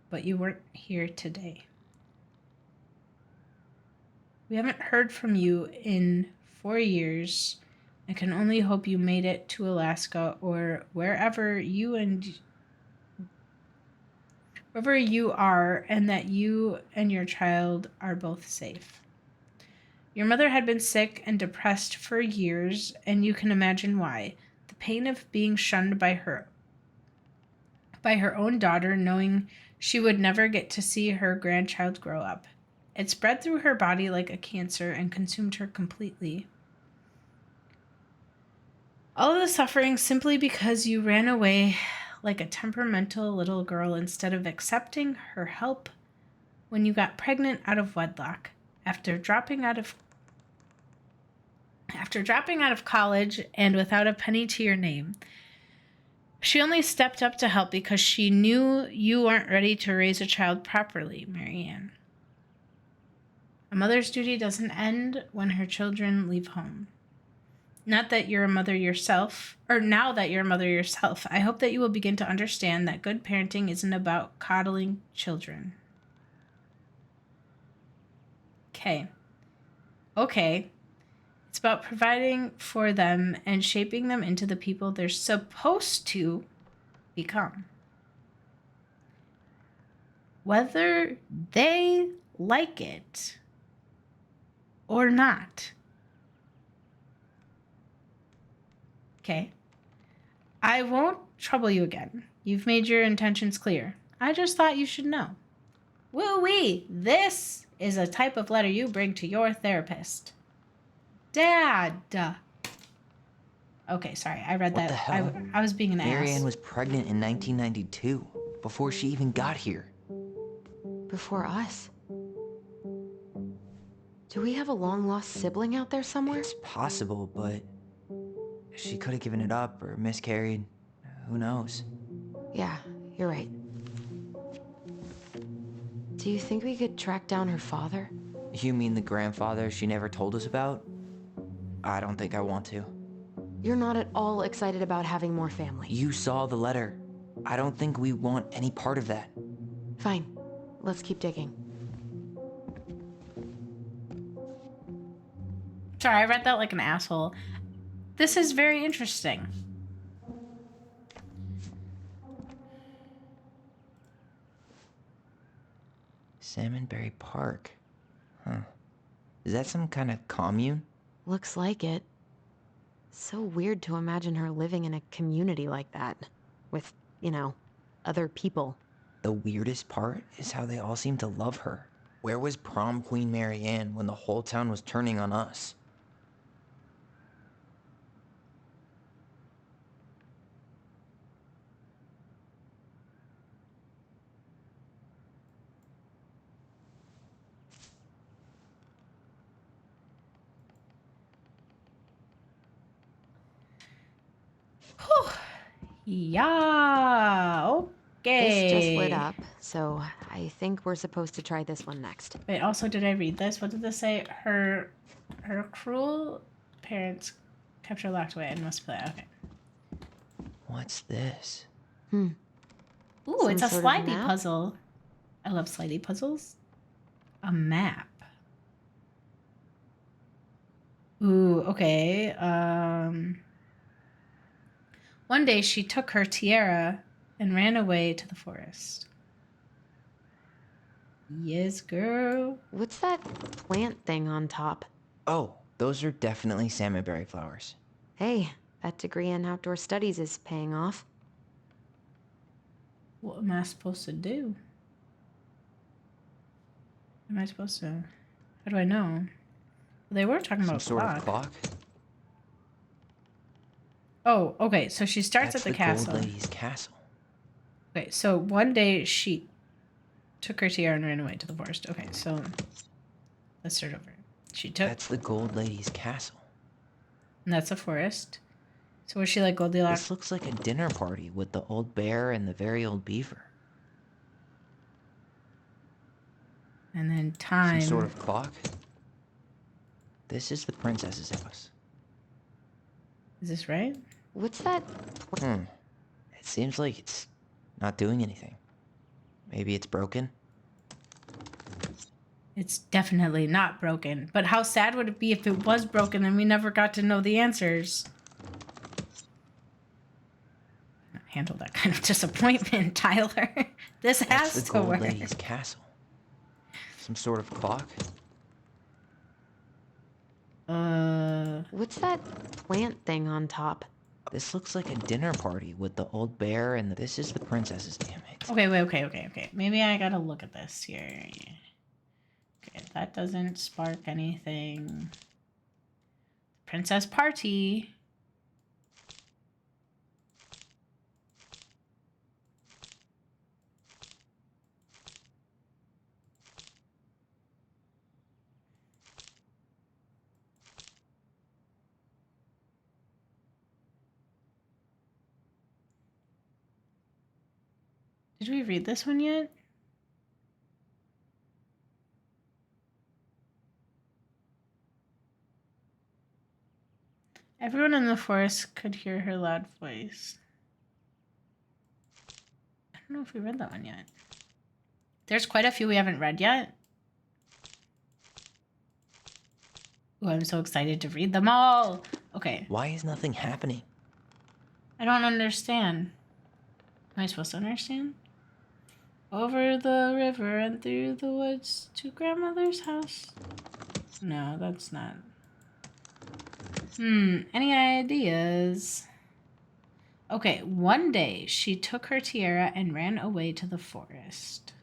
but you weren't here today. We haven't heard from you in 4 years. I can only hope you made it to Alaska or wherever you are, and that you and your child are both safe. Your mother had been sick and depressed for years, and you can imagine why. The pain of being shunned by her own daughter, knowing she would never get to see her grandchild grow up. It spread through her body like a cancer and consumed her completely. All of the suffering simply because you ran away like a temperamental little girl instead of accepting her help when you got pregnant out of wedlock. After dropping out of college and without a penny to your name, she only stepped up to help because she knew you weren't ready to raise a child properly, Marianne. A mother's duty doesn't end when her children leave home. Now that you're a mother yourself, I hope that you will begin to understand that good parenting isn't about coddling children. Okay. It's about providing for them and shaping them into the people they're supposed to become. Whether they like it or not. Okay. I won't trouble you again. You've made your intentions clear. I just thought you should know. Woo-wee! This is a type of letter you bring to your therapist. Dad! Okay, sorry. I read What that. the hell? I was being an Marianne ass. was pregnant in 1992, before she even got here. Before us. Do we have a long-lost sibling out there somewhere? It's possible, but she could have given it up or miscarried. Who knows? Yeah, you're right. Do you think we could track down her father? You mean the grandfather she never told us about? I don't think I want to. You're not at all excited about having more family. You saw the letter. I don't think we want any part of that. Fine. Let's keep digging. Sorry, I read that like an asshole. This is very interesting. Salmonberry Park. Huh. Is that some kind of commune? Looks like it. So weird to imagine her living in a community like that. With, other people. The weirdest part is how they all seem to love her. Where was prom queen Marianne when the whole town was turning on us? Whew. Yeah, okay. This just lit up, so I think we're supposed to try this one next. Wait, also, did I read this? What did this say? Her cruel parents kept her locked away and must play. Okay. What's this? Ooh, Some it's a sort of slidey map? puzzle. I love slidey puzzles. A map. Ooh, okay. One day she took her tiara and ran away to the forest. Yes, girl. What's that plant thing on top? Oh, those are definitely salmonberry flowers. Hey, that degree in outdoor studies is paying off. What am I supposed to do? Am I supposed to... How do I know? They were talking about a Some sort clock. of clock? Oh, okay. So she starts That's at the castle. Gold Lady's castle. Okay, so one day she took her tiara and ran away to the forest. Okay, so let's start over. She took... That's the Gold Lady's castle. And that's a forest. So was she like Goldilocks? This looks like a dinner party with the old bear and the very old beaver. And then time. Some sort of clock. This is the princess's house. Is this right? What's that? It seems like it's not doing anything. Maybe it's broken? It's definitely not broken. But how sad would it be if it was broken and we never got to know the answers? Handle that kind of disappointment, Tyler. This That's has the to Gold work. Lady's castle. Some sort of clock? What's that plant thing on top? This looks like a dinner party with the old bear and this is the princess's, damn it. Okay, wait, okay. Maybe I gotta look at this here. Okay, that doesn't spark anything. Princess party. Did we read this one yet? Everyone in the forest could hear her loud voice. I don't know if we read that one yet. There's quite a few we haven't read yet. Oh, I'm so excited to read them all. Okay. Why is nothing happening? I don't understand. Am I supposed to understand? Over the river and through the woods to grandmother's house. No, that's not. Any ideas? Okay, one day she took her tiara and ran away to the forest.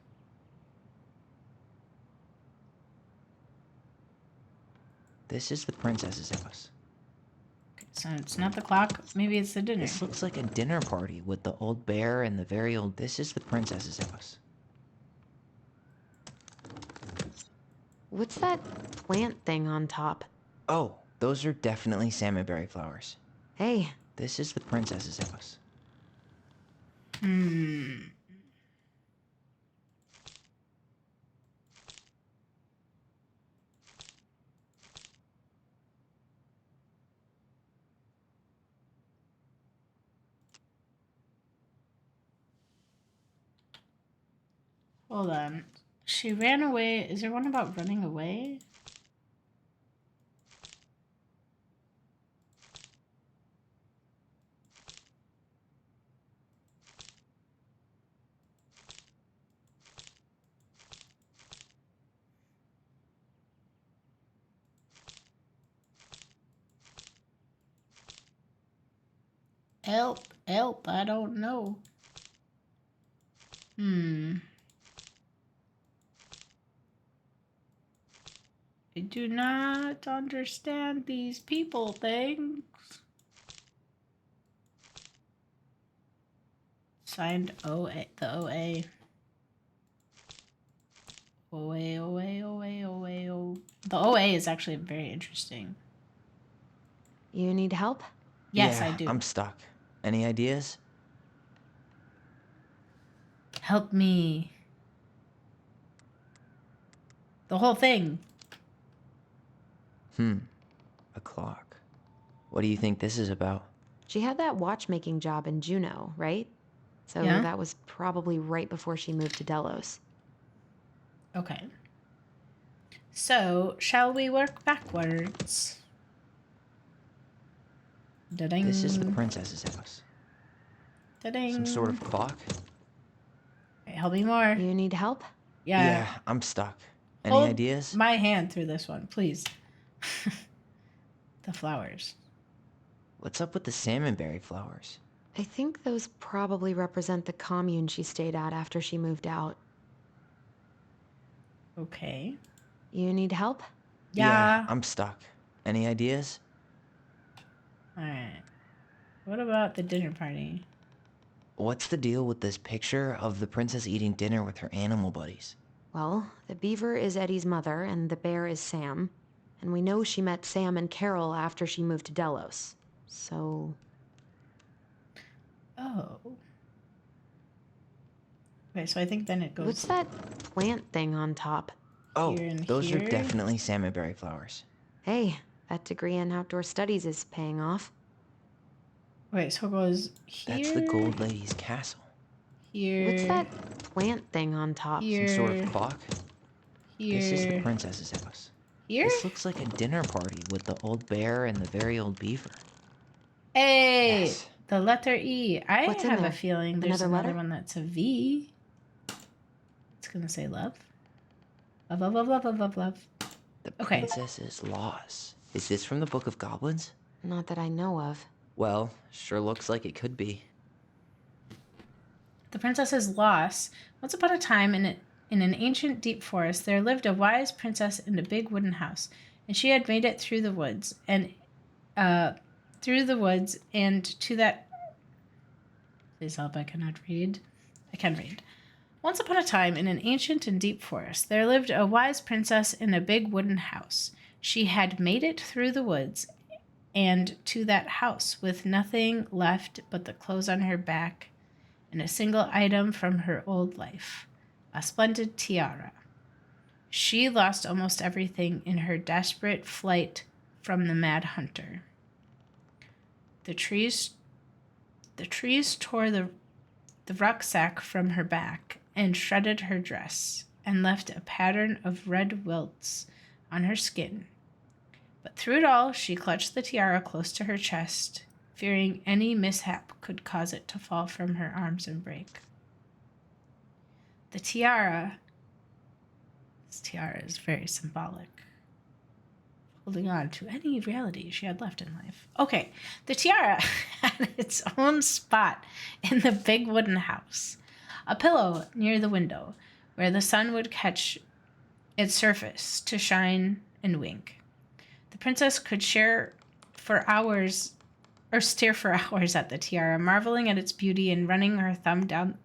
This is the princess's house. Okay, so it's not the clock. Maybe it's the dinner. This looks like a dinner party with the old bear and the very old... This is the princess's house. What's that plant thing on top? Oh, those are definitely salmonberry flowers. Hey. This is the princess's house. Hold on. She ran away. Is there one about running away? Help, I don't know. I do not understand these people things. Signed OA, the OA. OA. The OA is actually very interesting. You need help? Yes, yeah, I do. I'm stuck. Any ideas? Help me. The whole thing. A clock. What do you think this is about? She had that watchmaking job in Juneau, right? So Yeah. that was probably right before she moved to Delos. Okay. So, shall we work backwards? Da-ding. This is the princess's house. Da-ding. Some sort of clock? Okay, help me more. You need help? Yeah, I'm stuck. Any Hold ideas? my hand through this one, please. The flowers. What's up with the salmonberry flowers? I think those probably represent the commune she stayed at after she moved out. Okay. You need help? Yeah. I'm stuck. Any ideas? Alright. What about the dinner party? What's the deal with this picture of the princess eating dinner with her animal buddies? Well, the beaver is Eddie's mother, and the bear is Sam. And we know she met Sam and Carol after she moved to Delos. So... Oh. Okay, so I think then it goes... What's that plant thing on top? Oh, Here and those are here? definitely salmonberry flowers. Hey, that degree in outdoor studies is paying off. Wait, so it goes here? That's the Gold Lady's castle. Here. What's that plant thing on top? Here. Some sort of clock? Here. This is the princess's house. Here? This looks like a dinner party with the old bear and the very old beaver. Hey! Yes. The letter E. I What's in have a there? feeling there's Another another letter? one that's a V. It's gonna say love. Love, love, love, love, love, love, love. The Okay. princess's laws. Is this from the Book of Goblins? Not that I know of. Well, sure looks like it could be. The princess's loss. Once upon a time, in an ancient deep forest, there lived a wise princess in a big wooden house, and she had made it through the woods and to that. Please help! I cannot read. I can read. Once upon a time, in an ancient and deep forest, there lived a wise princess in a big wooden house. She had made it through the woods and to that house with nothing left but the clothes on her back and a single item from her old life, a splendid tiara. She lost almost everything in her desperate flight from the mad hunter. The trees tore the rucksack from her back and shredded her dress and left a pattern of red welts on her skin. But through it all, she clutched the tiara close to her chest, fearing any mishap could cause it to fall from her arms and break. This tiara is very symbolic, holding on to any reality she had left in life. Okay, the tiara had its own spot in the big wooden house, a pillow near the window where the sun would catch its surface to shine and wink. The princess could stare for hours at the tiara, marveling at its beauty and running her thumb down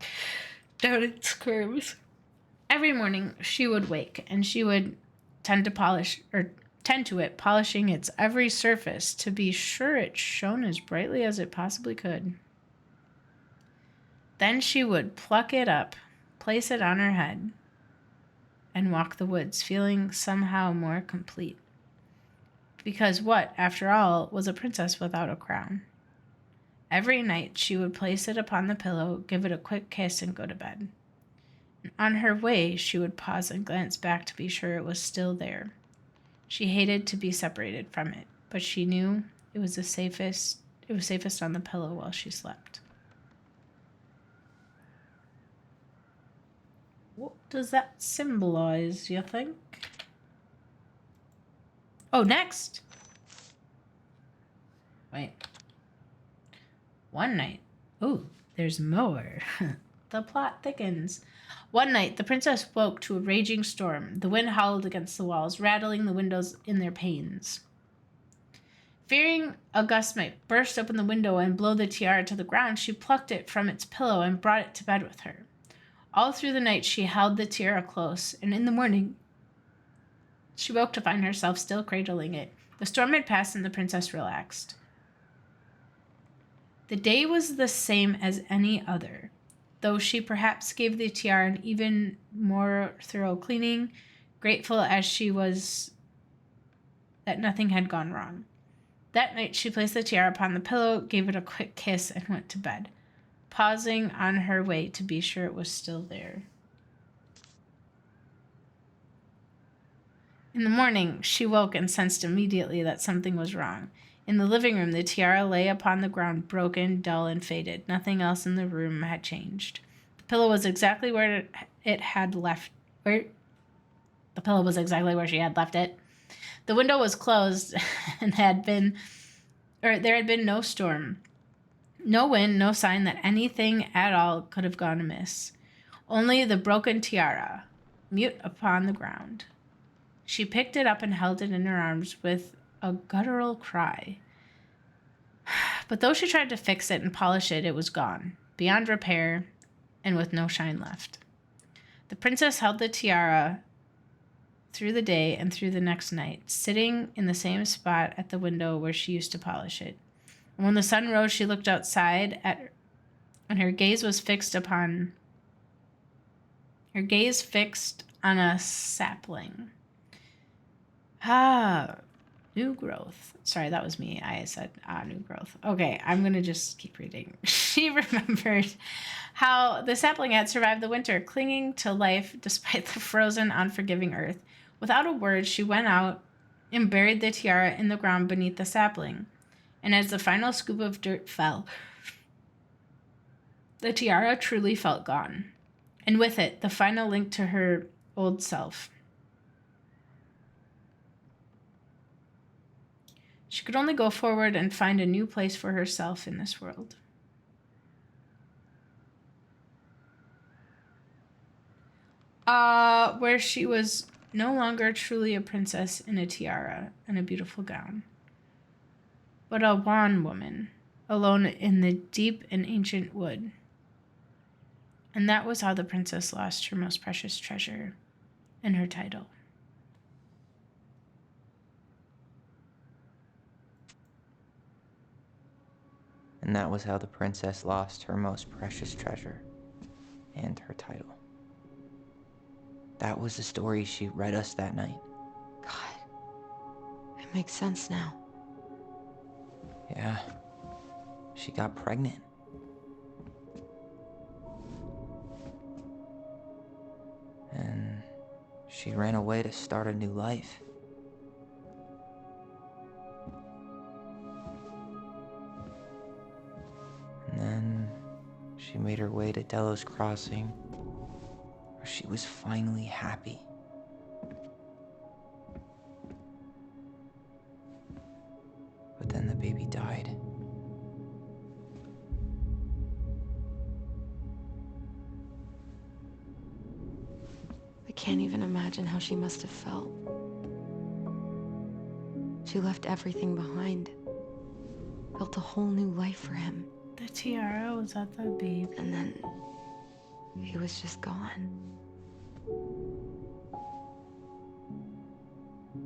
its curves. Every morning she would wake and she would tend to it, polishing its every surface to be sure it shone as brightly as it possibly could. Then she would pluck it up, place it on her head, and walk the woods, feeling somehow more complete. Because what, after all, was a princess without a crown? Every night she would place it upon the pillow, give it a quick kiss, and go to bed. And on her way, she would pause and glance back to be sure it was still there. She hated to be separated from it, but she knew it was safest on the pillow while she slept. What does that symbolize, you think? Oh, next! Wait. One night. Ooh, there's more. The plot thickens. One night, the princess woke to a raging storm. The wind howled against the walls, rattling the windows in their panes. Fearing a gust might burst open the window and blow the tiara to the ground, she plucked it from its pillow and brought it to bed with her. All through the night, she held the tiara close, and in the morning, she woke to find herself still cradling it. The storm had passed, and the princess relaxed. The day was the same as any other, though she perhaps gave the tiara an even more thorough cleaning, grateful as she was that nothing had gone wrong. That night, she placed the tiara upon the pillow, gave it a quick kiss, and went to bed, pausing on her way to be sure it was still there. In the morning, she woke and sensed immediately that something was wrong. In the living room, the tiara lay upon the ground, broken, dull, and faded. Nothing else in the room had changed. The pillow was exactly where it had left. The pillow was exactly where she had left it. The window was closed, and there had been no storm, no wind, no sign that anything at all could have gone amiss. Only the broken tiara, mute upon the ground. She picked it up and held it in her arms with a guttural cry. But though she tried to fix it and polish it, it was gone. beyond repair, and with no shine left. The princess held the tiara through the day and through the next night, sitting in the same spot at the window where she used to polish it. And when the sun rose, she looked outside and her gaze fixed on a sapling. New growth. Sorry, that was me. I said, new growth. Okay, I'm going to just keep reading. She remembered how the sapling had survived the winter, clinging to life despite the frozen, unforgiving earth. Without a word, she went out and buried the tiara in the ground beneath the sapling. And as the final scoop of dirt fell, the tiara truly felt gone. And with it, the final link to her old self. She could only go forward and find a new place for herself in this world. Where she was no longer truly a princess in a tiara and a beautiful gown, but a wan woman, alone in the deep and ancient wood. And that was how the princess lost her most precious treasure and her title. And that was how the princess lost her most precious treasure and her title. That was the story she read us that night. God, it makes sense now. Yeah, she got pregnant. And she ran away to start a new life. And then she made her way to Delos Crossing, where she was finally happy. But then the baby died. I can't even imagine how she must have felt. She left everything behind, built a whole new life for him. The tiara was at the baby. And then he was just gone.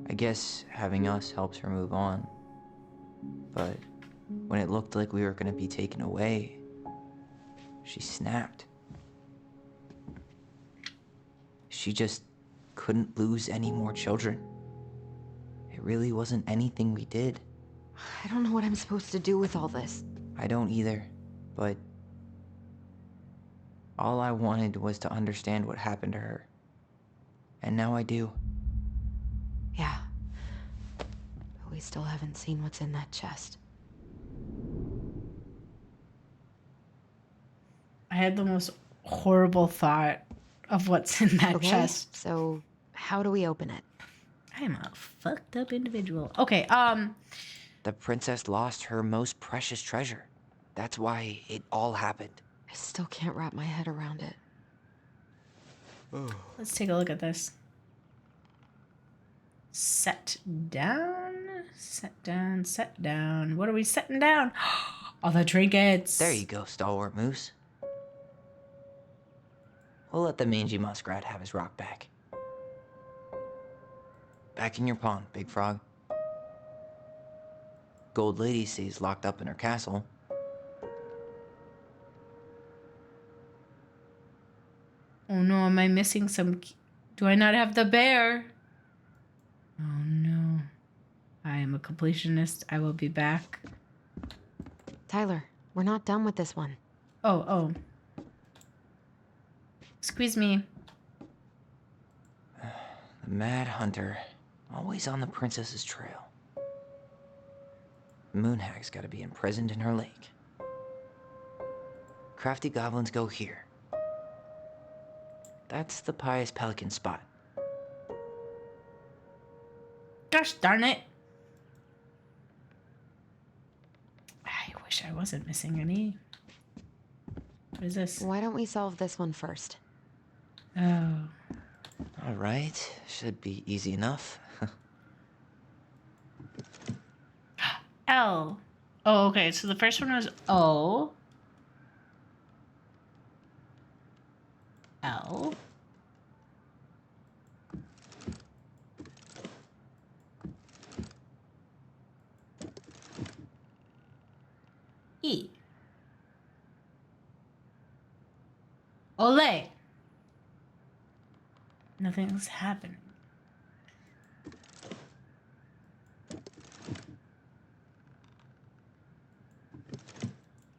I guess having us helps her move on. But when it looked like we were gonna be taken away, she snapped. She just couldn't lose any more children. It really wasn't anything we did. I don't know what I'm supposed to do with all this. I don't either, but all I wanted was to understand what happened to her. And now I do. Yeah. But we still haven't seen what's in that chest. I had the most horrible thought of what's in that chest. So how do we open it? I am a fucked up individual. Okay, The princess lost her most precious treasure. That's why it all happened. I still can't wrap my head around it. let's take a look at this. Set down, set down, set down. What are we setting down? All the trinkets. There you go, stalwart moose. We'll let the mangy muskrat have his rock back. Back in your pond, Big Frog. Gold Lady stays locked up in her castle. Oh no, am I missing some? Do I not have the bear? Oh no. I am a completionist. I will be back. Tyler, we're not done with this one. Oh. Excuse me. The Mad Hunter, always on the princess's trail. The Moonhag's gotta be imprisoned in her lake. Crafty goblins go here. That's the Pious Pelican spot. Gosh darn it. I wish I wasn't missing any. What is this? Why don't we solve this one first? Oh. All right, should be easy enough. L. Oh, okay. So the first one was O. L. E. Ole. Nothing's happening.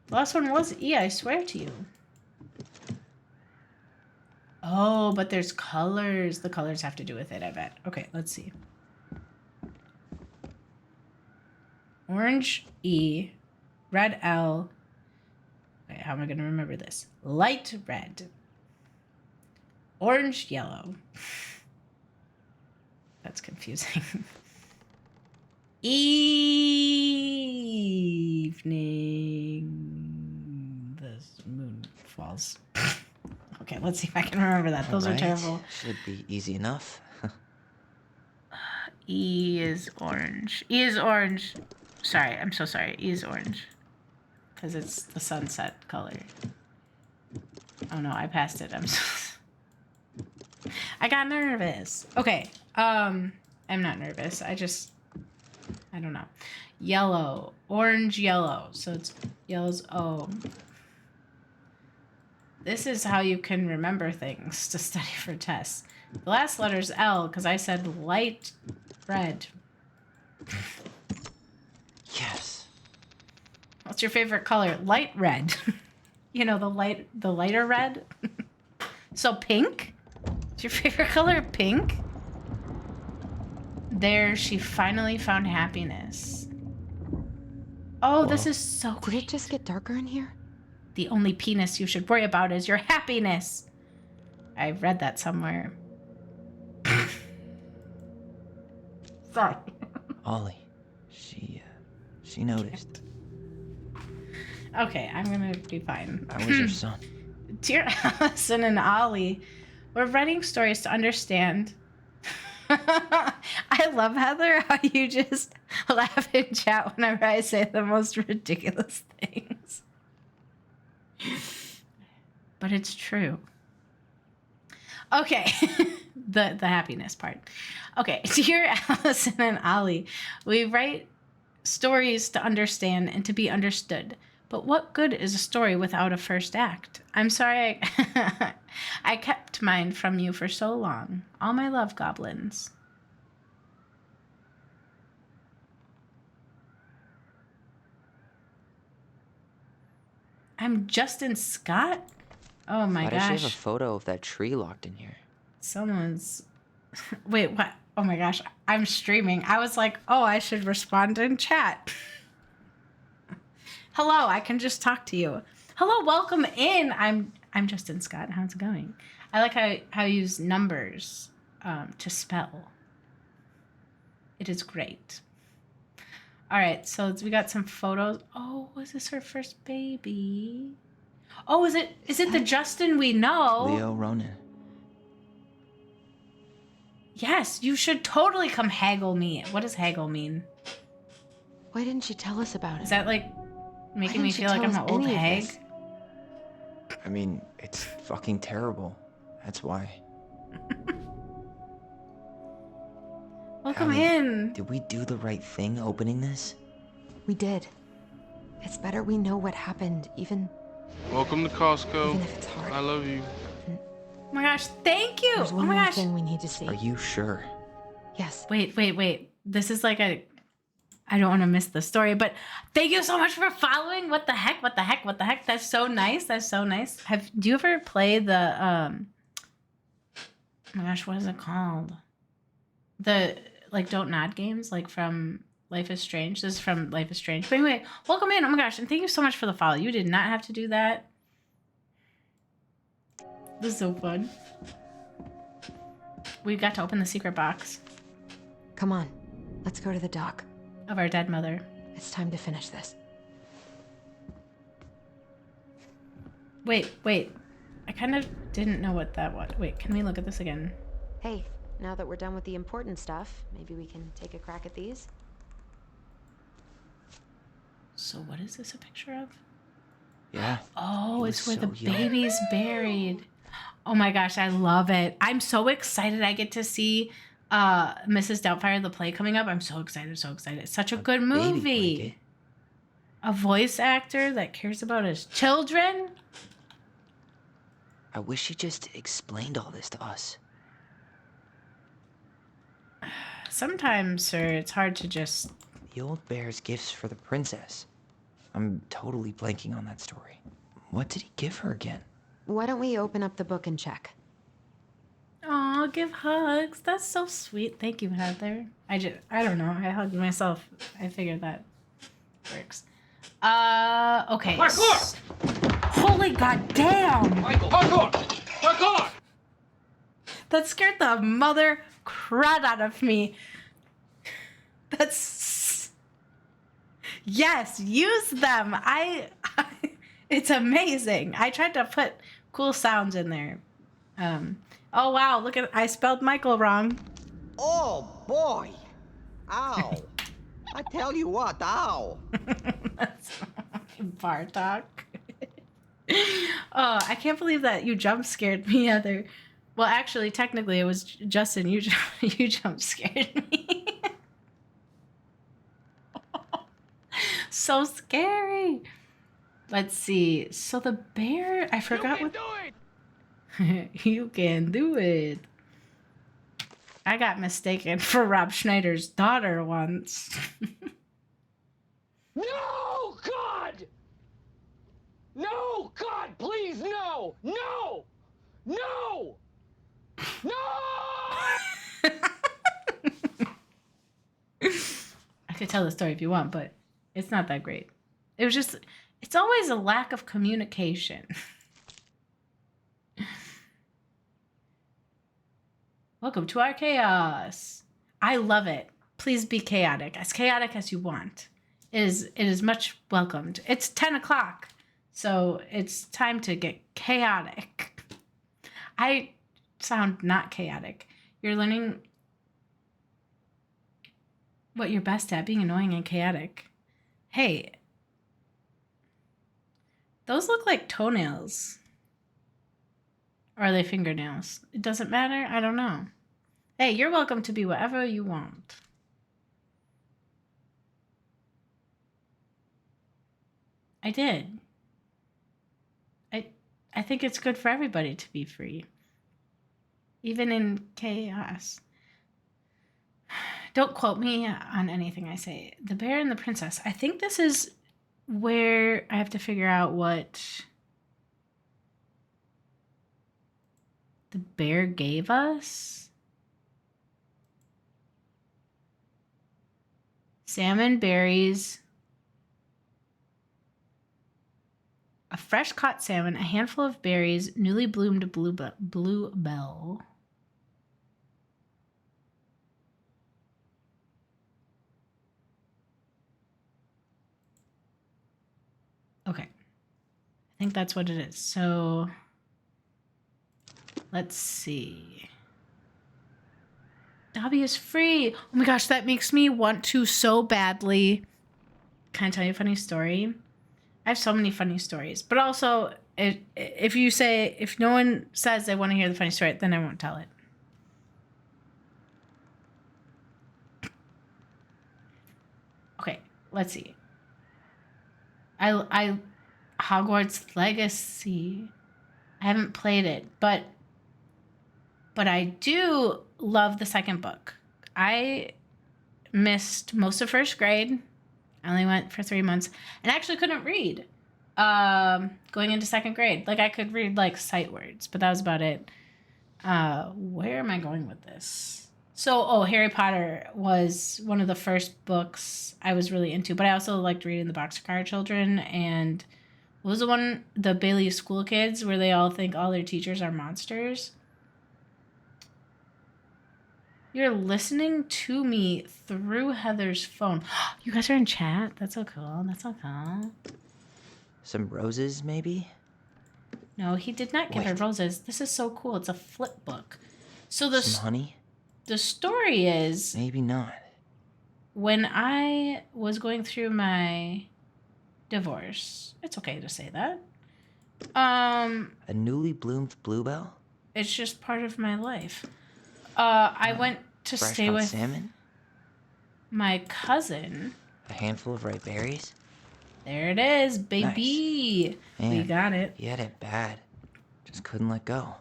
The last one was E, I swear to you. Oh, but there's colors. The colors have to do with it, I bet. Okay, let's see. Orange E, red L. Wait, how am I going to remember this? Light red. Orange yellow. That's confusing. Evening. The moon falls. Okay, let's see if I can remember that. Those are terrible. Should be easy enough. E is orange. E is orange. Sorry, I'm so sorry. E is orange. Because it's the sunset color. Oh no, I passed it. I'm so... I got nervous. Okay. I'm not nervous. I don't know. Yellow. Orange yellow. So it's yellow's O. This is how you can remember things to study for tests. The last letter is L because I said light red. Yes. What's your favorite color? Light red. You know, the lighter red. So pink? Is your favorite color pink? There, she finally found happiness. Oh, Whoa. This is so Did great. it just get darker in here? The only penis you should worry about is your happiness. I've read that somewhere. Sorry. Ollie. She noticed. Okay, I'm gonna be fine. How was your son? Dear Allison and Ollie, we're writing stories to understand. I love, Heather, how you just laugh in chat whenever I say the most ridiculous things. But it's true. Okay. the happiness part. Okay. Dear Allison and Ollie, we write stories to understand and to be understood. But what good is a story without a first act? I'm sorry I kept mine from you for so long. All my love, goblins. I'm Justin Scott? Oh my Why does she have a gosh. photo of that tree locked in here? Someone's... Wait, what? Oh my gosh. I'm streaming. I was like, oh, I should respond in chat. Hello, I can just talk to you. Hello, welcome in. I'm Justin Scott. How's it going? I like how you use numbers to spell. It is great. All right, so we got some photos. Oh, was this her first baby? Oh, is it the Justin we know? Leo Ronan. Yes, you should totally come haggle me. What does haggle mean? Why didn't she tell us about it? Is that like making me feel like I'm an old hag? I mean, it's fucking terrible. That's why. Welcome Allie, in. Did we do the right thing opening this? We did. It's better we know what happened, even Welcome to Costco. even if it's hard. I love you. Oh my gosh, thank you. There's Oh one my more gosh. thing we need to see. Are you sure? Yes. Wait. This is like I don't want to miss the story, but thank you so much for following. What the heck? That's so nice. Do you ever play the oh my gosh, what is it called? The like Don't Nod games, like from Life is Strange. This is from Life is Strange. But anyway, welcome in. Oh my gosh, and thank you so much for the follow. You did not have to do that. This is so fun. We got to open the secret box Come on. Let's go to the dock. of our dead mother. It's time to finish this. Wait. I kind of didn't know what that was. Wait, can we look at this again? Hey, now that we're done with the important stuff, maybe we can take a crack at these? So what is this a picture of? Yeah. Oh, He it's was where the so young. baby's buried. Oh my gosh, I love it. I'm so excited I get to see Mrs. Doubtfire the play coming up. I'm so excited, so excited. It's such a good Baby movie. blanket. A voice actor that cares about his children. I wish he just explained all this to us. Sometimes, sir, it's hard to just... The old bear's gifts for the princess. I'm totally blanking on that story. What did he give her again? Why don't we open up the book and check? Aw, give hugs. That's so sweet. Thank you, Heather. I don't know. I hugged myself. I figured that works. Okay. Parkour! Holy goddamn! Michael, parkour! Parkour! That scared the mother crud out of me. That's... Yes, use them. It's amazing. I tried to put cool sounds in there. Oh wow, look at... I spelled Michael wrong. Oh boy! Ow! I tell you what, ow! That's Bartok. Oh, I can't believe that you jump scared me, Heather. Well, actually, technically, it was Justin. You jump scared me. So scary. Let's see. So the bear, I forgot what. You can do it. I got mistaken for Rob Schneider's daughter once. No, God! No, God, please, no! No! No! No! I could tell the story if you want, but it's not that great. It was just, it's always a lack of communication. Welcome to our chaos. I love it. Please be chaotic as you want. It is much welcomed. It's 10 o'clock, so it's time to get chaotic. I sound not chaotic. You're learning what you're best at, being annoying and chaotic. Hey, those look like toenails. Or are they fingernails? It doesn't matter. I don't know. Hey, you're welcome to be whatever you want. I did. I think it's good for everybody to be free. Even in chaos. Don't quote me on anything I say. The Bear and the Princess. I think this is where I have to figure out what the bear gave us. Salmon, berries, a fresh caught salmon, a handful of berries, newly bloomed bluebell. Okay. I think that's what it is. So let's see. Dobby is free. Oh my gosh, that makes me want to so badly. Can I tell you a funny story? I have so many funny stories, but also if no one says they want to hear the funny story, then I won't tell it. Okay, let's see. I Hogwarts Legacy. I haven't played it, but I do love the second book. I missed most of first grade. I only went for 3 months and actually couldn't read going into second grade. Like I could read like sight words, but that was about it. Where am I going with this? So, Harry Potter was one of the first books I was really into, but I also liked reading the Boxcar Children and what was the one, the Bailey School Kids, where they all think all their teachers are monsters. You're listening to me through Heather's phone. You guys are in chat? That's so cool. That's so cool. Some roses, maybe? No, he did not give her roses. This is so cool. It's a flip book. So Some honey? The story is... Maybe not. When I was going through my divorce... It's okay to say that. A newly bloomed bluebell? It's just part of my life. I went to Fresh stay caught with salmon? my cousin. A handful of ripe berries? There it is, baby. Man, We got it. He had it bad. Just couldn't let go.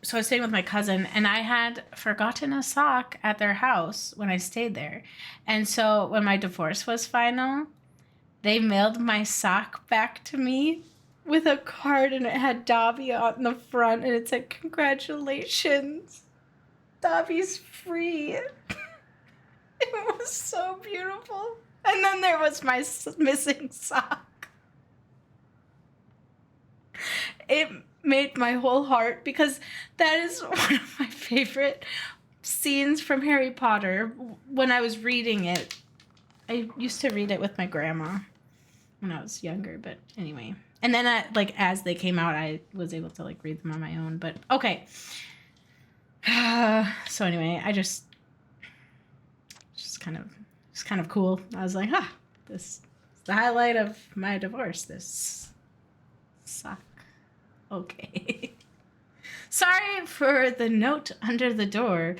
So I was staying with my cousin, and I had forgotten a sock at their house when I stayed there. And so when my divorce was final, they mailed my sock back to me with a card, and it had Dobby on the front, and it said, "Congratulations, Dobby's free." It was so beautiful. And then there was my missing sock. It made my whole heart, because that is one of my favorite scenes from Harry Potter. When I was reading it, I used to read it with my grandma when I was younger, but anyway. And then as they came out, I was able to read them on my own, but okay. So anyway, it's kind of cool. I was like, this is the highlight of my divorce, this sock. Okay. Sorry for the note under the door.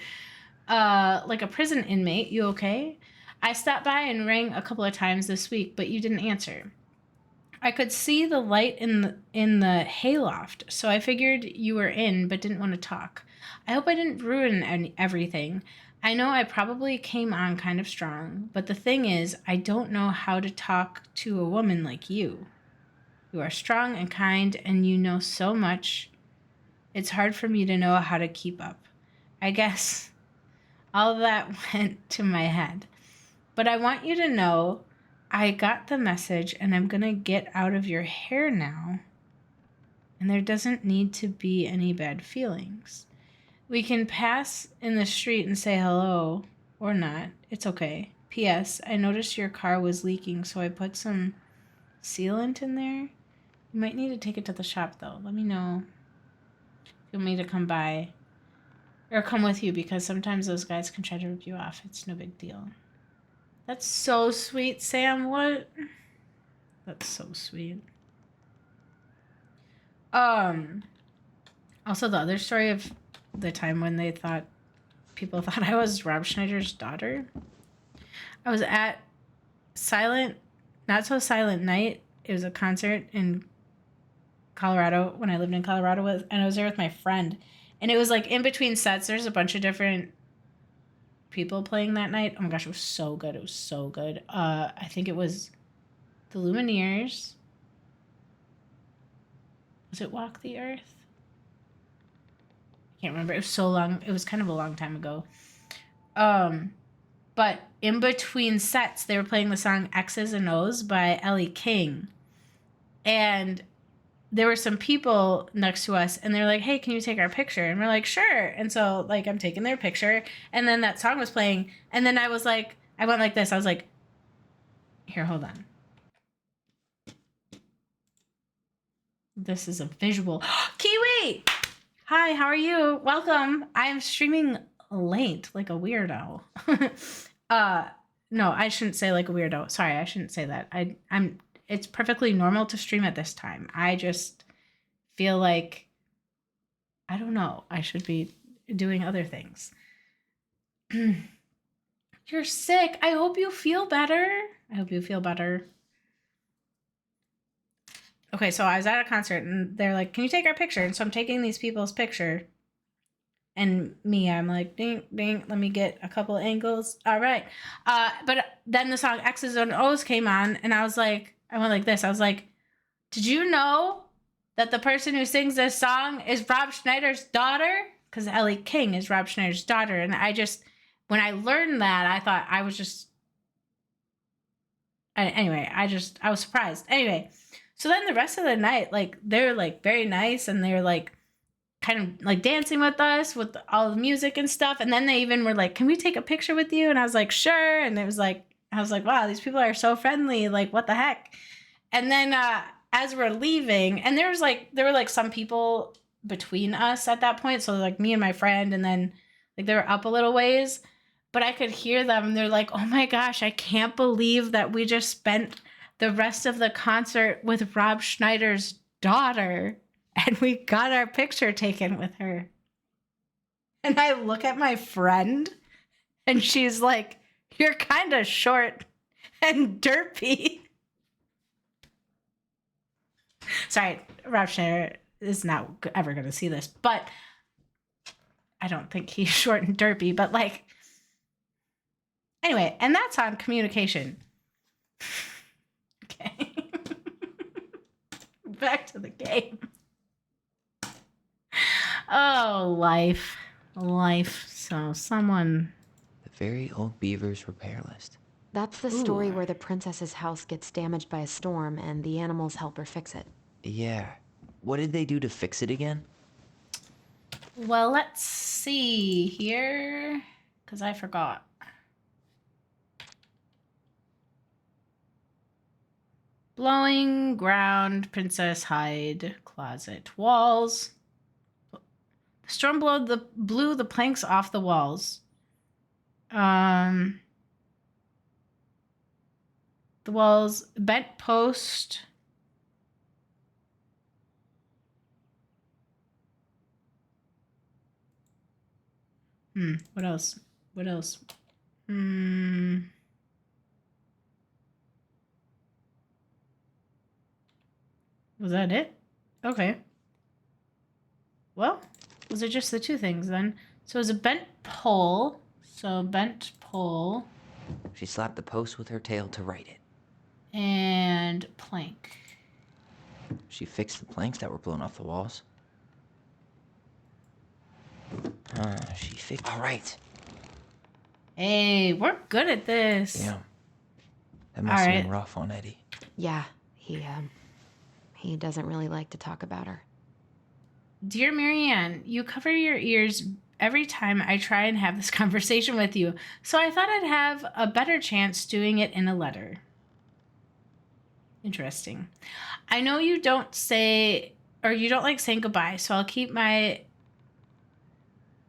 Like a prison inmate, you okay? I stopped by and rang a couple of times this week, but you didn't answer. I could see the light in the hayloft, so I figured you were in, but didn't want to talk. I hope I didn't ruin everything. I know I probably came on kind of strong, but the thing is, I don't know how to talk to a woman like you. You are strong and kind, and you know so much. It's hard for me to know how to keep up. I guess all of that went to my head. But I want you to know I got the message, and I'm going to get out of your hair now. And there doesn't need to be any bad feelings. We can pass in the street and say hello, or not. It's okay. P.S. I noticed your car was leaking, so I put some sealant in there. You might need to take it to the shop, though. Let me know if you want me to come by. Or come with you, because sometimes those guys can try to rip you off. It's no big deal. That's so sweet, Sam. What? That's so sweet. Also, the other story of the time when people thought I was Rob Schneider's daughter. I was at Not So Silent Night. It was a concert in Colorado when I lived in Colorado, and I was there with my friend. And it was in between sets. There's a bunch of different people playing that night. Oh my gosh, it was so good. It was so good. I think it was the Lumineers. Was it Walk the Earth? I can't remember. It was so long. It was kind of a long time ago. But in between sets, they were playing the song X's and O's by Ellie King. And there were some people next to us, and they're like, "Hey, can you take our picture?" And we're like, "Sure." And so I'm taking their picture, and then that song was playing, and then I went like this. I was like, "Here, hold on. This is a visual." Kiwi! Hi, how are you? Welcome. I am streaming late, like a weirdo. No, I shouldn't say like a weirdo. Sorry, I shouldn't say that. It's perfectly normal to stream at this time. I just feel like, I don't know, I should be doing other things. You're sick. I hope you feel better. Okay, so I was at a concert, and they're like, "Can you take our picture?" And so I'm taking these people's picture. And I'm like, ding, ding, let me get a couple angles. All right. But then the song X's and O's came on, and I went like this. I was like, "Did you know that the person who sings this song is Rob Schneider's daughter?" Because Ellie King is Rob Schneider's daughter. And when I learned that, I thought I was I was surprised. Anyway, so then the rest of the night, they're very nice, and they're kind of dancing with us with all the music and stuff. And then they even were like, "Can we take a picture with you?" And I was like, "Sure." And I was like, "Wow, these people are so friendly. What the heck?" And then as we're leaving, and there were some people between us at that point. So me and my friend, and then they were up a little ways, but I could hear them. And they're like, "Oh my gosh, I can't believe that we just spent the rest of the concert with Rob Schneider's daughter." and we got our picture taken with her. And I look at my friend, and she's like, "You're kind of short and derpy." Sorry, Rob Schneider is not ever going to see this, but I don't think he's short and derpy, but like, anyway, and that's on communication. Okay. Back to the game. Oh, life. So someone... The very old beaver's repair list. That's the story where the princess's house gets damaged by a storm and the animals help her fix it. Yeah. What did they do to fix it again? Well, let's see here, because I forgot. Blowing ground, princess hide, closet, walls. The storm blew the planks off the walls. The walls, bent post. What else? Was that it? Okay. Well, those are just the two things then. So it was a bent pole. So bent pole. She slapped the post with her tail to right it. And plank. She fixed the planks that were blown off the walls. She fixed... All right. Hey, we're good at this. Yeah. That must have been rough on Eddie. Yeah, he doesn't really like to talk about her. Dear Marianne, you cover your ears every time I try and have this conversation with you, so I thought I'd have a better chance doing it in a letter. Interesting. I know you don't like saying goodbye, so I'll keep my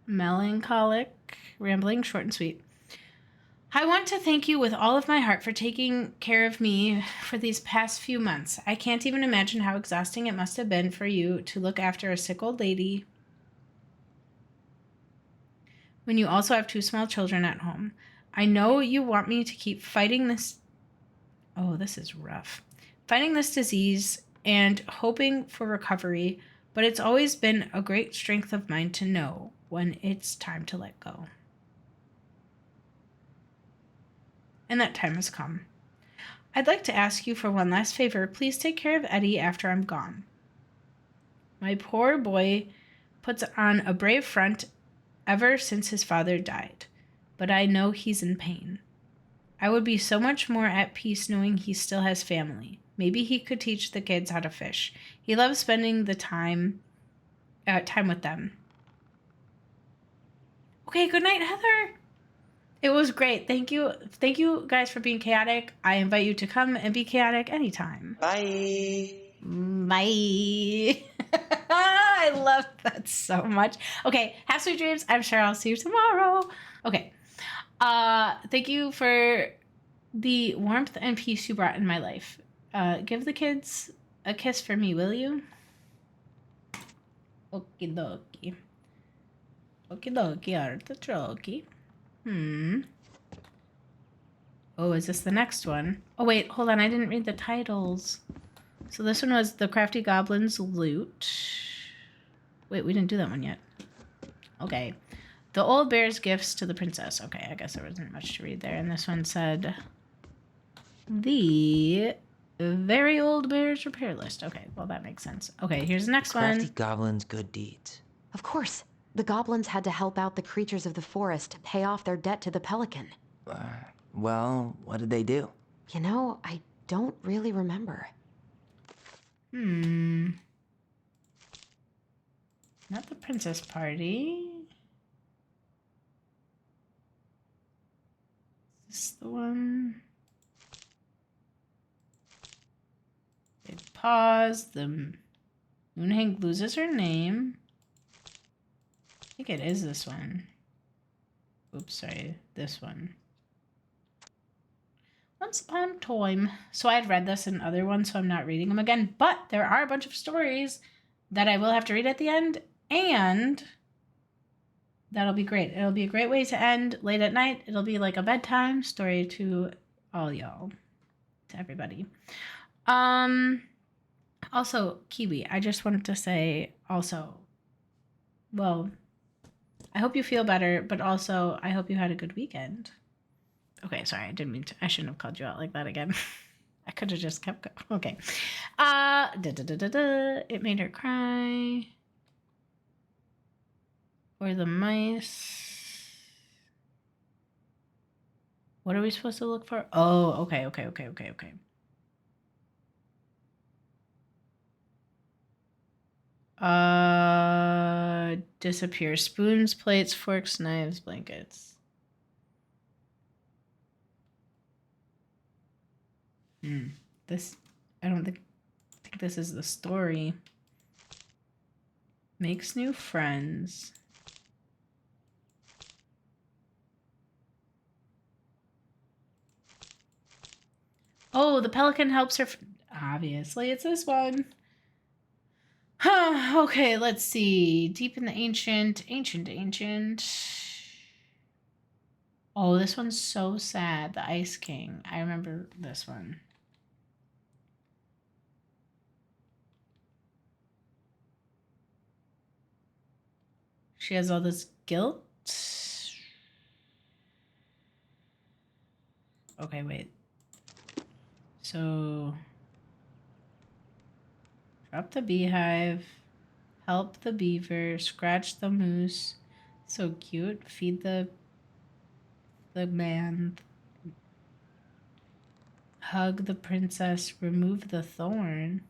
melancholic rambling short and sweet. I want to thank you with all of my heart for taking care of me for these past few months. I can't even imagine how exhausting it must have been for you to look after a sick old lady when you also have two small children at home. I know you want me to keep fighting this... Oh, this is rough. Fighting this disease and hoping for recovery, but it's always been a great strength of mine to know when it's time to let go. And that time has come. I'd like to ask you for one last favor. Please take care of Eddie after I'm gone. My poor boy puts on a brave front ever since his father died, but I know he's in pain. I would be so much more at peace knowing he still has family. Maybe he could teach the kids how to fish. He loves spending the time with them. Okay, good night, Heather. It was great. Thank you guys for being chaotic. I invite you to come and be chaotic anytime. Bye. Bye. I love that so much. Okay, have sweet dreams. I'm sure I'll see you tomorrow. Okay. Thank you for the warmth and peace you brought in my life. Give the kids a kiss for me, will you? Okie dokie. Okie dokie, artichoke. Oh, is this the next one? Oh, wait, hold on. I didn't read the titles. So this one was The Crafty Goblin's Loot. Wait, we didn't do that one yet. Okay. The Old Bear's Gifts to the Princess. Okay, I guess there wasn't much to read there. And this one said... The Very Old Bear's Repair List. Okay, well, that makes sense. Okay, here's the next one. Crafty Goblin's Good Deeds. Of course. The goblins had to help out the creatures of the forest to pay off their debt to the pelican. Well, what did they do? You know, I don't really remember. Not the princess party. Is this the one? They pause. The Moonhang loses her name. I think it is this one. Oops, sorry. This one. Once Upon a Time. So I had read this in other ones, so I'm not reading them again. But there are a bunch of stories that I will have to read at the end, and that'll be great. It'll be a great way to end late at night. It'll be like a bedtime story to all y'all, to everybody. Also, Kiwi, I just wanted to say also, well, I hope you feel better, but also I hope you had a good weekend. Okay, sorry, I didn't mean to. I shouldn't have called you out like that again. I could have just kept going. Okay. It made her cry. Or the mice. What are we supposed to look for? Oh, okay. Disappear. Spoons, plates, forks, knives, blankets. This, I don't think this is the story. Makes new friends. Oh, the pelican helps her. Obviously, it's this one. Okay, let's see. Deep in the ancient. Oh, this one's so sad. The Ice King. I remember this one. She has all this guilt. Okay, wait. So, drop the beehive, help the beaver, scratch the moose. So cute. Feed the man. Hug the princess, remove the thorn.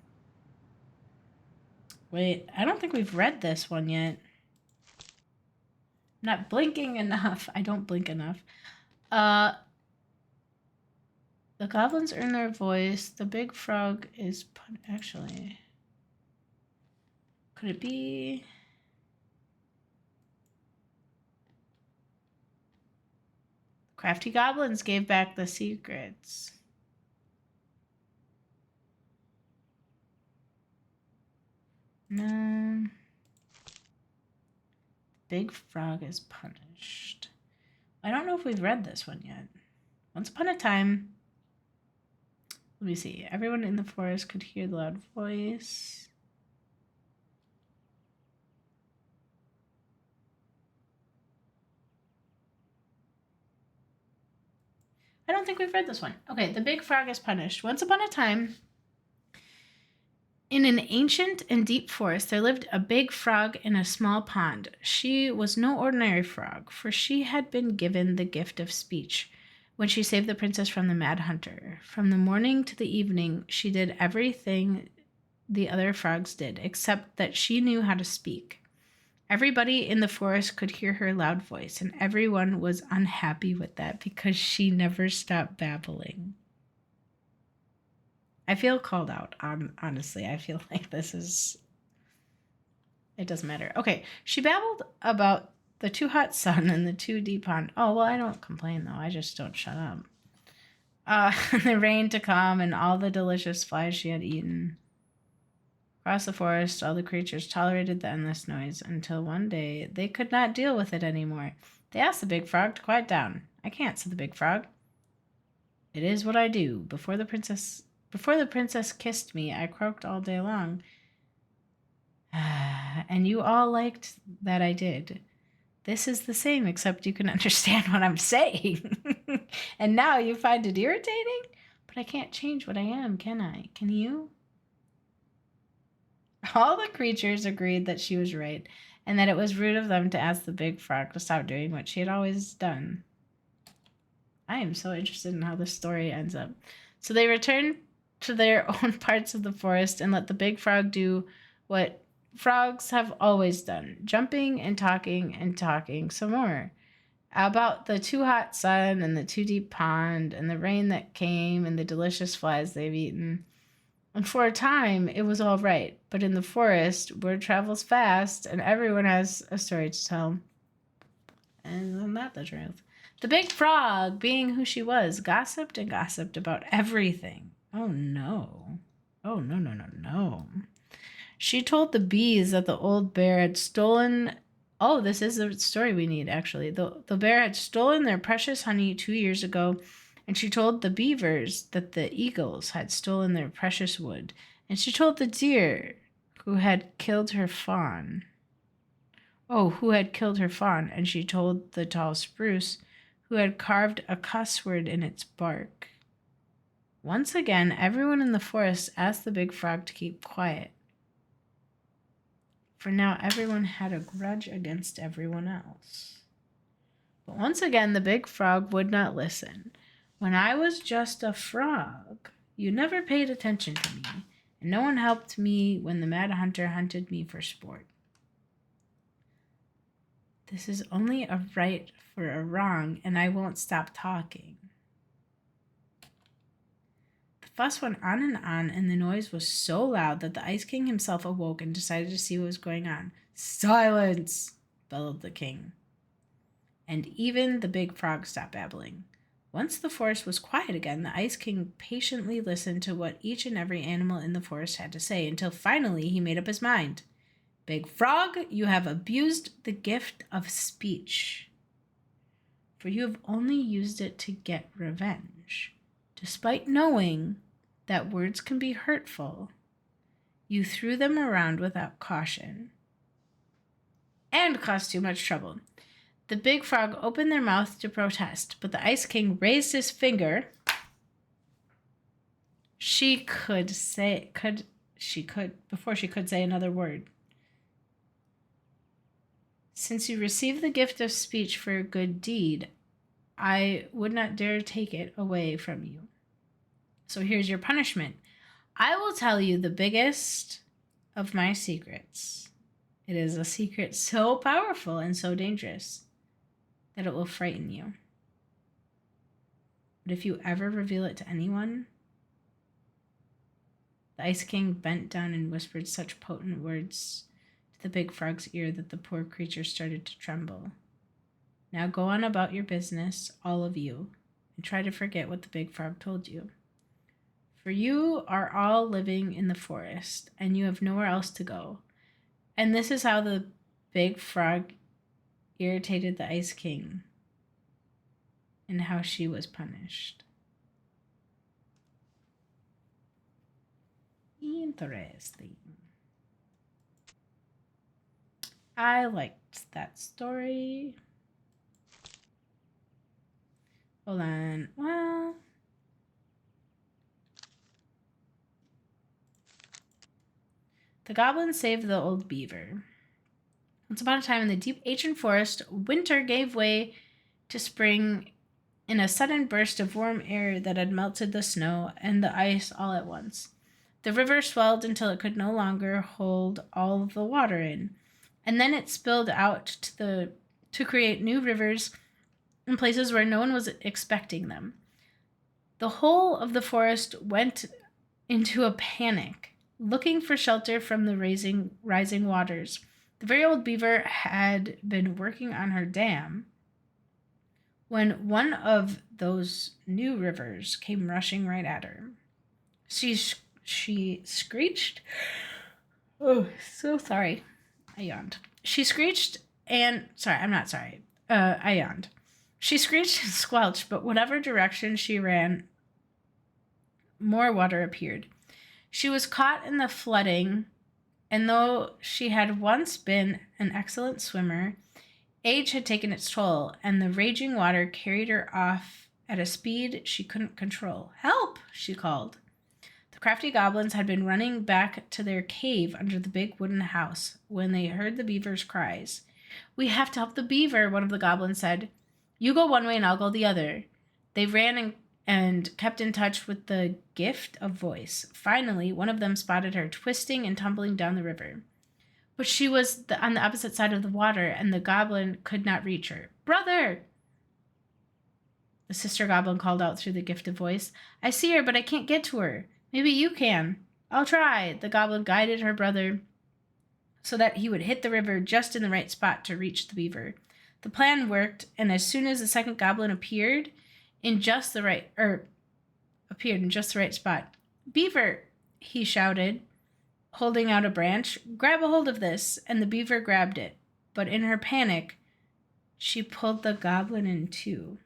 Wait, I don't think we've read this one yet. I'm not blinking enough. I don't blink enough. The goblins earn their voice. The big frog is actually. Could it be? Crafty goblins gave back the secrets. No. Big frog is punished. I don't know if we've read this one yet. Once upon a time. Let me see. Everyone in the forest could hear the loud voice. I don't think we've read this one. Okay, the big frog is punished. Once upon a time, in an ancient and deep forest, there lived a big frog in a small pond. She was no ordinary frog, for she had been given the gift of speech when she saved the princess from the mad hunter. From the morning to the evening, she did everything the other frogs did, except that she knew how to speak. Everybody in the forest could hear her loud voice, and everyone was unhappy with that because she never stopped babbling. I feel called out, honestly. I feel like this is... It doesn't matter. Okay, she babbled about the too hot sun and the too deep pond. Oh, well, I don't complain, though. I just don't shut up. The rain to come and all the delicious flies she had eaten. Across the forest, all the creatures tolerated the endless noise until one day they could not deal with it anymore. They asked the big frog to quiet down. I can't, said the big frog. It is what I do. Before the princess kissed me, I croaked all day long. And you all liked that I did. This is the same, except you can understand what I'm saying. And now you find it irritating? But I can't change what I am, can I? Can you? All the creatures agreed that she was right, and that it was rude of them to ask the big frog to stop doing what she had always done. I am so interested in how this story ends up. So they returned to their own parts of the forest and let the big frog do what frogs have always done, jumping and talking some more. About the too hot sun and the too deep pond and the rain that came and the delicious flies they've eaten. And for a time, it was all right. But in the forest, word travels fast, and everyone has a story to tell. And isn't that the truth? The big frog, being who she was, gossiped and gossiped about everything. Oh, no. Oh, no. She told the bees that the old bear had stolen. Oh, this is the story we need, actually. The bear had stolen their precious honey 2 years ago, and she told the beavers that the eagles had stolen their precious wood. And she told the deer who had killed her fawn. Oh, who had killed her fawn, and she told the tall spruce who had carved a cuss word in its bark. Once again, everyone in the forest asked the big frog to keep quiet. For now, everyone had a grudge against everyone else. But once again, the big frog would not listen. When I was just a frog, you never paid attention to me, and no one helped me when the Mad Hunter hunted me for sport. This is only a right for a wrong, and I won't stop talking. The fuss went on, and the noise was so loud that the Ice King himself awoke and decided to see what was going on. "Silence!" bellowed the king. And even the big frog stopped babbling. Once the forest was quiet again, the Ice King patiently listened to what each and every animal in the forest had to say until finally he made up his mind. "Big Frog, you have abused the gift of speech, for you have only used it to get revenge. Despite knowing that words can be hurtful, you threw them around without caution and caused too much trouble." The big frog opened their mouth to protest, but the Ice King raised his finger. Before she could say another word. "Since you received the gift of speech for a good deed, I would not dare take it away from you. So here's your punishment. I will tell you the biggest of my secrets. It is a secret so powerful and so dangerous that it will frighten you. But if you ever reveal it to anyone..." The Ice King bent down and whispered such potent words to the big frog's ear that the poor creature started to tremble. "Now go on about your business, all of you, and try to forget what the big frog told you. For you are all living in the forest, and you have nowhere else to go." And this is how the big frog irritated the Ice King and how she was punished. Interesting. I liked that story. Hold on. Well, the goblin saved the old beaver. Once upon a time in the deep ancient forest, winter gave way to spring in a sudden burst of warm air that had melted the snow and the ice all at once. The river swelled until it could no longer hold all of the water in, and then it spilled out to create new rivers in places where no one was expecting them. The whole of the forest went into a panic, looking for shelter from the rising waters. The very old beaver had been working on her dam when one of those new rivers came rushing right at her. She screeched. Oh, so sorry. I yawned. She screeched and... Sorry, I'm not sorry. I yawned. She screeched and squelched, but whatever direction she ran, more water appeared. She was caught in the flooding, and though she had once been an excellent swimmer, age had taken its toll, and the raging water carried her off at a speed she couldn't control. "Help!" she called. The crafty goblins had been running back to their cave under the big wooden house when they heard the beaver's cries. "We have to help the beaver," one of the goblins said. "You go one way and I'll go the other." They ran and kept in touch with the gift of voice. Finally, one of them spotted her, twisting and tumbling down the river. But she was on the opposite side of the water, and the goblin could not reach her. "Brother!" The sister goblin called out through the gift of voice. "I see her, but I can't get to her. Maybe you can." "I'll try." The goblin guided her brother so that he would hit the river just in the right spot to reach the beaver. The plan worked, and as soon as the second goblin appeared in just the right spot, "Beaver," he shouted, holding out a branch. Grab a hold of this, and the beaver grabbed it. But in her panic, she pulled the goblin in two.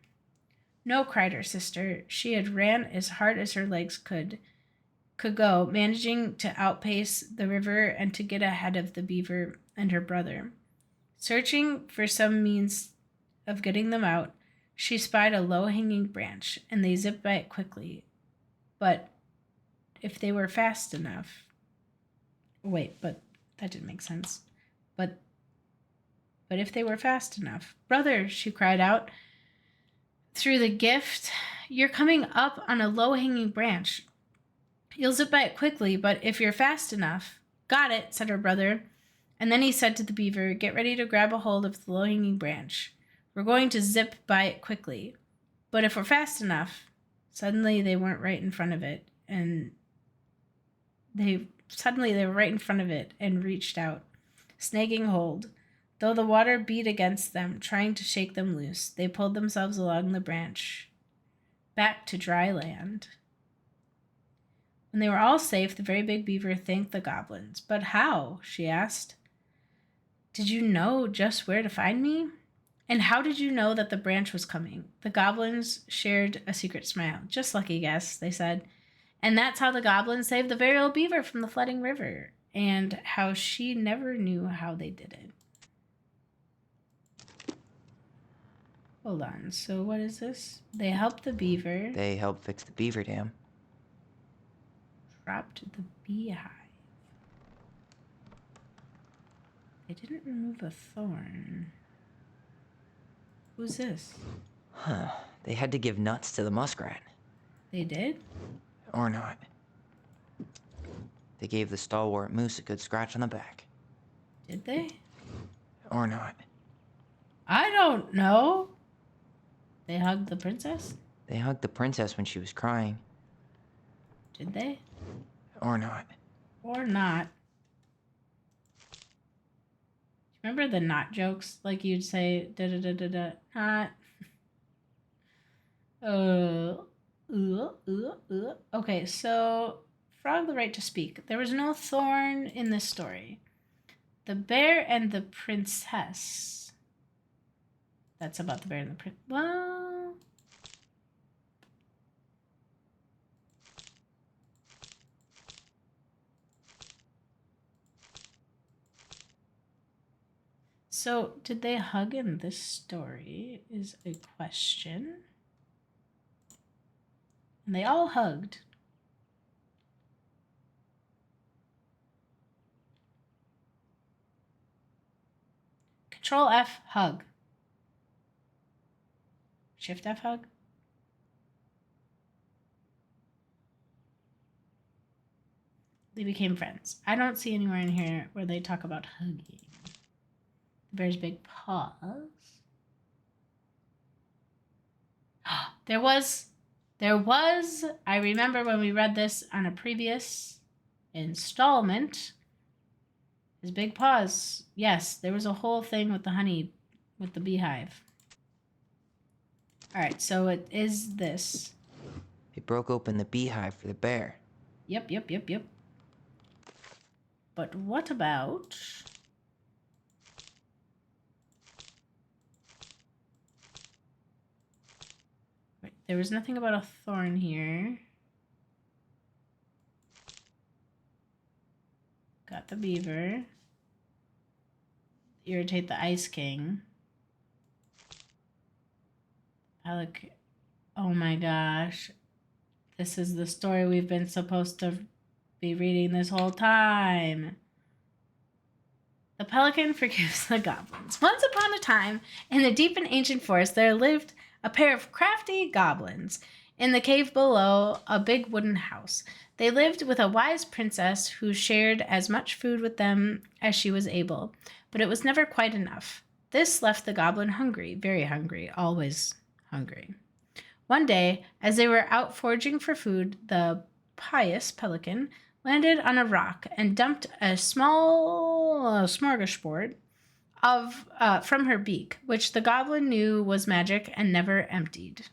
No, cried her sister. She had ran as hard as her legs could go, managing to outpace the river and to get ahead of the beaver and her brother. Searching for some means of getting them out, she spied a low-hanging branch, and they zipped by it quickly. But if they were fast enough... Wait, but that didn't make sense. But if they were fast enough... Brother, she cried out through the gift, you're coming up on a low-hanging branch. You'll zip by it quickly, but if you're fast enough... Got it, said her brother. And then he said to the beaver, get ready to grab a hold of the low-hanging branch. We're going to zip by it quickly. But if we're fast enough... Suddenly they weren't right in front of it, and they were right in front of it and reached out, snagging hold. Though the water beat against them, trying to shake them loose, they pulled themselves along the branch, back to dry land. When they were all safe, the very big beaver thanked the goblins. But how? She asked. Did you know just where to find me? And how did you know that the branch was coming? The goblins shared a secret smile. Just lucky guess, they said. And that's how the goblins saved the very old beaver from the flooding river, and how she never knew how they did it. Hold on, so what is this? They helped the beaver. They helped fix the beaver dam. Dropped the beehive. They didn't remove a thorn. Who's this? Huh. They had to give nuts to the muskrat. They did? Or not. They gave the stalwart moose a good scratch on the back. Did they? Or not. I don't know. They hugged the princess? They hugged the princess when she was crying. Did they? Or not. Or not. Remember the not jokes? Like you'd say, da-da-da-da-da, not. Okay, so Frog the Right to Speak. There was no thorn in this story. The Bear and the Princess. That's about the bear and the princess. Well... So, did they hug in this story is a question. And they all hugged. Control F, hug. Shift F, hug. They became friends. I don't see anywhere in here where they talk about hugging. The bear's big paws. There was, I remember when we read this on a previous installment, his big paws. Yes, there was a whole thing with the honey, with the beehive. All right, so it is this. They broke open the beehive for the bear. Yep. But what about... There was nothing about a thorn here. Got the beaver. Irritate the Ice King. Pelican. Oh my gosh. This is the story we've been supposed to be reading this whole time. The pelican forgives the goblins. Once upon a time, in the deep and ancient forest, there lived a pair of crafty goblins. In the cave below a big wooden house, they lived with a wise princess who shared as much food with them as she was able, but it was never quite enough. This left the goblin hungry, very hungry, always hungry. One day, as they were out foraging for food, the pious pelican landed on a rock and dumped a small smorgasbord from her beak, which the goblin knew was magic and never emptied.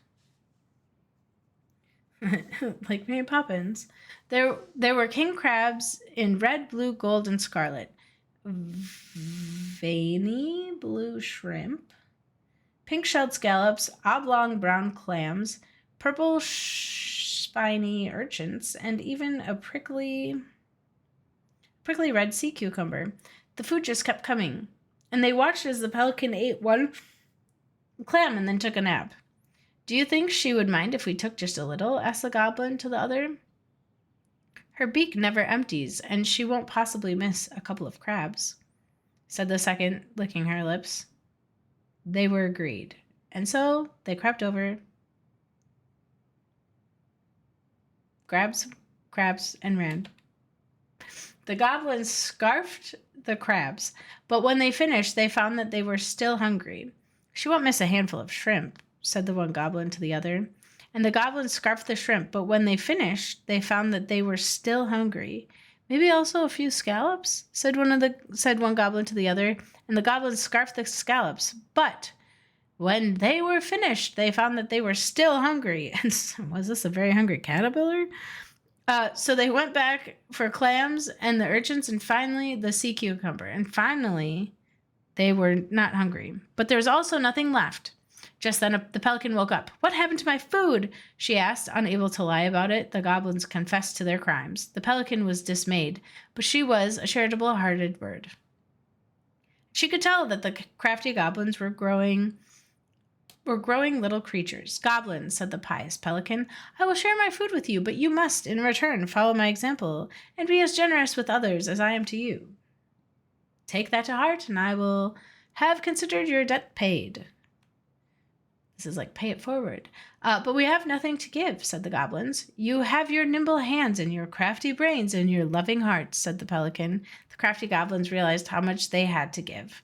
like Mary Poppins. There were king crabs in red, blue, gold, and scarlet. Veiny blue shrimp. Pink-shelled scallops, oblong brown clams, purple spiny urchins, and even a prickly red sea cucumber. The food just kept coming, and they watched as the pelican ate one clam and then took a nap. Do you think she would mind if we took just a little? Asked the goblin to the other. Her beak never empties, and she won't possibly miss a couple of crabs, said the second, licking her lips. They were agreed, and so they crept over, grabbed some crabs, and ran. The goblins scarfed the crabs, but when they finished, they found that they were still hungry. She won't miss a handful of shrimp, said the one goblin to the other. And the goblins scarfed the shrimp, but when they finished, they found that they were still hungry. Maybe also a few scallops, said one goblin to the other, and the goblins scarfed the scallops, but when they were finished, they found that they were still hungry. And was this a very hungry caterpillar? So they went back for clams and the urchins and finally the sea cucumber. And finally, they were not hungry. But there was also nothing left. Just then, the pelican woke up. What happened to my food? She asked, unable to lie about it. The goblins confessed to their crimes. The pelican was dismayed, but she was a charitable-hearted bird. She could tell that the crafty goblins were growing little creatures. Goblins, said the pious pelican, I will share my food with you, but you must, in return, follow my example and be as generous with others as I am to you. Take that to heart, and I will have considered your debt paid. This is like pay it forward. But we have nothing to give, said the goblins. You have your nimble hands and your crafty brains and your loving hearts, said the pelican. The crafty goblins realized how much they had to give.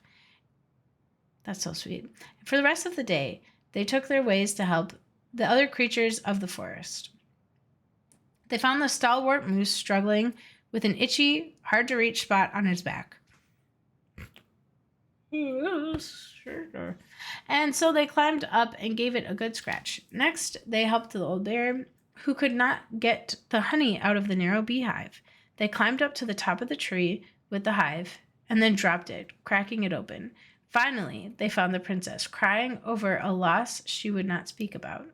That's so sweet. For the rest of the day, they took their ways to help the other creatures of the forest. They found the stalwart moose struggling with an itchy, hard-to-reach spot on his back. And so they climbed up and gave it a good scratch. Next, they helped the old bear, who could not get the honey out of the narrow beehive. They climbed up to the top of the tree with the hive and then dropped it, cracking it open. Finally, they found the princess, crying over a loss she would not speak about.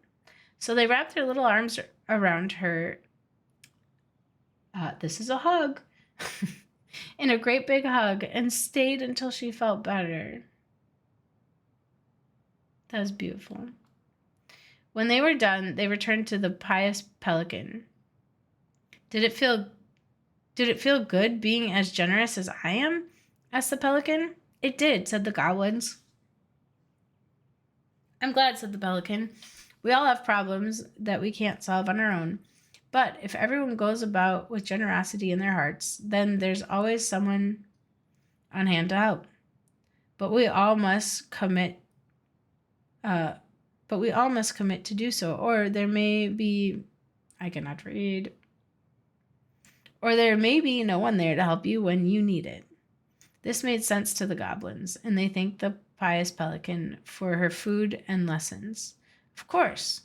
So they wrapped their little arms around her. This is a hug. In a great big hug, and stayed until she felt better. That was beautiful. When they were done, they returned to the pious pelican. Did it feel good being as generous as I am? Asked the pelican. It did, said the goblins. I'm glad, said the pelican. We all have problems that we can't solve on our own. But if everyone goes about with generosity in their hearts, then there's always someone on hand to help. But we all must commit to do so, or there may be no one there to help you when you need it. This made sense to the goblins, and they thanked the pious pelican for her food and lessons. Of course,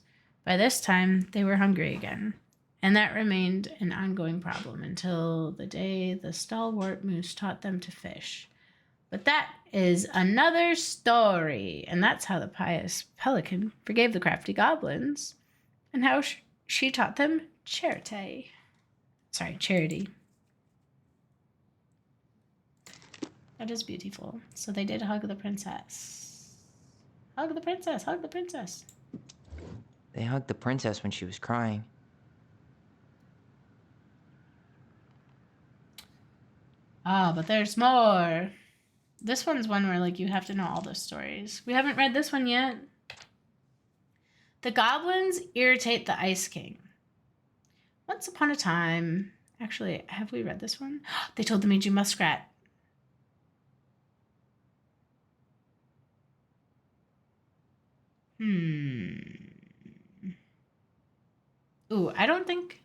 by this time they were hungry again, and that remained an ongoing problem until the day the stalwart moose taught them to fish. But that is another story, and that's how the pious pelican forgave the crafty goblins, and how she taught them charity. That is beautiful. So they did hug the princess. Hug the princess, hug the princess. They hugged the princess when she was crying. But there's more. This one's one where, like, you have to know all the stories. We haven't read this one yet. The goblins irritate the Ice King. Once upon a time... Actually, have we read this one? They told the mangy muskrat. Ooh, I don't think...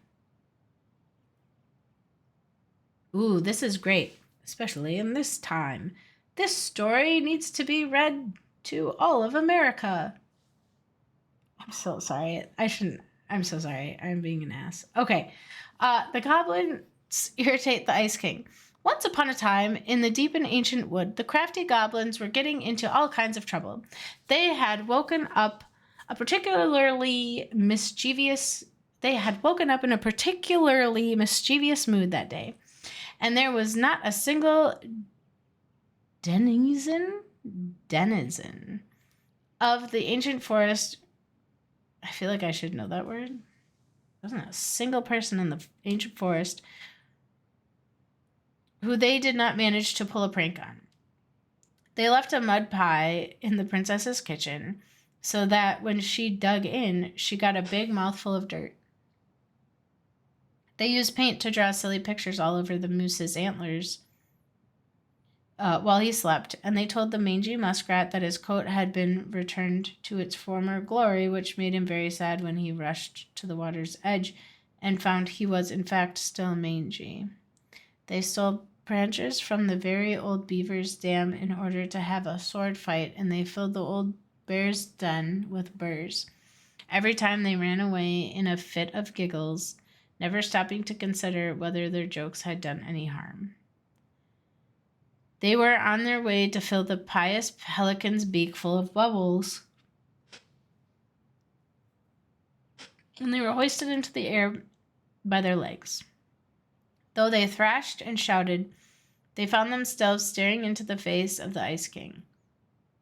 Ooh, this is great, especially in this time. This story needs to be read to all of America. I'm so sorry. I shouldn't I'm so sorry. I'm being an ass. Okay. The goblins irritate the Ice King. Once upon a time, in the deep and ancient wood, the crafty goblins were getting into all kinds of trouble. They had woken up in a particularly mischievous mood that day, and there was not a single denizen of the ancient forest. I feel like I should know that word. There wasn't a single person in the ancient forest who they did not manage to pull a prank on. They left a mud pie in the princess's kitchen so that when she dug in, she got a big mouthful of dirt. They used paint to draw silly pictures all over the moose's antlers while he slept, and they told the mangy muskrat that his coat had been returned to its former glory, which made him very sad when he rushed to the water's edge and found he was in fact still mangy. They stole branches from the very old beaver's dam in order to have a sword fight, and they filled the old bear's den with burrs. Every time they ran away in a fit of giggles, never stopping to consider whether their jokes had done any harm. They were on their way to fill the pious pelican's beak full of bubbles, and they were hoisted into the air by their legs. Though they thrashed and shouted, they found themselves staring into the face of the Ice King.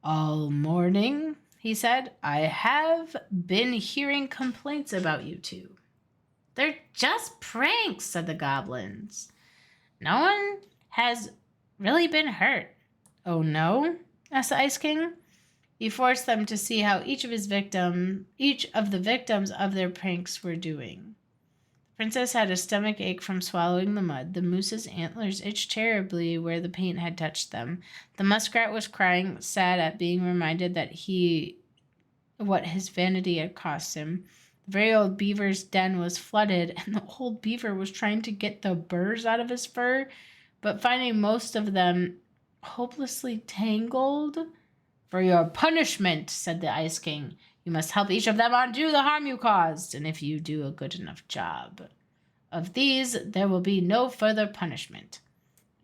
"All morning," he said, "I have been hearing complaints about you two." "They're just pranks," said the goblins. "No one has really been hurt." "Oh no?" asked the Ice King. He forced them to see how each of the victims of their pranks were doing. The princess had a stomach ache from swallowing the mud. The moose's antlers itched terribly where the paint had touched them. The muskrat was crying, sad at being reminded that what his vanity had cost him. The very old beaver's den was flooded, and the old beaver was trying to get the burrs out of his fur, but finding most of them hopelessly tangled. "For your punishment," said the Ice King, "you must help each of them undo the harm you caused, and if you do a good enough job of these, there will be no further punishment.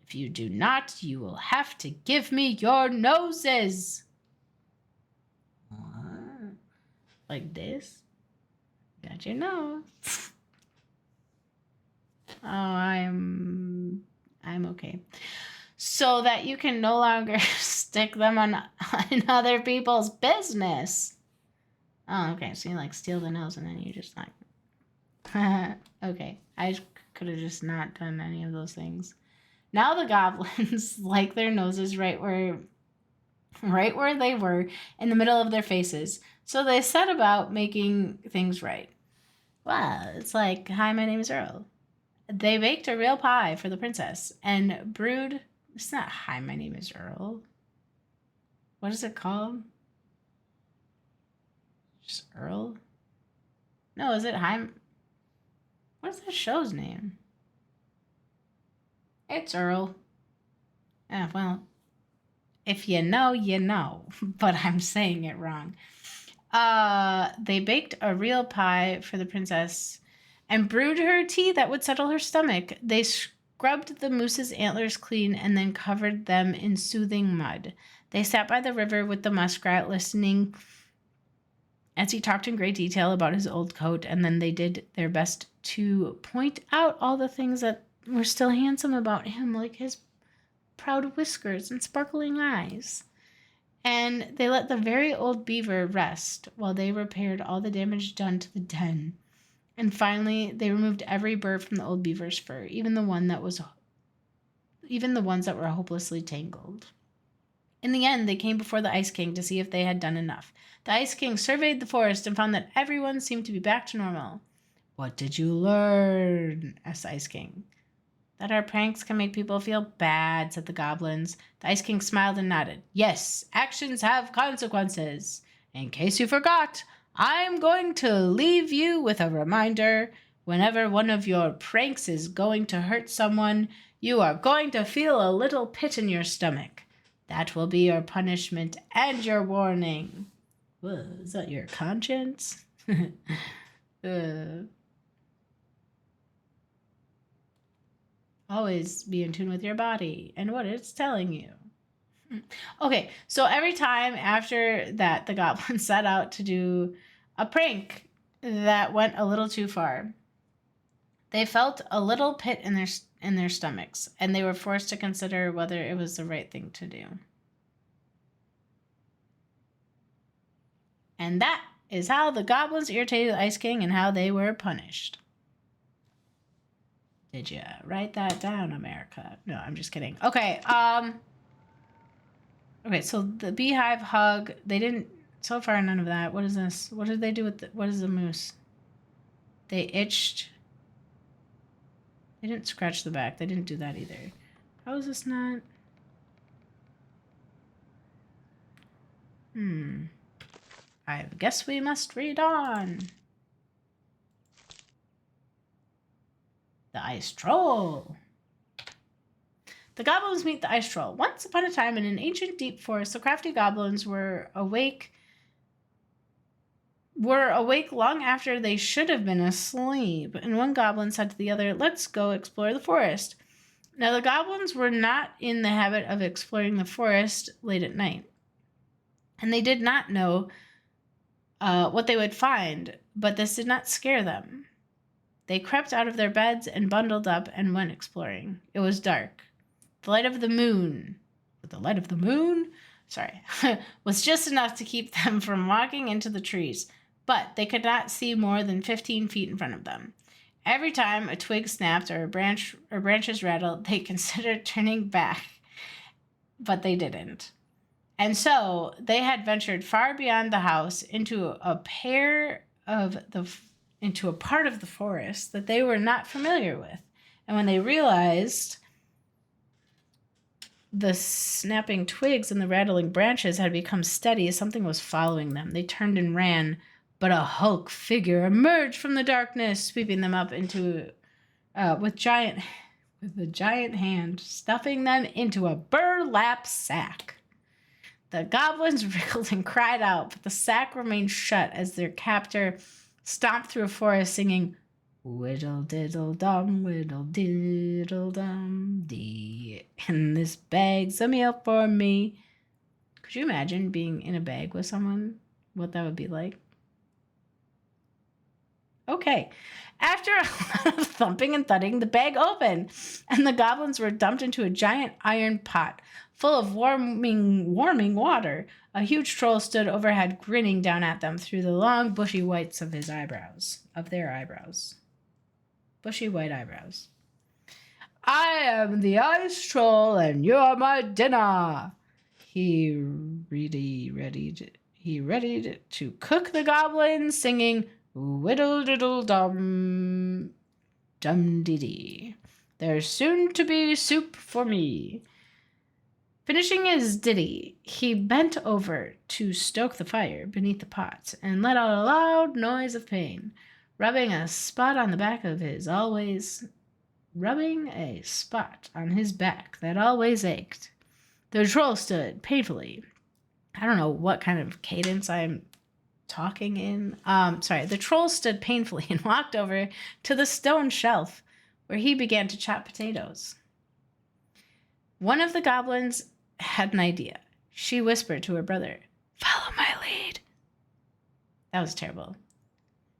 If you do not, you will have to give me your noses." Like this? Got your nose. Oh, I'm okay. So that you can no longer stick them on other people's business. Oh, okay. So you like steal the nose and then you just like, okay. I could have just not done any of those things. Now the goblins like their noses right where they were, in the middle of their faces. So they set about making things right. Well, it's like, "Hi, my name is Earl." They baked a real pie for the princess and brewed. It's not "Hi, my name is Earl." What is it called? Just Earl? No, is it "Hi"? What is that show's name? It's Earl. Well, if you know, you know, but I'm saying it wrong. They baked a real pie for the princess and brewed her tea that would settle her stomach. They scrubbed the moose's antlers clean and then covered them in soothing mud. They sat by the river with the muskrat, listening as he talked in great detail about his old coat, and then they did their best to point out all the things that were still handsome about him, like his proud whiskers and sparkling eyes. And they let the very old beaver rest while they repaired all the damage done to the den. And finally, they removed every burr from the old beaver's fur, even the ones that were hopelessly tangled. In the end, they came before the Ice King to see if they had done enough. The Ice King surveyed the forest and found that everyone seemed to be back to normal. "What did you learn?" asked the Ice King. "That our pranks can make people feel bad," said the goblins. The Ice King smiled and nodded. "Yes, actions have consequences. In case you forgot, I'm going to leave you with a reminder. Whenever one of your pranks is going to hurt someone, you are going to feel a little pit in your stomach. That will be your punishment and your warning." Whoa, is that your conscience? Always be in tune with your body and what it's telling you. Okay, so every time after that, the goblins set out to do a prank that went a little too far. They felt a little pit in their stomachs, and they were forced to consider whether it was the right thing to do. And that is how the goblins irritated the Ice King and how they were punished. Did you write that down, America? No, I'm just kidding. Okay, okay, so the beehive hug, they didn't, so far none of that. What is this? What did they do with what is the moose? They itched. They didn't scratch the back. They didn't do that either. How is this not? I guess we must read on. The Ice Troll. The goblins meet the Ice Troll. Once upon a time in an ancient deep forest, the crafty goblins were awake long after they should have been asleep. And one goblin said to the other, "Let's go explore the forest." Now the goblins were not in the habit of exploring the forest late at night. And they did not know what they would find, but this did not scare them. They crept out of their beds and bundled up and went exploring. It was dark. The light of the moon, was just enough to keep them from walking into the trees, but they could not see more than 15 feet in front of them. Every time a twig snapped or branches rattled, they considered turning back, but they didn't. And so they had ventured far beyond the house into a part of the forest that they were not familiar with. And when they realized the snapping twigs and the rattling branches had become steady, something was following them. They turned and ran, but a hulk figure emerged from the darkness, sweeping them up into with a giant hand, stuffing them into a burlap sack. The goblins wriggled and cried out, but the sack remained shut as their captor stomped through a forest singing, "Whittle diddle dum, dee. And this bag's a meal for me." Could you imagine being in a bag with someone? What that would be like? Okay. After a lot of thumping and thudding, the bag opened, and the goblins were dumped into a giant iron pot full of warming water. A huge troll stood overhead, grinning down at them through the long, bushy whites of their eyebrows. Bushy white eyebrows. "I am the Ice Troll, and you're my dinner." He readied to cook the goblins, singing, "Whittle diddle dum, dum dee dee. There's soon to be soup for me." Finishing his ditty, he bent over to stoke the fire beneath the pot and let out a loud noise of pain, rubbing a spot on his back that always ached. The troll stood painfully. I don't know what kind of cadence I'm talking in. The troll stood painfully and walked over to the stone shelf where he began to chop potatoes. One of the goblins had an idea. She whispered to her brother, "Follow my lead." That was terrible.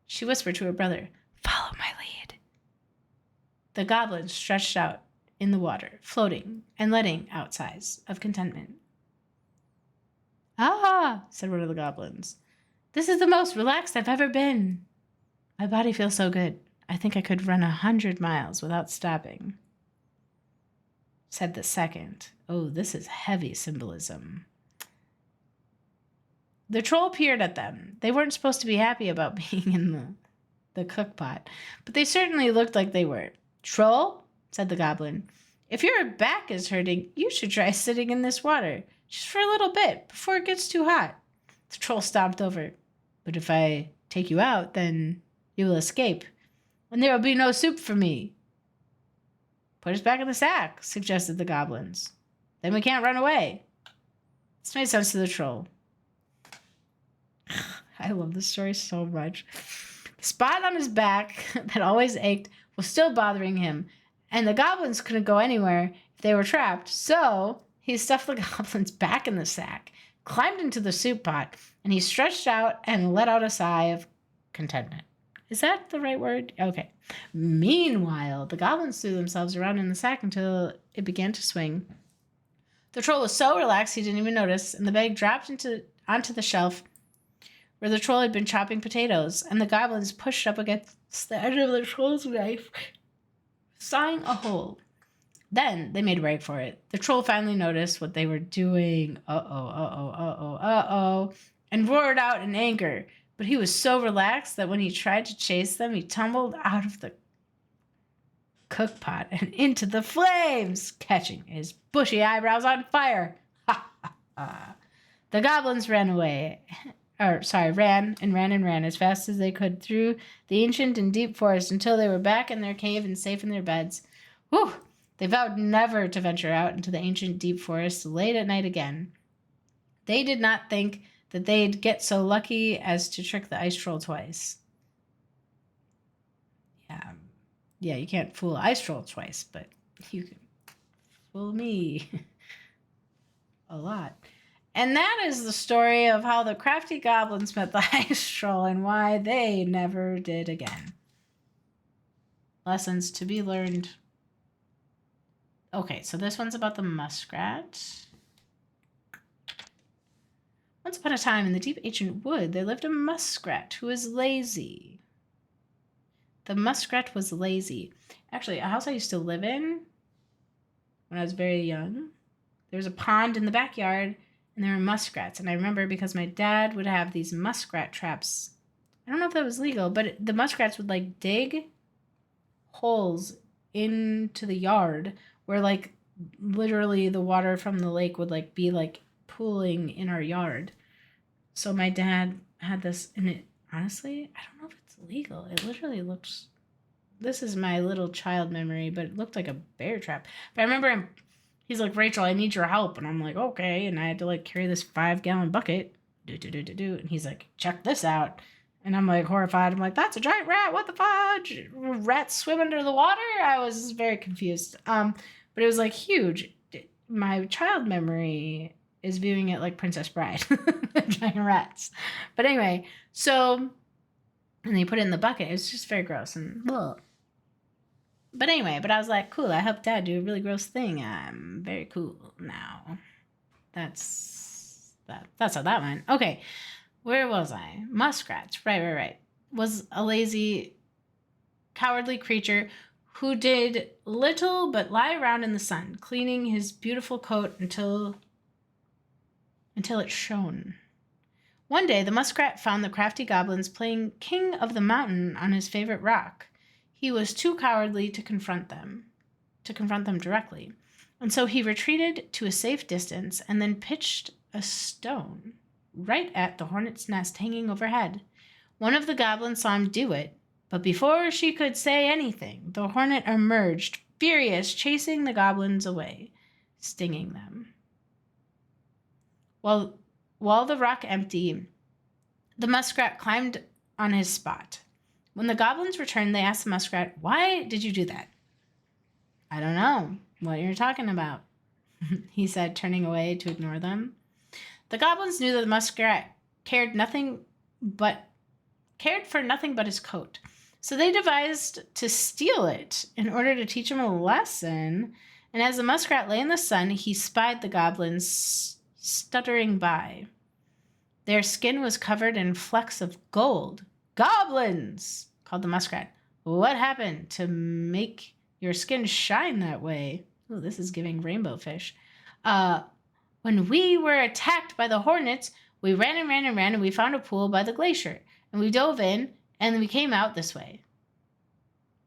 She whispered to her brother, "Follow my lead." The goblin stretched out in the water, floating and letting out sighs of contentment. "Ah," said one of the goblins, "this is the most relaxed I've ever been. My body feels so good. I think I could run 100 miles without stopping." Said the second, "Oh, this is heavy symbolism." The troll peered at them. They weren't supposed to be happy about being in the cook pot, but they certainly looked like they were. "Troll," said the goblin, "if your back is hurting, you should try sitting in this water, just for a little bit, before it gets too hot." The troll stomped over. "But if I take you out, then you will escape, and there will be no soup for me." "Put us back in the sack," suggested the goblins. "Then we can't run away." This made sense to the troll. I love this story so much. spot on his back that always ached was still bothering him, and the goblins couldn't go anywhere if they were trapped. So he stuffed the goblins back in the sack, climbed into the soup pot, and he stretched out and let out a sigh of contentment. Is that the right word? Okay. Meanwhile, the goblins threw themselves around in the sack until it began to swing. The troll was so relaxed he didn't even notice, and the bag dropped onto the shelf where the troll had been chopping potatoes, and the goblins pushed up against the edge of the troll's knife, sawing a hole. Then they made a break for it. The troll finally noticed what they were doing. Uh-oh, and roared out in anger. But he was so relaxed that when he tried to chase them, he tumbled out of the cook pot and into the flames, catching his bushy eyebrows on fire. Ha ha ha. The goblins ran as fast as they could through the ancient and deep forest until they were back in their cave and safe in their beds. Whew! They vowed never to venture out into the ancient deep forest late at night again. They did not think that they'd get so lucky as to trick the ice troll twice. Yeah, you can't fool ice troll twice, but you can fool me a lot. And that is the story of how the crafty goblins met the ice troll and why they never did again. Lessons to be learned. Okay, so this one's about the muskrat. Once upon a time in the deep ancient wood, there lived a muskrat who was lazy. The muskrat was lazy. Actually, a house I used to live in when I was very young, there was a pond in the backyard, and there were muskrats. And I remember because my dad would have these muskrat traps. I don't know if that was legal, but the muskrats would like dig holes into the yard where like literally the water from the lake would like be like pooling in our yard. So my dad had this, and it honestly, I don't know if it's legal. It literally looks, this is my little child memory, but it looked like a bear trap. But I remember him, he's like, Rachel, I need your help. And I'm like, okay. And I had to like carry this 5-gallon bucket. And he's like, check this out. And I'm like horrified. I'm like, that's a giant rat. What the fudge? Rats swim under the water? I was very confused. But it was like huge. My child memory is viewing it like Princess Bride. Giant rats. But anyway, so, and they put it in the bucket. It was just very gross. And ugh. But anyway, but I was like, cool, I helped Dad do a really gross thing. I'm very cool now. That's how that went. Okay, where was I? Muskrats. Right. Was a lazy, cowardly creature who did little but lie around in the sun, cleaning his beautiful coat until it shone. One day, the muskrat found the crafty goblins playing King of the Mountain on his favorite rock. He was too cowardly to confront them directly. And so he retreated to a safe distance and then pitched a stone right at the hornet's nest hanging overhead. One of the goblins saw him do it, but before she could say anything, the hornet emerged, furious, chasing the goblins away, stinging them. While the rock emptied, the muskrat climbed on his spot. When the goblins returned, they asked the muskrat, "Why did you do that?" "I don't know what you're talking about," he said, turning away to ignore them. The goblins knew that the muskrat cared for nothing but his coat. So they devised to steal it in order to teach him a lesson. And as the muskrat lay in the sun, he spied the goblins stuttering by. Their skin was covered in flecks of gold. "Goblins!" called the muskrat. "What happened to make your skin shine that way?" Oh, this is giving rainbow fish. When we were attacked by the hornets, we ran and we found a pool by the glacier. And we dove in, and we came out this way.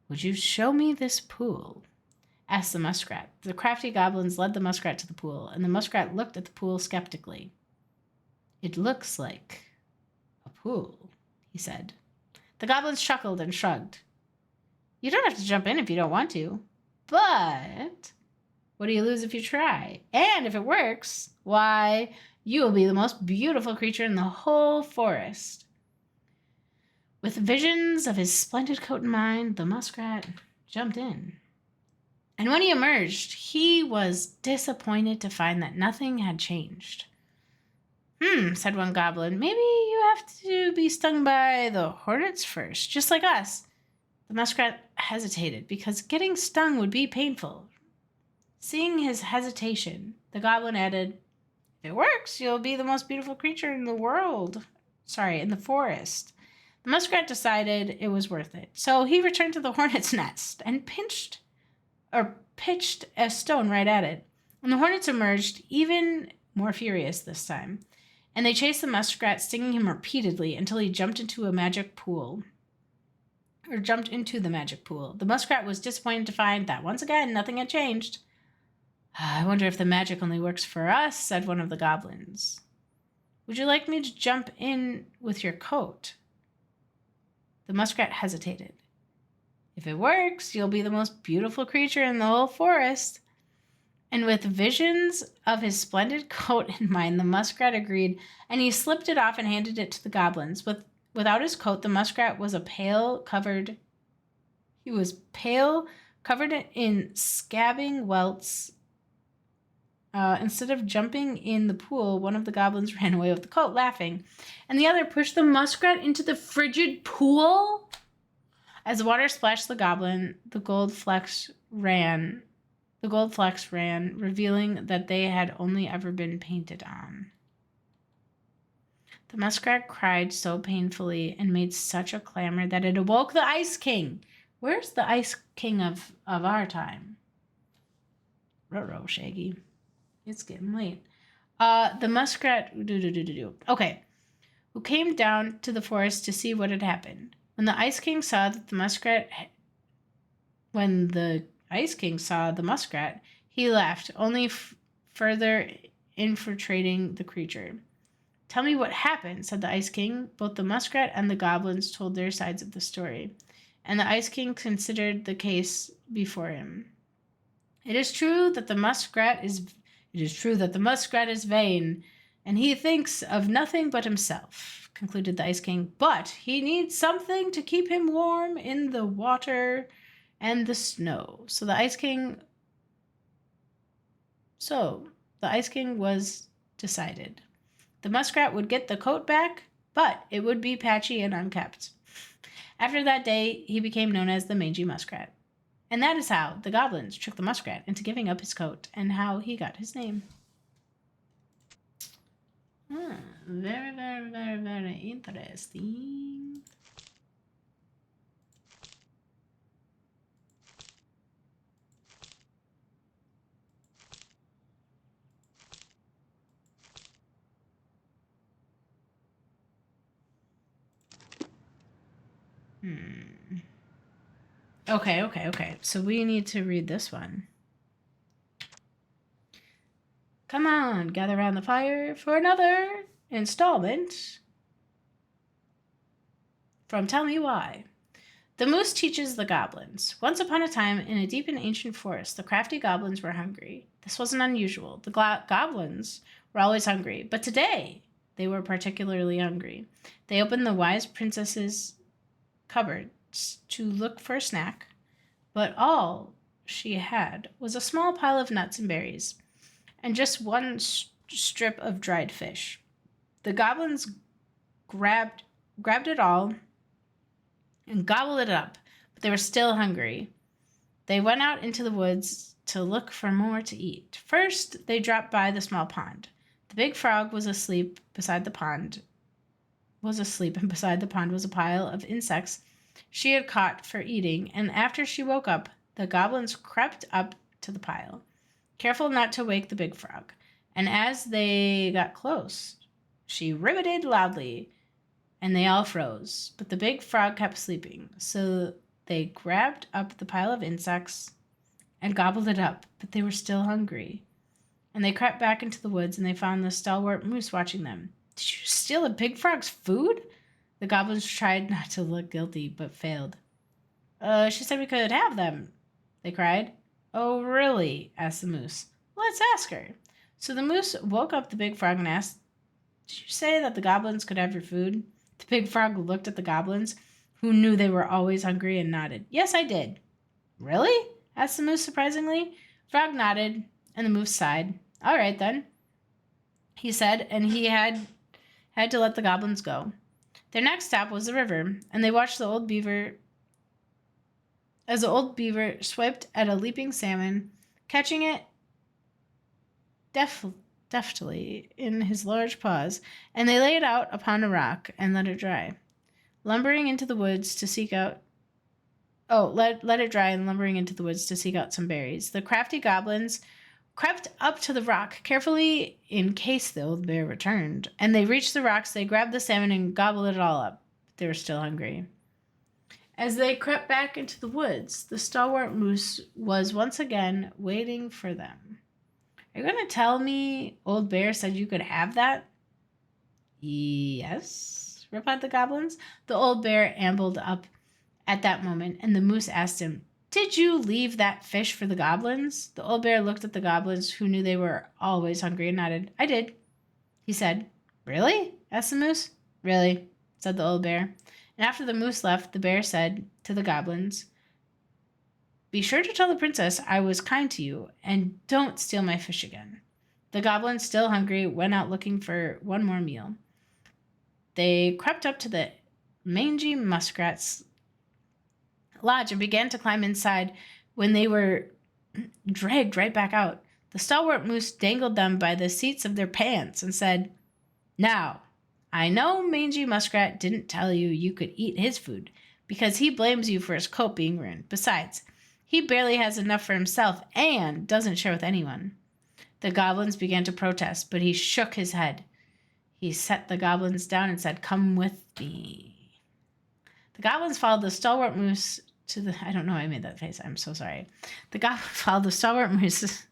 "Would you show me this pool?" asked the muskrat. The crafty goblins led the muskrat to the pool, and the muskrat looked at the pool skeptically. "It looks like a pool," he said. The goblins chuckled and shrugged. "You don't have to jump in if you don't want to. But what do you lose if you try? And if it works, why, you will be the most beautiful creature in the whole forest." With visions of his splendid coat in mind, the muskrat jumped in. And when he emerged, he was disappointed to find that nothing had changed. Said one goblin. Maybe you have to be stung by the hornets first, just like us. The muskrat hesitated because getting stung would be painful. Seeing his hesitation, the goblin added, if it works, you'll be the most beautiful creature in the world. In the forest. The muskrat decided it was worth it. So he returned to the hornet's nest and pitched a stone right at it. And the hornets emerged even more furious this time. And they chased the muskrat, stinging him repeatedly until he jumped into the magic pool. The muskrat was disappointed to find that once again nothing had changed. I wonder if the magic only works for us, said one of the goblins. Would you like me to jump in with your coat? The muskrat hesitated. If it works, you'll be the most beautiful creature in the whole forest. And with visions of his splendid coat in mind, the muskrat agreed, and he slipped it off and handed it to the goblins. Without his coat, the muskrat was covered in scabbing welts. Instead of jumping in the pool, one of the goblins ran away with the coat, laughing, and the other pushed the muskrat into the frigid pool. As the water splashed the goblin, the gold flecks ran, revealing that they had only ever been painted on. The muskrat cried so painfully and made such a clamor that it awoke the Ice King. Where's the Ice King of our time? Ruh-roh, Shaggy. It's getting late. The muskrat... Okay. Who came down to the forest to see what had happened. When the Ice King saw the muskrat, he laughed, only further infiltrating the creature. Tell me what happened, said the Ice King. Both the muskrat and the goblins told their sides of the story, and the Ice King considered the case before him. It is true that the muskrat is vain, and he thinks of nothing but himself, concluded the Ice King. But he needs something to keep him warm in the water and the snow. So the Ice King was decided. The muskrat would get the coat back, but it would be patchy and unkept. After that day, he became known as the Mangy Muskrat. And that is how the goblins tricked the muskrat into giving up his coat and how he got his name. Very, very, very, very interesting. Okay. So we need to read this one. Come on, gather around the fire for another installment from Tell Me Why. The moose teaches the goblins. Once upon a time, in a deep and ancient forest, the crafty goblins were hungry. This wasn't unusual. The goblins were always hungry, but today they were particularly hungry. They opened the wise princess's cupboards to look for a snack, but all she had was a small pile of nuts and berries, and just one strip of dried fish. The goblins grabbed it all and gobbled it up, but they were still hungry. They went out into the woods to look for more to eat. First, they dropped by the small pond. The big frog was asleep, and beside the pond was a pile of insects she had caught for eating, and after she woke up, the goblins crept up to the pile, careful not to wake the big frog. And as they got close, she ribbited loudly, and they all froze. But the big frog kept sleeping, so they grabbed up the pile of insects and gobbled it up, but they were still hungry. And they crept back into the woods, and they found the stalwart moose watching them. Did you steal a big frog's food? The goblins tried not to look guilty, but failed. She said we could have them, they cried. Oh, really? Asked the moose. Let's ask her. So the moose woke up the big frog and asked, Did you say that the goblins could have your food? The big frog looked at the goblins, who knew they were always hungry, and nodded. Yes, I did. Really? Asked the moose surprisingly. Frog nodded, and the moose sighed. All right, then, he said, and he had to let the goblins go. Their next stop was the river, and they watched the old beaver as the old beaver swiped at a leaping salmon, catching it deftly in his large paws, and they lay it out upon a rock and let it dry. Lumbering into the woods to seek out let it dry and lumbering into the woods to seek out some berries. The crafty goblins crept up to the rock carefully in case the old bear returned. And they reached the rocks, they grabbed the salmon and gobbled it all up. They were still hungry. As they crept back into the woods, the stalwart moose was once again waiting for them. Are you going to tell me old bear said you could have that? Yes, replied the goblins. The old bear ambled up at that moment, and the moose asked him, Did you leave that fish for the goblins? The old bear looked at the goblins, who knew they were always hungry, and nodded. I did, he said. Really? Asked the moose. Really, said the old bear. And after the moose left, the bear said to the goblins, Be sure to tell the princess I was kind to you, and don't steal my fish again. The goblins, still hungry, went out looking for one more meal. They crept up to the mangy muskrat's lodge and began to climb inside. When they were dragged right back out, the stalwart moose dangled them by the seats of their pants and said, Now, I know Mangy Muskrat didn't tell you you could eat his food because he blames you for his coat being ruined. Besides, he barely has enough for himself and doesn't share with anyone. The goblins began to protest, but he shook his head. He set the goblins down and said, Come with me. The goblins followed the stalwart moose to the... I don't know why I made that face. I'm so sorry. The goblins followed the stalwart moose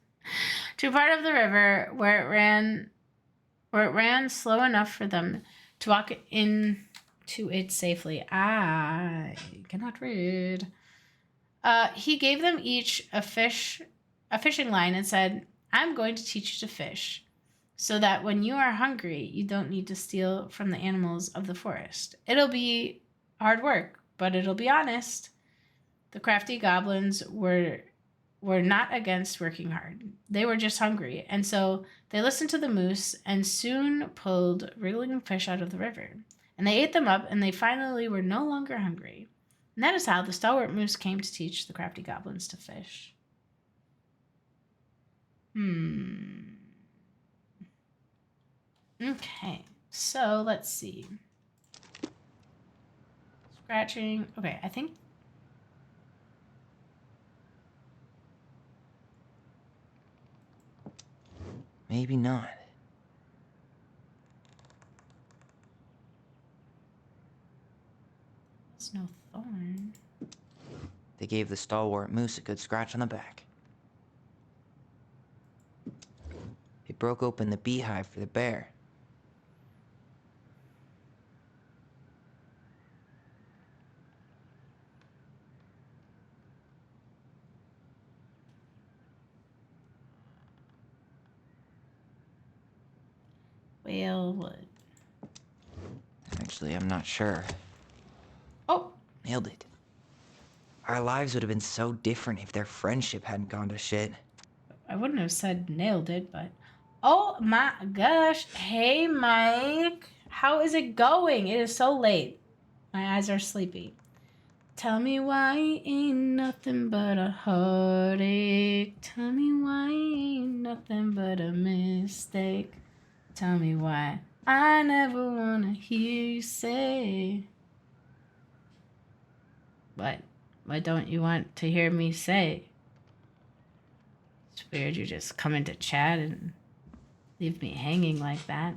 to a part of the river where it ran slow enough for them to walk into it safely. I cannot read. He gave them each a fishing line and said, I'm going to teach you to fish, so that when you are hungry, you don't need to steal from the animals of the forest. It'll be hard work, but it'll be honest. The crafty goblins were not against working hard. They were just hungry, and so they listened to the moose and soon pulled wriggling fish out of the river. And they ate them up, and they finally were no longer hungry. And that is how the stalwart moose came to teach the crafty goblins to fish. Okay, so let's see. Scratching. Okay, I think... Maybe not. There's no thorn. They gave the stalwart moose a good scratch on the back. They broke open the beehive for the bear. Whale wood. Actually, I'm not sure. Oh! Nailed it. Our lives would have been so different if their friendship hadn't gone to shit. I wouldn't have said nailed it, but... Oh my gosh. Hey, Mike. How is it going? It is so late. My eyes are sleepy. Tell me why ain't nothing but a heartache. Tell me why ain't nothing but a mistake. Tell me why I never wanna hear you say. What? What don't you want to hear me say? It's weird you just come into chat and leave me hanging like that.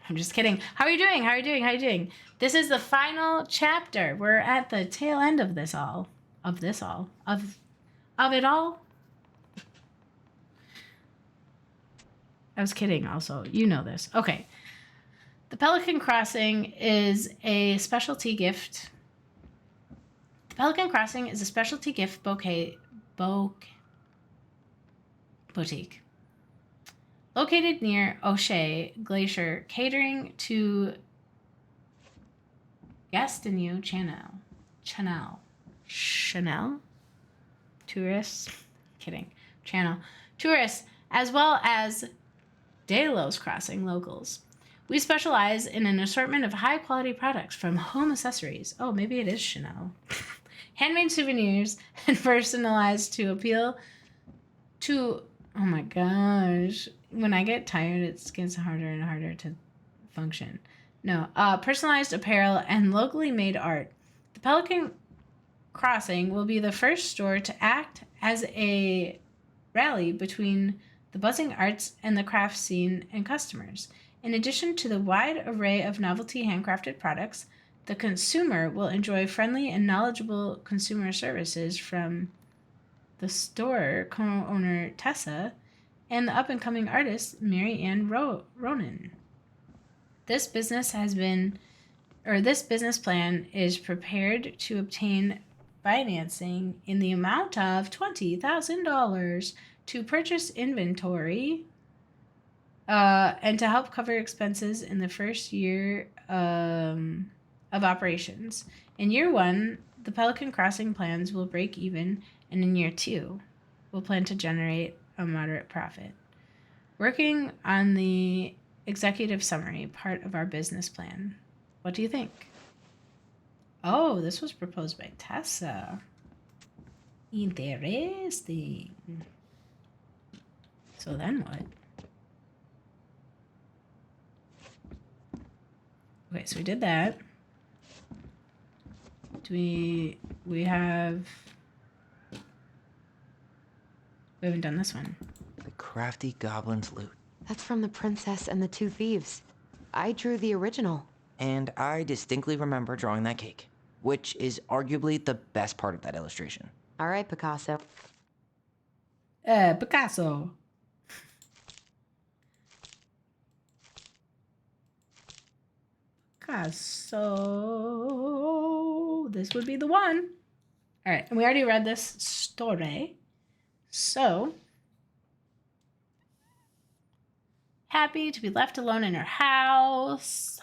I'm just kidding. How are you doing? How are you doing? How are you doing? This is the final chapter. We're at the tail end of this all. Of this all. Of it all. I was kidding also. You know this. Okay. The Pelican Crossing is a specialty gift. The Pelican Crossing is a specialty gift boutique. Located near O'Shea Glacier, catering to Gastineau Chanel? Tourists? Kidding. Channel. Tourists, as well as Delos Crossing locals. We specialize in an assortment of high-quality products from home accessories. Oh, maybe it is Chanel. Handmade souvenirs and personalized to appeal to... Oh my gosh. When I get tired, it gets harder and harder to function. No. Personalized apparel and locally made art. The Pelican Crossing will be the first store to act as a rally between the buzzing arts and the craft scene and customers. In addition to the wide array of novelty handcrafted products, the consumer will enjoy friendly and knowledgeable consumer services from the store co-owner Tessa and the up-and-coming artist Mary Ann Ronan. This business plan is prepared to obtain financing in the amount of $20,000 to purchase inventory and to help cover expenses in the first year of operations. In year 1, the Pelican Crossing plans will break even, and in year 2, we'll plan to generate a moderate profit. Working on the executive summary, part of our business plan. What do you think? Oh, this was proposed by Tessa. Interesting. So then what? Okay, so we did that. Do we haven't done this one. The crafty goblin's loot. That's from The Princess and the Two Thieves. I drew the original. And I distinctly remember drawing that cake, which is arguably the best part of that illustration. All right, Picasso. Picasso. Picasso. This would be the one. All right, and we already read this story. So, happy to be left alone in her house.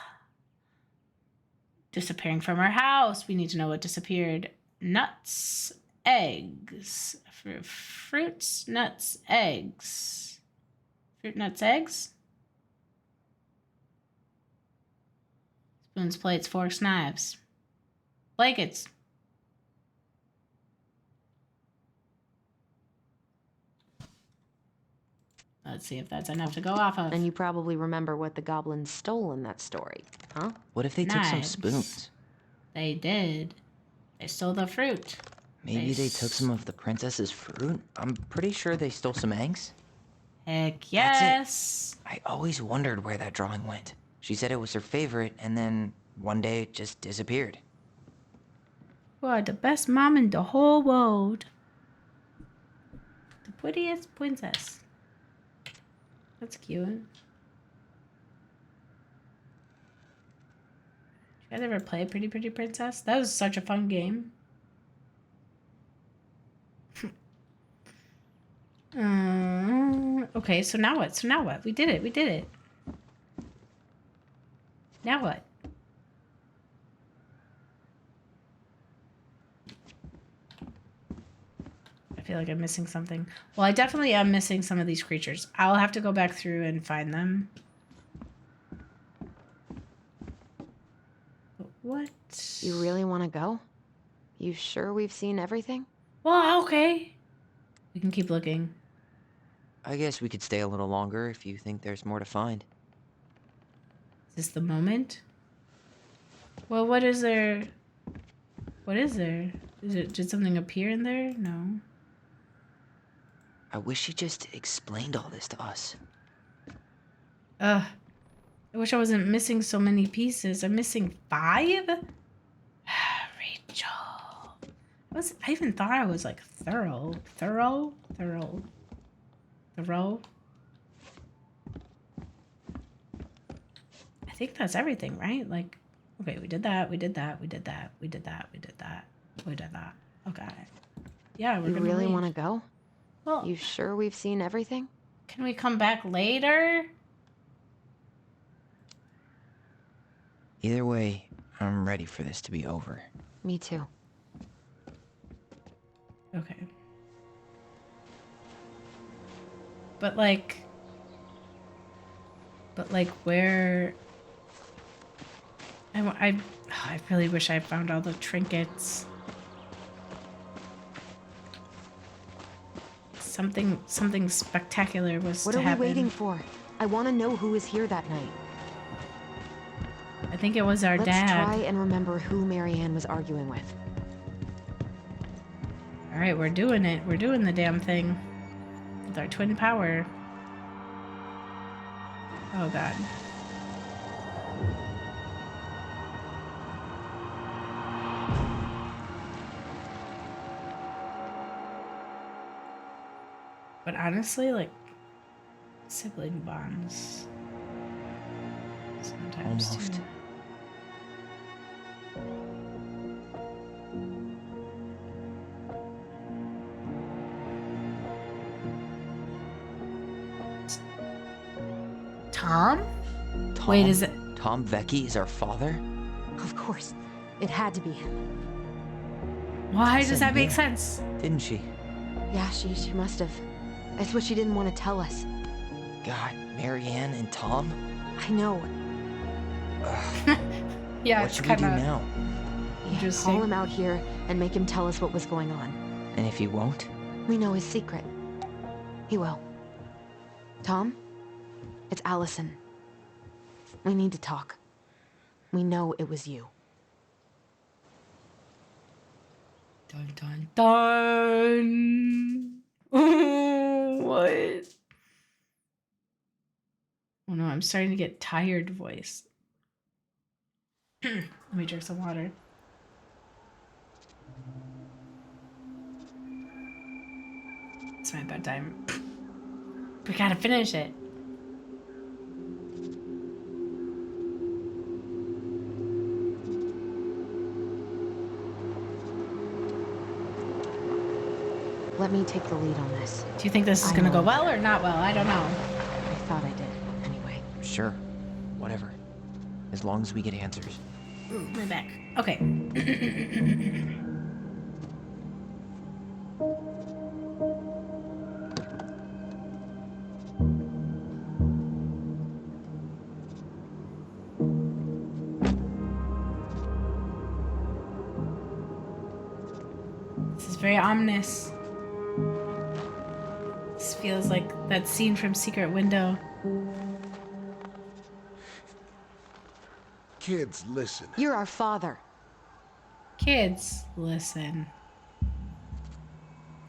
Disappearing from her house. We need to know what disappeared. Nuts, eggs. Fruits, nuts, eggs. Fruit, nuts, eggs. Spoons, plates, forks, knives. Blankets. Let's see if that's enough to go off of. And you probably remember what the goblins stole in that story, huh? What if they took some spoons? They did. They stole the fruit. Maybe they took some of the princess's fruit? I'm pretty sure they stole some eggs. Heck yes. I always wondered where that drawing went. She said it was her favorite, and then one day it just disappeared. You are the best mom in the whole world. The prettiest princess. That's cute. Did you guys ever play Pretty Pretty Princess? That was such a fun game. Okay, so now what? We did it. Now what? I feel like I'm missing something. Well, I definitely am missing some of these creatures. I'll have to go back through and find them. But what? You really want to go? You sure we've seen everything? Well, okay. We can keep looking. I guess we could stay a little longer if you think there's more to find. Is this the moment? Well, what is there? What is there? Did something appear in there? No. I wish she just explained all this to us. I wish I wasn't missing so many pieces. I'm missing 5? Rachel. I even thought I was like thorough. I think that's everything, right? Like, okay, we did that. Okay. Yeah, we're You gonna really leave. want to go? Well, You sure we've seen everything? can we come back later? Either way, I'm ready for this to be over. Me too. Okay. But like, where? I really wish I found all the trinkets. Something spectacular was What to are we happen. waiting for? I want to know who was here that night. I think it was our Let's dad. try and remember who Marianne was arguing with. All right, we're doing it. We're doing the damn thing with our twin power. Oh God. But honestly, like, sibling bonds sometimes Almost. too. Tom? Wait, is it? Tom Vecchi is our father? Of course. It had to be him. Why Tessa does that make knew, sense? Didn't she? Yeah, she must have. That's what she didn't want to tell us. God, Marianne and Tom? I know. Yeah, what it's should we do kinda now? interesting. Call him out here and make him tell us what was going on. And if he won't? We know his secret. He will. Tom? It's Allison. We need to talk. We know it was you. Dun dun dun. What? Oh no, I'm starting to get tired voice. Let me drink some water. It's my bedtime. We gotta finish it. Let me take the lead on this. Do you think this is gonna go well or not well? I don't know. I thought I did, anyway. Sure. Whatever. As long as we get answers. Ooh, my back. Okay. This is very ominous. This feels like that scene from Secret Window. Kids, listen. You're our father. Kids, listen.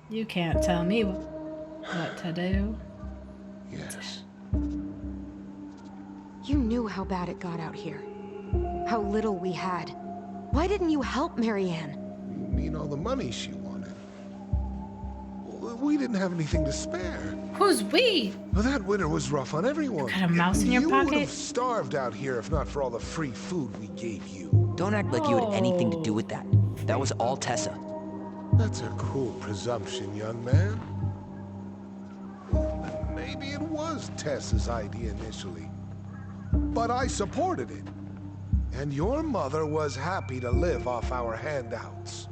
You can't tell me what to do. Yes. You knew how bad it got out here. How little we had. Why didn't you help Marianne? You mean all the money she wanted? We didn't have anything to spare. Who's we? Well, that winter was rough on everyone. Got a mouse in your You would pocket? have starved out here if not for all the free food we gave you. Don't act like you had anything to do with that. That was all Tessa. That's a cool presumption, young man. Maybe it was Tessa's idea initially. But I supported it. And your mother was happy to live off our handouts.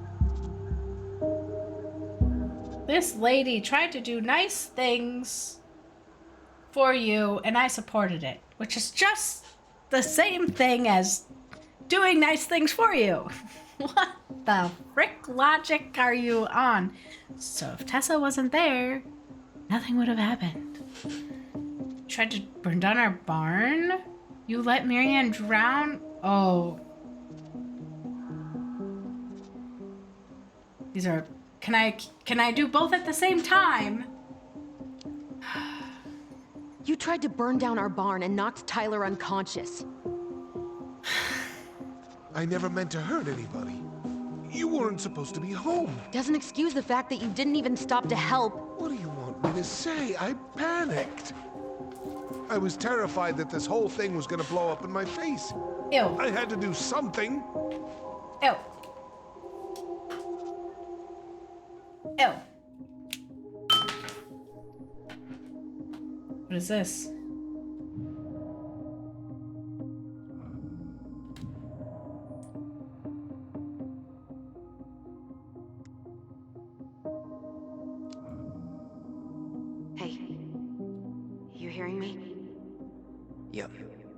This lady tried to do nice things for you, and I supported it, which is just the same thing as doing nice things for you. What the frick logic are you on? So if Tessa wasn't there, nothing would have happened. Tried to burn down our barn? You let Marianne drown? Oh. These are... Can I do both at the same time? You tried to burn down our barn and knocked Tyler unconscious. I never meant to hurt anybody. You weren't supposed to be home. Doesn't excuse the fact that you didn't even stop to help. What do you want me to say? I panicked. I was terrified that this whole thing was gonna blow up in my face. Ew. I had to do something. Ew. Ew. What is this?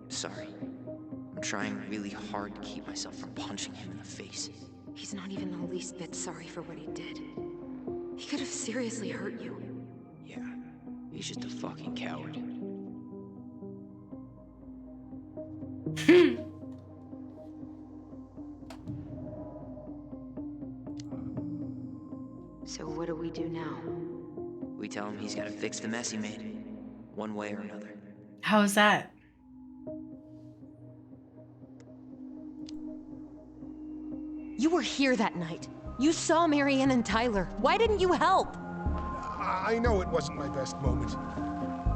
Sorry. I'm trying really hard to keep myself from punching him in the face. He's not even the least bit sorry for what he did. He could have seriously hurt you. Yeah, he's just a fucking coward. So what do we do now? We tell him he's gotta fix the mess he made, one way or another. How is that? You were here that night. You saw Marianne and Tyler. Why didn't you help? I know it wasn't my best moment,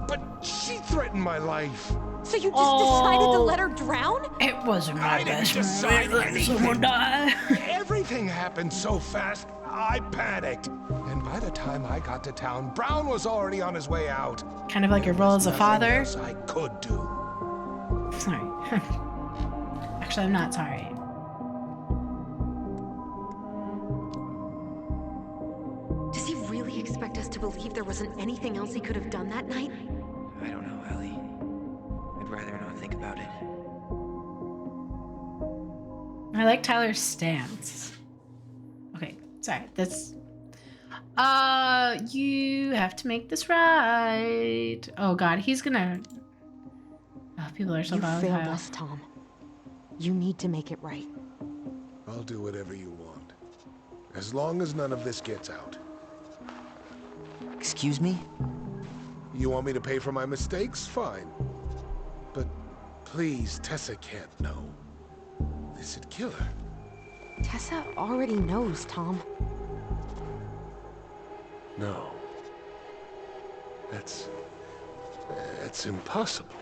but she threatened my life. So you just decided to let her drown? It wasn't my best. I didn't decide anything. Someone die. Everything happened so fast, I panicked. And by the time I got to town, Brown was already on his way out. Kind of like your role as a father. Else I could do. Sorry. Actually, I'm not sorry. Does he really expect us to believe there wasn't anything else he could have done that night? I don't know, Ellie. I'd rather not think about it. I like Tyler's stance. Okay, sorry. That's you have to make this right. Oh god, he's gonna. Oh, people are so You volatile. failed us, Tom. You need to make it right. I'll do whatever you want, as long as none of this gets out. Excuse me? You want me to pay for my mistakes? Fine. But please, Tessa can't know. This'd kill her. Tessa already knows, Tom. No. That's impossible.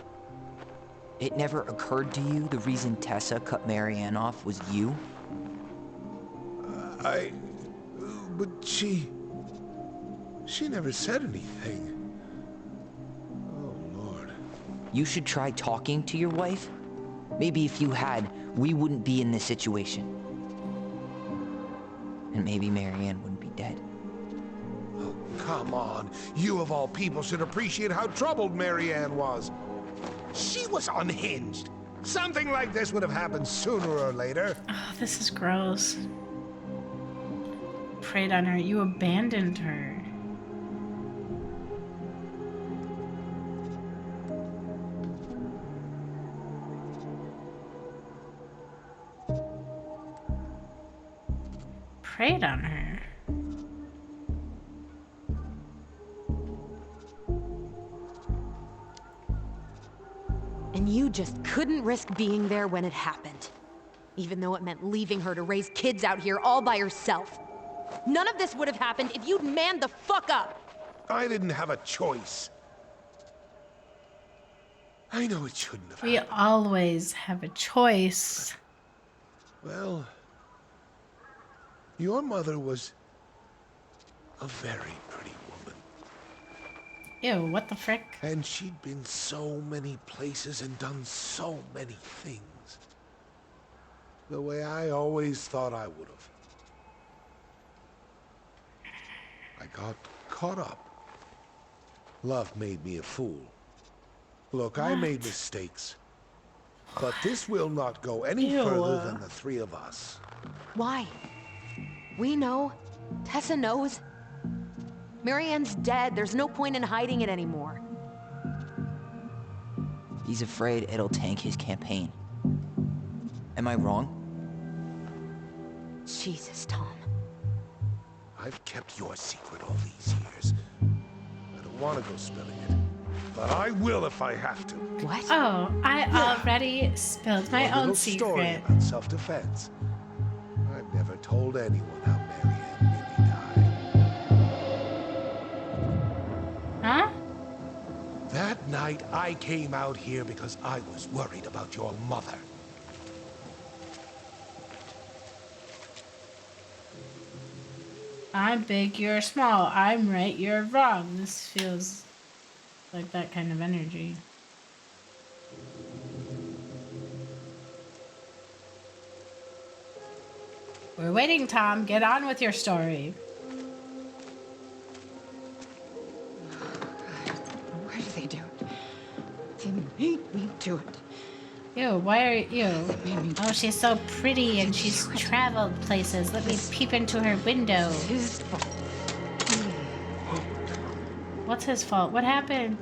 It never occurred to you the reason Tessa cut Marianne off was you? But she never said anything. Oh, Lord. You should try talking to your wife. Maybe if you had, we wouldn't be in this situation. And maybe Marianne wouldn't be dead. Oh, come on. You of all people should appreciate how troubled Marianne was. She was unhinged. Something like this would have happened sooner or later. Oh, this is gross. Preyed on her. You abandoned her. Preyed on her. And you just couldn't risk being there when it happened. Even though it meant leaving her to raise kids out here all by herself. None of this would have happened if you'd manned the fuck up! I didn't have a choice. I know it shouldn't have We happened. always have a choice. Well, your mother was a very pretty woman. Ew, what the frick? And she'd been so many places and done so many things. The way I always thought I would have. I got caught up. Love made me a fool. Look, I made mistakes. But this will not go any Ew. further than the three of us. Why? We know. Tessa knows. Marianne's dead. There's no point in hiding it anymore. He's afraid it'll tank his campaign. Am I wrong? Jesus, Tom. I've kept your secret all these years. I don't want to go spilling it. But I will if I have to. What? Oh, I already spilled my A little own story secret. about self-defense. I've never told anyone how Marianne made me die. Huh? That night, I came out here because I was worried about your mother. I'm big, you're small. I'm right, you're wrong. This feels like that kind of energy. We're waiting, Tom. Get on with your story. Why do they do it? They made me do it. Ew, why are you? Oh, she's so pretty and she's traveled places. Let me peep into her window. His fault. What's his fault? What happened?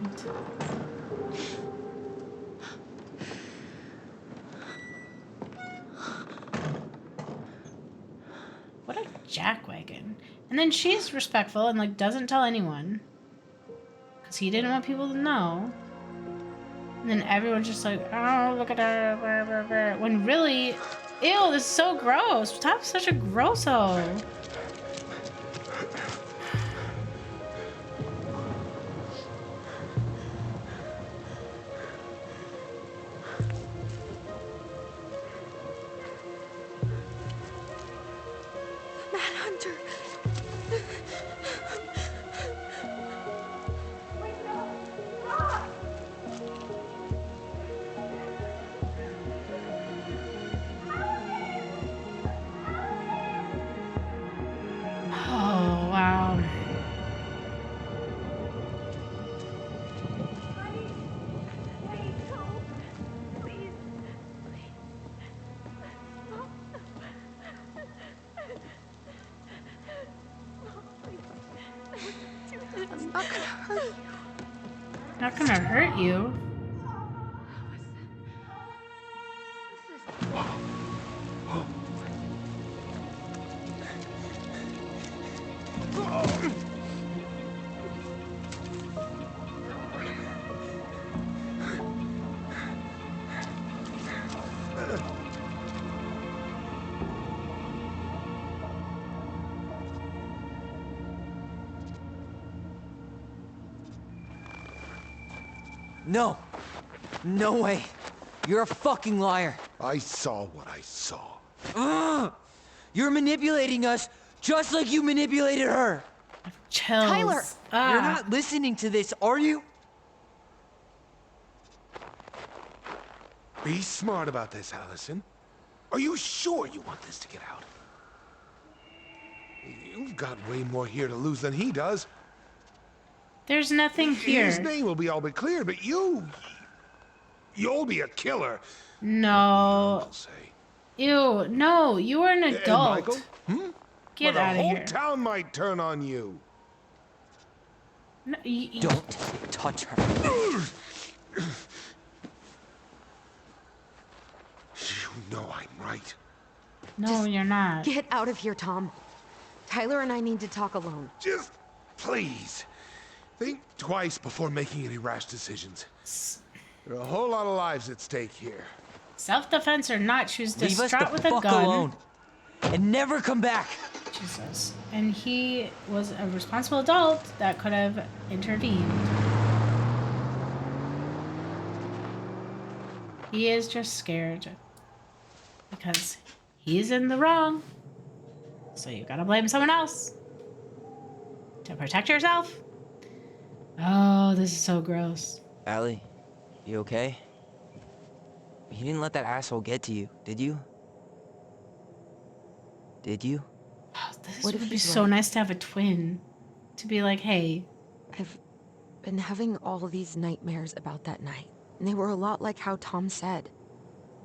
What a jackwagon. And then she's respectful and like doesn't tell anyone. Because he didn't want people to know. And then everyone's just like, oh, look at her. Blah, blah, blah. When really, ew, this is so gross. Stop's such a grosso. Manhunter. Oh, wow. I'm not gonna hurt you. Not gonna hurt you. No! No way! You're a fucking liar! I saw what I saw. You're manipulating us just like you manipulated her! Chills. Tyler! You're not listening to this, are you? Be smart about this, Allison. Are you sure you want this to get out? You've got way more here to lose than he does. There's nothing here. His name will be all but clear, but you'll be a killer. No. Ew, no, you are an adult. Michael? Get well, out of the here. whole town might turn on you. No, Don't touch her. You know I'm right. No, you're not. Get out of here, Tom. Tyler and I need to talk alone. Just please. Think twice before making any rash decisions. There are a whole lot of lives at stake here. Self-defense or not, she was Leave us distraught the with a fuck gun. alone. And never come back. Jesus. And he was a responsible adult that could have intervened. He is just scared. Because he's in the wrong. So you gotta blame someone else. To protect yourself. Oh, this is so gross. Allie, you okay? You didn't let that asshole get to you, did you? Did you? Oh, this What if would be he's so right? nice to have a twin. To be like, hey. I've been having all these nightmares about that night, and they were a lot like how Tom said.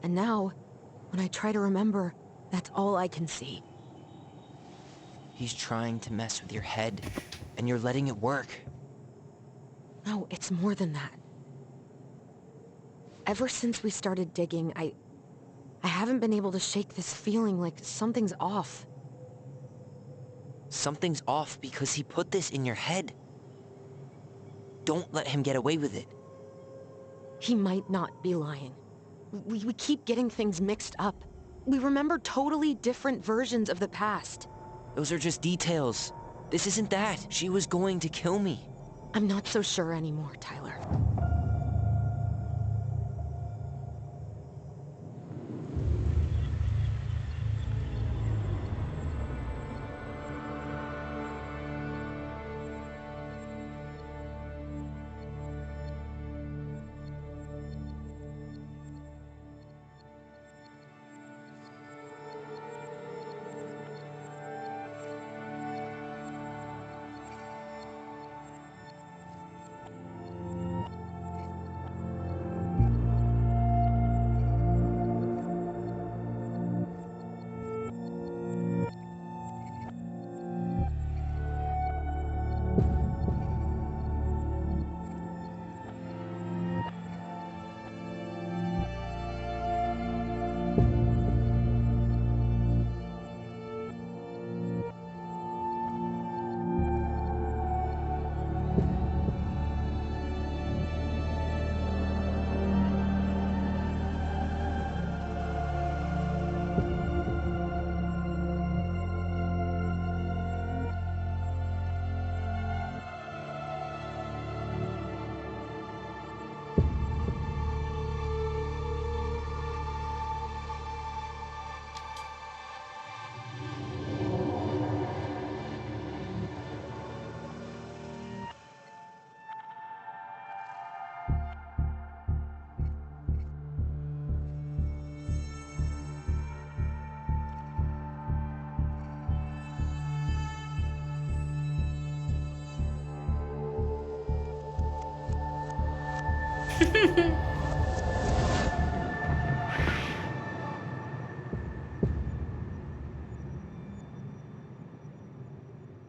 And now, when I try to remember, that's all I can see. He's trying to mess with your head, and you're letting it work. No, it's more than that. Ever since we started digging, I haven't been able to shake this feeling like something's off. Something's off because he put this in your head. Don't let him get away with it. He might not be lying. We keep getting things mixed up. We remember totally different versions of the past. Those are just details. This isn't that. She was going to kill me. I'm not so sure anymore, Tyler.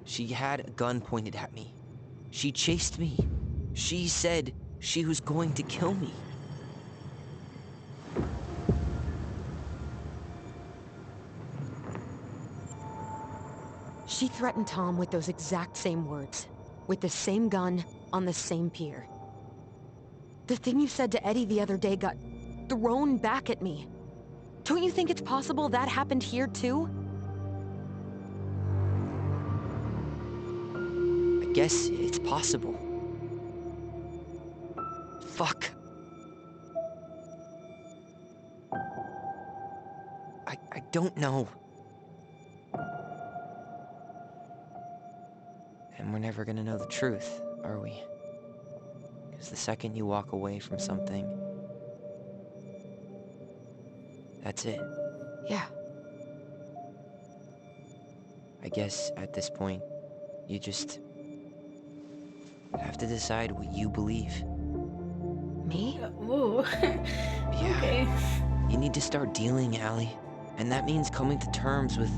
She had a gun pointed at me. She chased me. She said she was going to kill me. She threatened Tom with those exact same words, with the same gun, on the same pier. The thing you said to Eddie the other day got thrown back at me. Don't you think it's possible that happened here too? I guess it's possible. Fuck. I don't know. And we're never gonna know the truth, are we? Because the second you walk away from something, that's it. Yeah. I guess at this point, you just have to decide what you believe. Me? Ooh. Yeah. Okay. You need to start dealing, Allie. And that means coming to terms with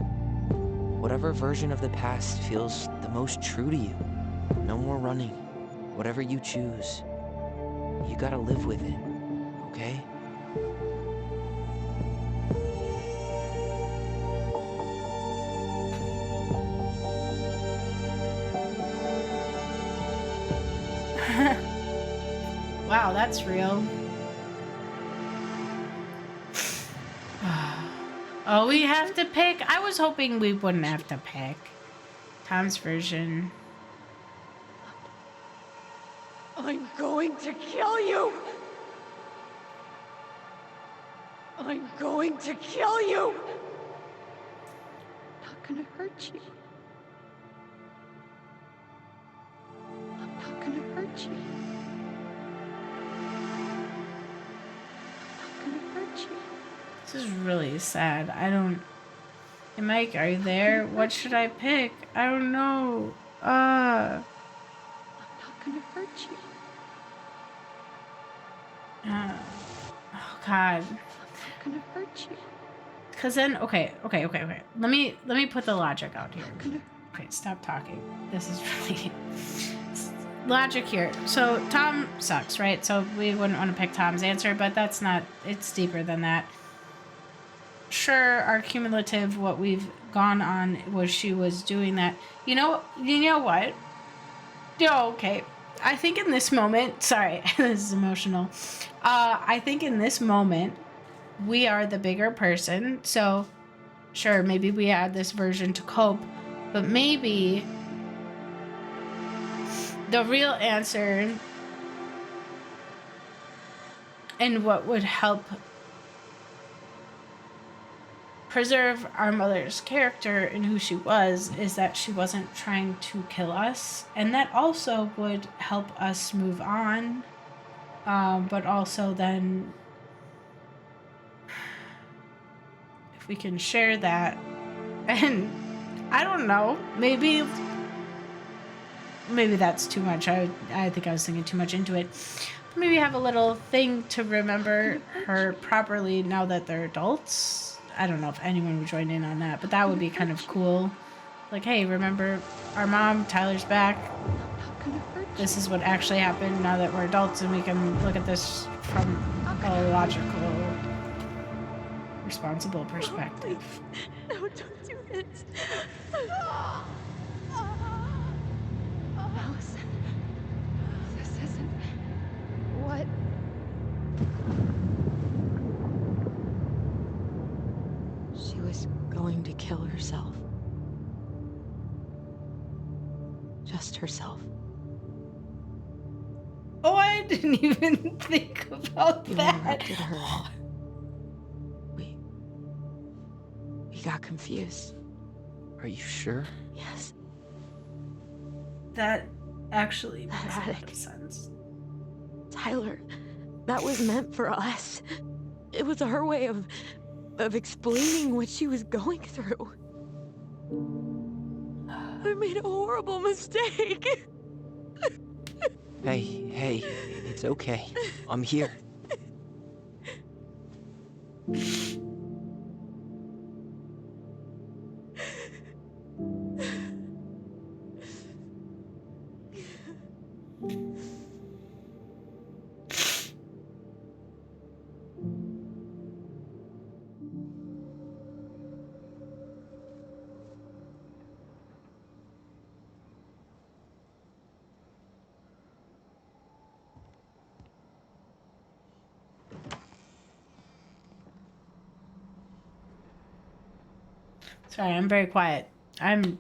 whatever version of the past feels the most true to you. No more running. Whatever you choose, you gotta live with it, okay? Wow, that's real. Oh, we have to pick? I was hoping we wouldn't have to pick. Tom's version. I'm going to kill you! I'm going to kill you! I'm not gonna hurt you. I'm not gonna hurt you. I'm not gonna hurt you. This is really sad. I don't... Hey, Mike, are you there? What should I pick? I don't know. I'm not gonna hurt you. Oh, God. I'm not gonna hurt you. Because then... Okay. Let me put the logic out here. Okay, stop talking. This is really... Logic here. So, Tom sucks, right? So, we wouldn't want to pick Tom's answer, but that's not... It's deeper than that. Sure, our cumulative, what we've gone on was she was doing that. You know what? Okay. I think in this moment... Sorry, this is emotional. I think in this moment, we are the bigger person. So, sure, maybe we add this version to cope, but maybe... The real answer and what would help preserve our mother's character and who she was is that she wasn't trying to kill us, and that also would help us move on, but also then if we can share that, and I don't know, maybe that's too much. I think I was thinking too much into it. Maybe have a little thing to remember her properly now that they're adults. I don't know if anyone would join in on that, but that would be kind of cool. Like, hey, remember our mom? Tyler's back. This is what actually happened now that we're adults, and we can look at this from a logical, responsible perspective. No, don't do this. Allison, this isn't what... She was going to kill herself. Just herself. Oh, I didn't even think about You that. interrupted her. We got confused. Are you sure? Yes. That actually makes That a lot attic. of sense. Tyler, that was meant for us. It was her way of explaining what she was going through. I made a horrible mistake. Hey, it's okay. I'm here. Sorry, I'm very quiet. I'm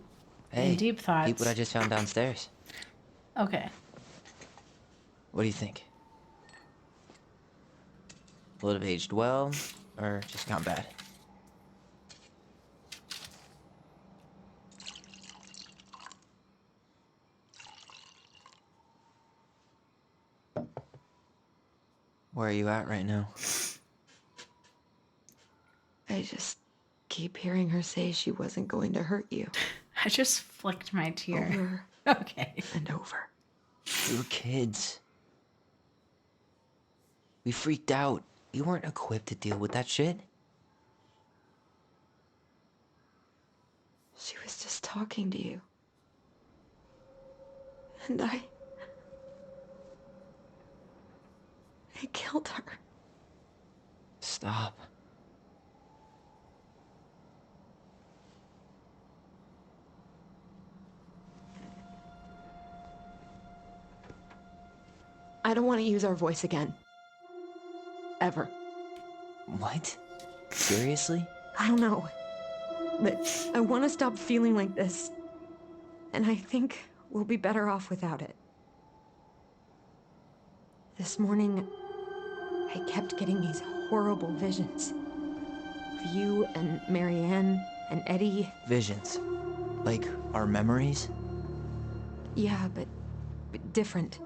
Hey, in deep thoughts. peep what I just found downstairs. Okay. What do you think? Will it have aged well, or just gone bad? Where are you at right now? I just keep hearing her say she wasn't going to hurt you. I just flicked my tear. Over Okay. and over. We were kids. We freaked out. We weren't equipped to deal with that shit. She was just talking to you. And I killed her. Stop. I don't want to use our voice again. Ever. What? Seriously? I don't know. But I want to stop feeling like this. And I think we'll be better off without it. This morning, I kept getting these horrible visions. Of you and Marianne and Eddie. Visions. Like our memories? Yeah, but different.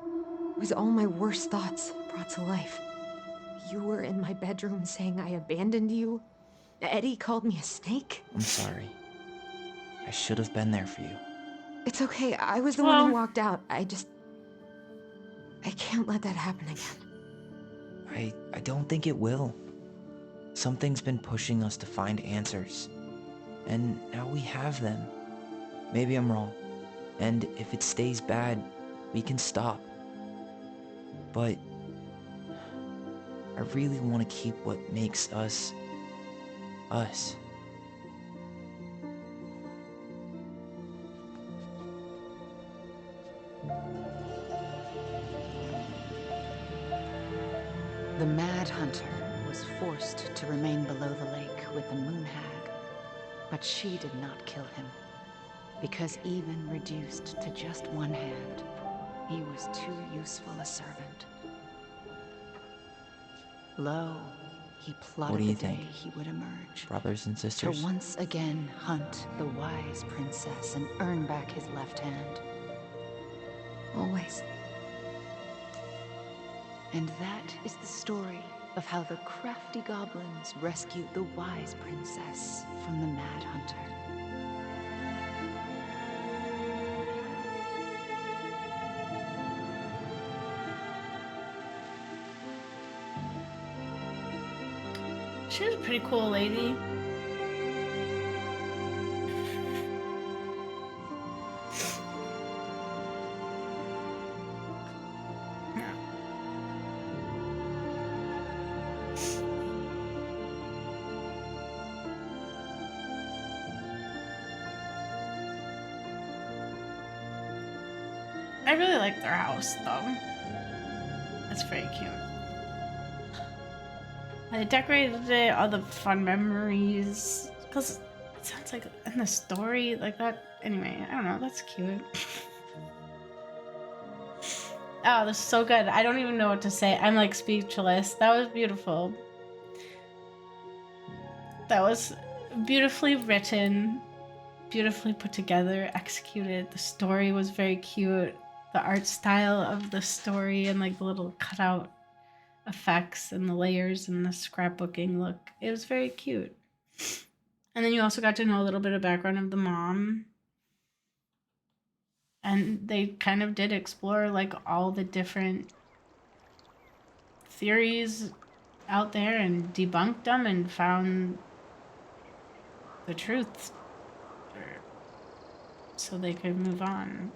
It was all my worst thoughts brought to life. You were in my bedroom saying I abandoned you. Eddie called me a snake. I'm sorry. I should have been there for you. It's okay. I was the one who walked out. I can't let that happen again. I don't think it will. Something's been pushing us to find answers. And now we have them. Maybe I'm wrong. And if it stays bad, we can stop. But I really want to keep what makes us, us. The Mad Hunter was forced to remain below the lake with the Moon Hag, but she did not kill him, because even reduced to just one hand, he was too useful a servant. Lo, he plotted the day he would emerge. Brothers and sisters? To once again hunt the wise princess and earn back his left hand. Always. And that is the story of how the crafty goblins rescued the wise princess from the Mad Hunter. She was a pretty cool lady. I really like their house, though. It's very cute. I decorated it, all the fun memories, because it sounds like in the story, like that. Anyway, I don't know, that's cute. Oh, this is so good. I don't even know what to say. I'm like speechless. That was beautiful. That was beautifully written, beautifully put together, executed. The story was very cute. The art style of the story and like the little cutout effects and the layers and the scrapbooking look. It was very cute. And then you also got to know a little bit of background of the mom. And they kind of did explore like all the different theories out there and debunked them and found the truth so they could move on.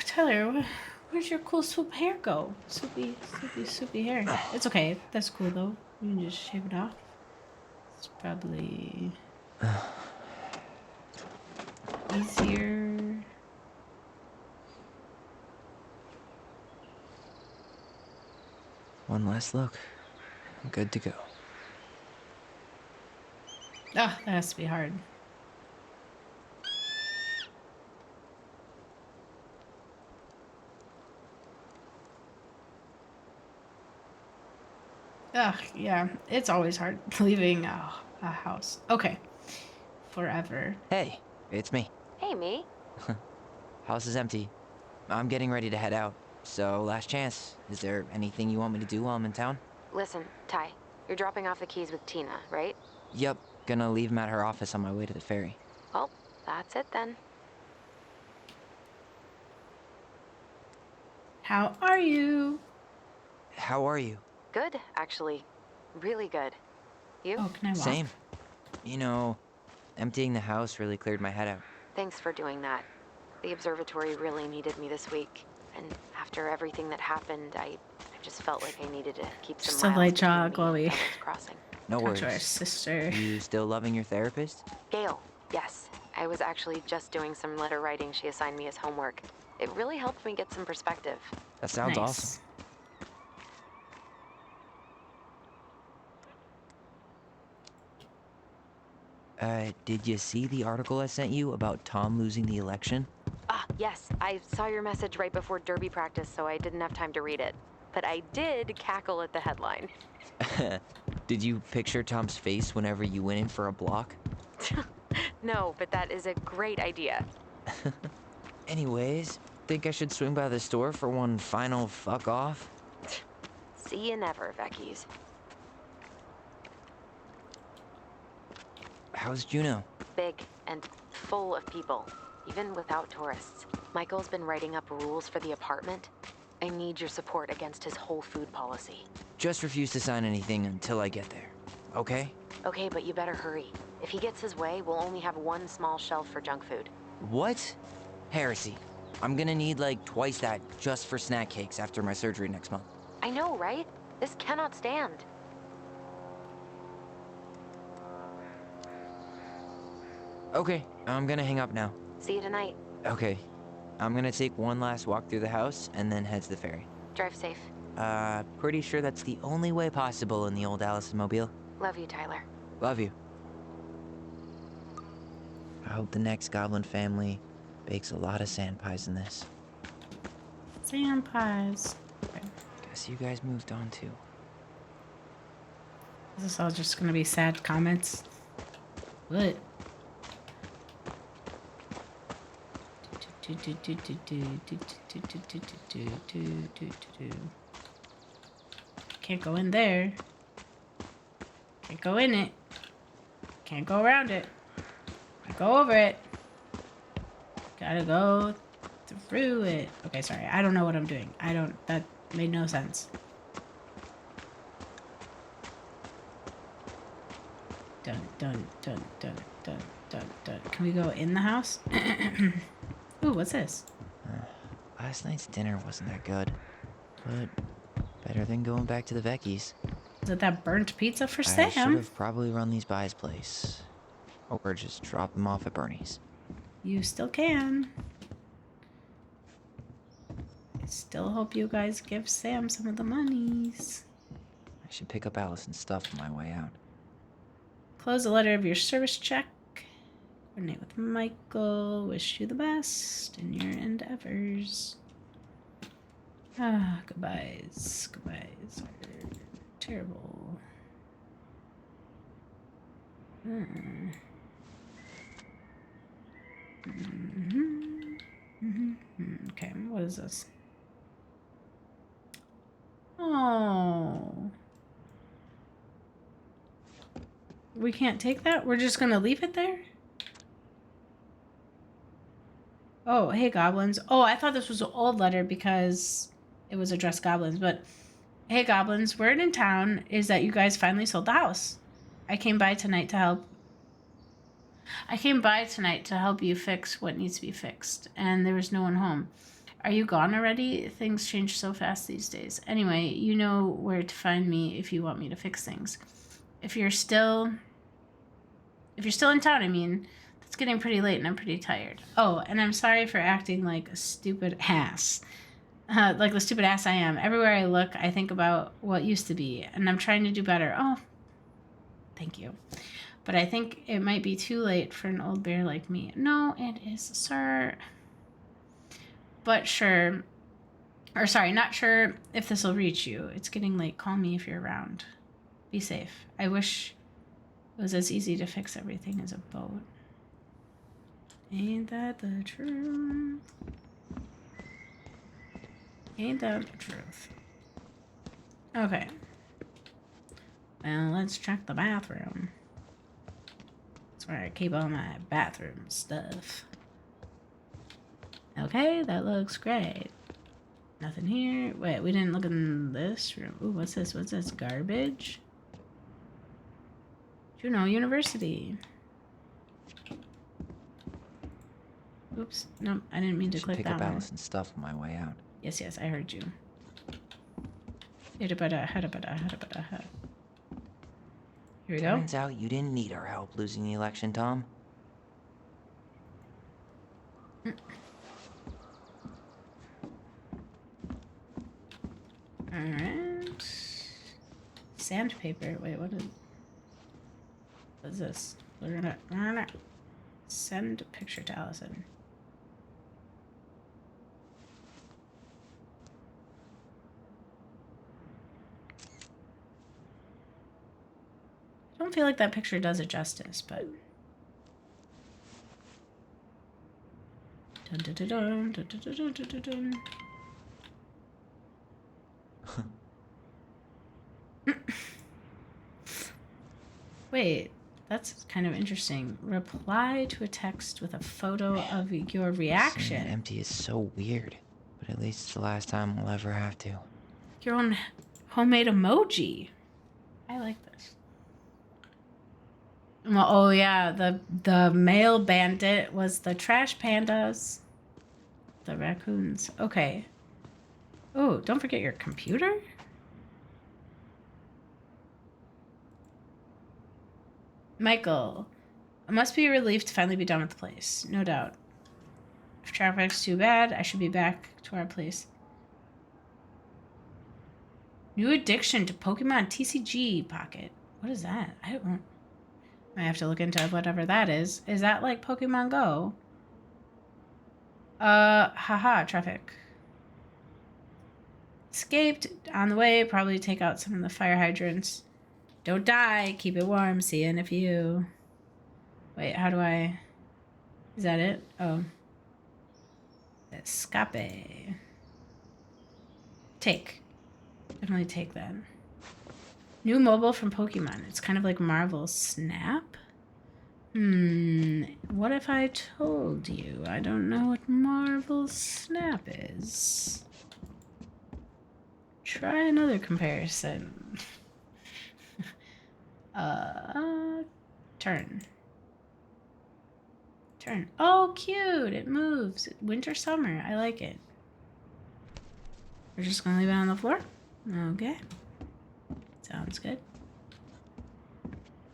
Tyler, where'd your cool swoop hair go? Soupy hair. It's okay. That's cool though. You can just shave it off. It's probably easier. One last look. I'm good to go. Oh, that has to be hard. Ugh, yeah. It's always hard leaving a house. Okay. Forever. Hey, it's me. Hey, me. House is empty. I'm getting ready to head out. So, last chance. Is there anything you want me to do while I'm in town? Listen, Ty, you're dropping off the keys with Tina, right? Yep. Gonna leave them at her office on my way to the ferry. Well, that's it then. How are you? How are you? Good, actually. Really good. You? Oh, can I walk? Same. You know, emptying the house really cleared my head out. Thanks for doing that. The observatory really needed me this week. And after everything that happened, I just felt like I needed to keep some Just a miles light between jog me while and we Devil's Crossing. No talk to our worries. sister. You still loving your therapist? Gail, yes. I was actually just doing some letter writing she assigned me as homework. It really helped me get some perspective. That sounds awesome. Did you see the article I sent you about Tom losing the election? Ah, yes. I saw your message right before derby practice, so I didn't have time to read it. But I did cackle at the headline. Did you picture Tom's face whenever you went in for a block? No, but that is a great idea. Anyways, think I should swing by the store for one final fuck off? See you never, Vecchies. How's Juno? Big and full of people, even without tourists. Michael's been writing up rules for the apartment. I need your support against his whole food policy. Just refuse to sign anything until I get there, okay? Okay, but you better hurry. If he gets his way, we'll only have one small shelf for junk food. What? Heresy. I'm gonna need like twice that just for snack cakes after my surgery next month. I know, right? This cannot stand. Okay, I'm gonna hang up now. See you tonight. Okay. I'm gonna take one last walk through the house and then head to the ferry. Drive safe. Pretty sure that's the only way possible in the old Allison mobile. Love you, Tyler. Love you. I hope the next goblin family bakes a lot of sand pies in this. Sand pies. Okay. Guess you guys moved on too. Is this all just gonna be sad comments? What? Can't go in there. Can't go in it. Can't go around it. Can't go over it. Gotta go through it. Okay, sorry. I don't know what I'm doing. That made no sense. Dun, dun, dun, dun, dun, dun, dun. Can we go in the house? Ooh, what's this? Last night's dinner wasn't that good, but better than going back to the Vecchies. Is it that burnt pizza for I should Sam? have probably run these by his place. Or just drop them off at Bernie's. You still can. I still hope you guys give Sam some of the monies. I should pick up Allison's stuff on my way out. Close the letter of your service check. Coordinate with Michael. Wish you the best in your endeavors. Ah, goodbyes. Goodbyes are terrible. Okay, what is this? Oh. We can't take that? We're just gonna leave it there? Oh, hey, goblins. Oh, I thought this was an old letter because it was addressed goblins, but hey, goblins, word in town is that you guys finally sold the house. I came by tonight to help you fix what needs to be fixed, and there was no one home. Are you gone already? Things change so fast these days. Anyway, you know where to find me if you want me to fix things. If you're still in town, I mean, it's getting pretty late and I'm pretty tired. Oh, and I'm sorry for acting like a stupid ass. Like the stupid ass I am. Everywhere I look, I think about what used to be, and I'm trying to do better. Oh, thank you. But I think it might be too late for an old bear like me. No, it is, sir. But sure. Or sorry, not sure if this will reach you. It's getting late. Call me if you're around. Be safe. I wish it was as easy to fix everything as a boat. Ain't that the truth? Ain't that the truth? Okay. Well, let's check the bathroom. That's where I keep all my bathroom stuff. Okay, that looks great. Nothing here. Wait, we didn't look in this room. Ooh, what's this? What's this? Garbage? Juneau University. Oops. Nope, I didn't mean to click that one. Pick up Allison's stuff on my way out. Yes, I heard you. Here we go. Turns out you didn't need our help losing the election, Tom. Alright. Sandpaper. Wait, what is this? Send a picture to Allison. I don't feel like that picture does it justice, but... Dun, dun, dun, dun, dun, dun, dun, dun, dun, dun. Wait, that's kind of interesting. Reply to a text with a photo of your reaction. Seeing it empty is so weird, but at least it's the last time we'll ever have to. Your own homemade emoji. I like this. Well, oh yeah, the male bandit was the trash pandas. The raccoons. Okay. Oh, don't forget your computer? Michael, I must be relieved to finally be done with the place. No doubt. If traffic's too bad, I should be back to our place. New addiction to Pokemon TCG Pocket. What is that? I don't know. I have to look into whatever that is. Is that like Pokemon Go? Haha, traffic. Escaped. On the way, probably take out some of the fire hydrants. Don't die. Keep it warm. See you in a few. Wait, how do I... Is that it? Oh. Escape. Take. Definitely take that. New mobile from Pokemon. It's kind of like Marvel Snap. What if I told you I don't know what Marvel Snap is? Try another comparison. Turn. Turn. Oh, cute. It moves. Winter, summer. I like it. We're just gonna leave it on the floor? Okay. Sounds good.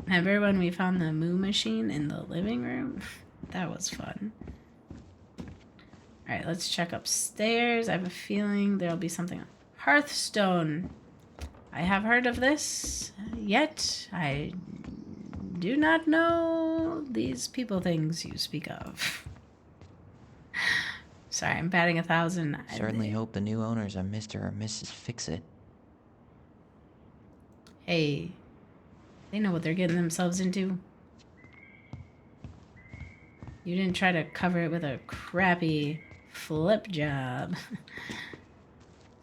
Remember when we found the moo machine in the living room? That was fun. Alright, let's check upstairs. I have a feeling there'll be something. Hearthstone. I have heard of this, yet I do not know these people things you speak of. Sorry, I'm batting 1,000. Certainly hope the new owners are Mr. or Mrs. Fix-It. Hey, they know what they're getting themselves into. You didn't try to cover it with a crappy flip job.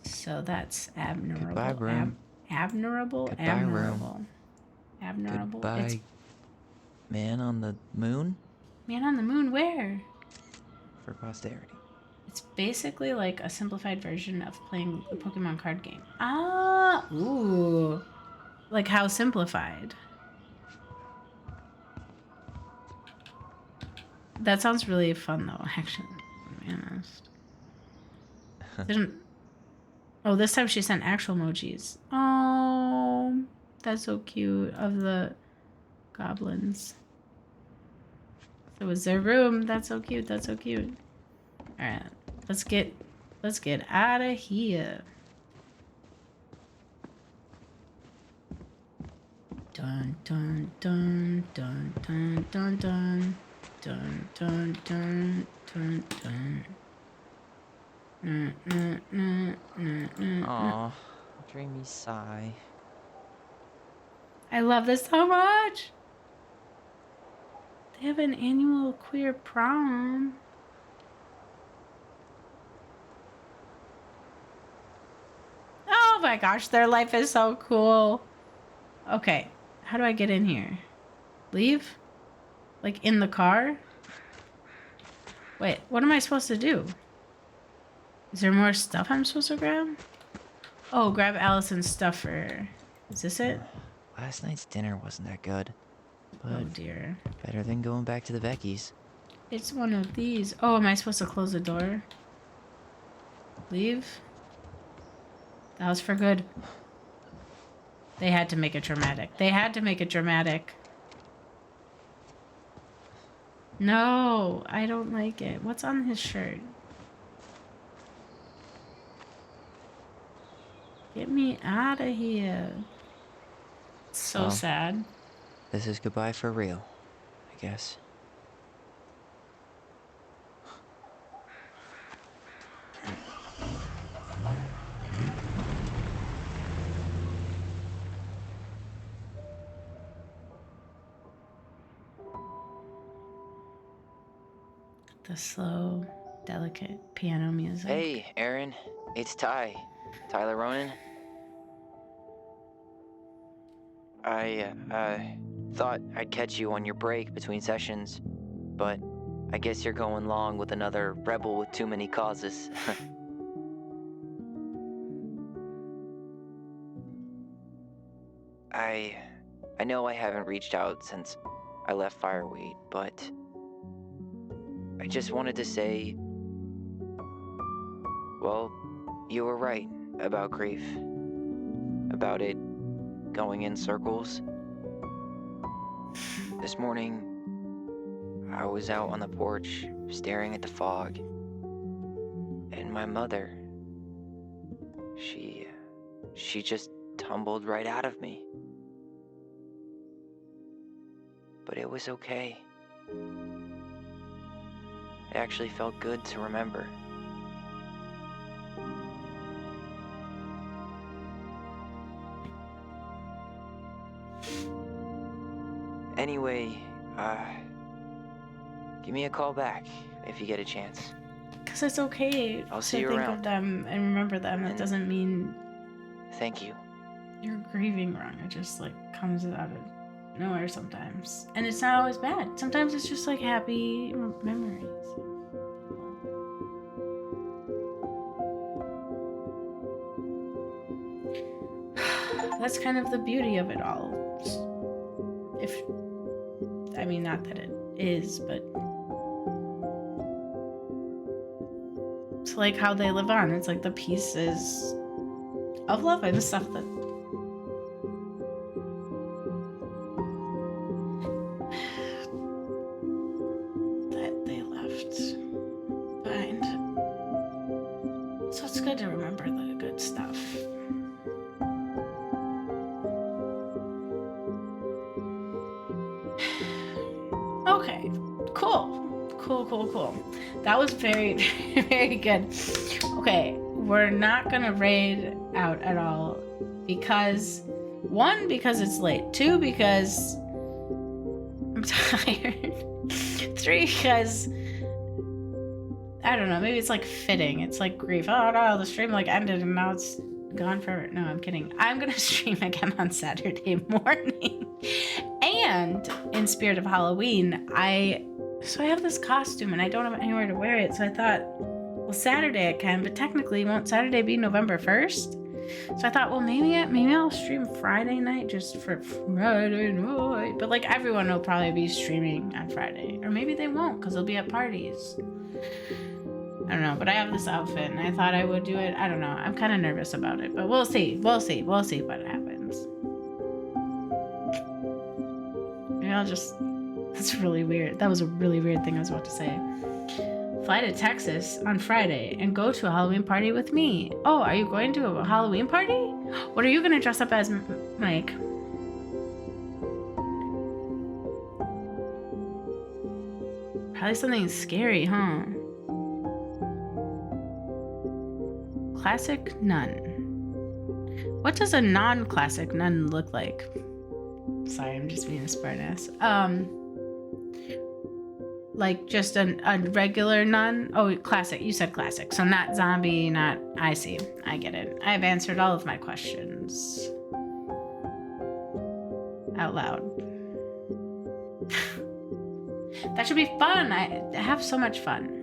So that's admirable. Goodbye, room. Admirable? Goodbye, admirable. room. Admirable. Goodbye, man on the moon? Man on the moon, where? for posterity. It's basically like a simplified version of playing the Pokemon card game. Ah, ooh. Like how simplified? That sounds really fun though, actually, to be honest. Didn't... Oh, this time she sent actual emojis. Oh, that's so cute, of the goblins. So was their room. That's so cute. That's so cute. All right, let's get out of here. Dun dun dun dun dun dun dun dun dun dun dun dun. Aw, dreamy sigh. I love this so much. They have an annual queer prom. Oh my gosh, their life is so cool. Okay, how do I get in here? Leave? Like in the car? Wait, what am I supposed to do? Is there more stuff I'm supposed to grab? Oh, grab Allison's stuff for her. Is this it? Last night's dinner wasn't that good. But oh dear. Better than going back to the Becky's. It's one of these. Oh, am I supposed to close the door? Leave? That was for good. They had to make it dramatic. They had to make it dramatic. No, I don't like it. What's on his shirt? Get me out of here. So Well, sad. This is goodbye for real, I guess. The slow, delicate piano music. Hey, Aaron. It's Ty. Tyler Ronan. I thought I'd catch you on your break between sessions, but I guess you're going along with another rebel with too many causes. I know I haven't reached out since I left Fireweed, but I just wanted to say, well, you were right about grief. About it going in circles. This morning, I was out on the porch staring at the fog, and my mother, she just tumbled right out of me. But it was okay. It actually felt good to remember. Anyway, give me a call back if you get a chance. Because it's okay I'll to see you think around. of them and remember them. That doesn't mean Thank you. you're grieving wrong. It just like comes out of nowhere sometimes. And it's not always bad. Sometimes it's just like happy memories. That's kind of the beauty of it all. I mean, not that it is, but it's like how they live on. It's like the pieces of love and stuff that they left behind. So it's good to remember the good stuff. Okay, cool. That was very, very good. Okay, we're not gonna raid out at all because, one, because it's late. Two, because I'm tired. Three, because I don't know, maybe it's like fitting. It's like grief. Oh no, the stream like ended and now it's gone forever. No, I'm kidding. I'm gonna stream again on Saturday morning. And in spirit of Halloween, I So I have this costume and I don't have anywhere to wear it. So I thought, well, Saturday I can, but technically won't Saturday be November 1st? So I thought, well, maybe I'll stream Friday night just for Friday night. But like everyone will probably be streaming on Friday. Or maybe they won't because they'll be at parties. I don't know, but I have this outfit and I thought I would do it. I don't know. I'm kind of nervous about it, but we'll see. We'll see what happens. Maybe I'll just... That's really weird. That was a really weird thing I was about to say. Fly to Texas on Friday and go to a Halloween party with me. Oh, are you going to a Halloween party? What are you going to dress up as, Mike? Probably something scary, huh? Classic nun. What does a non-classic nun look like? Sorry, I'm just being a smartass. Like just a regular nun? Oh, classic. You said classic. So not zombie, not... I see. I get it. I've answered all of my questions. Out loud. That should be fun. I have so much fun.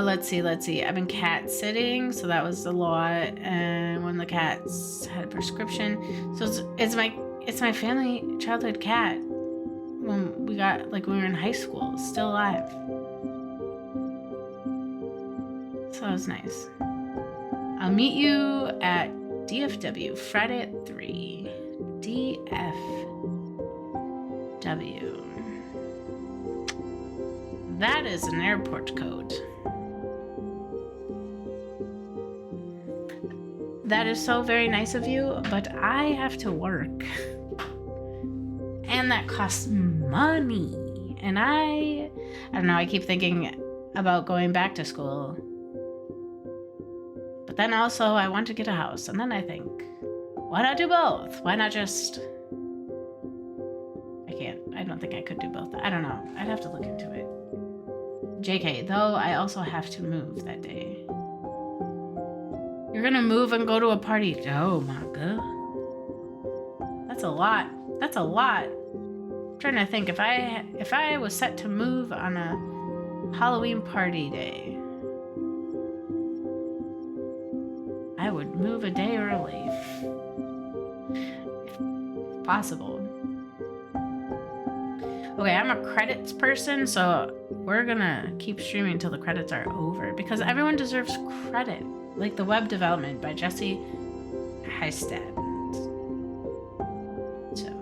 Let's see. I've been cat sitting, so that was a lot. And when the cats had a prescription. So it's my family childhood cat. When we were in high school, still alive. So that was nice. I'll meet you at DFW Friday at 3. DFW. That is an airport code. That is so very nice of you, but I have to work. And that costs money. And I don't know, I keep thinking about going back to school. But then also I want to get a house. And then I think, why not do both? Why not just... I don't think I could do both. I don't know. I'd have to look into it. JK, though I also have to move that day. You're gonna move and go to a party. Oh my god. That's a lot. That's a lot. I'm trying to think, if I was set to move on a Halloween party day, I would move a day early. If possible. Okay, I'm a credits person, so we're gonna keep streaming until the credits are over because everyone deserves credit. Like the web development by Jesse Heistad. So,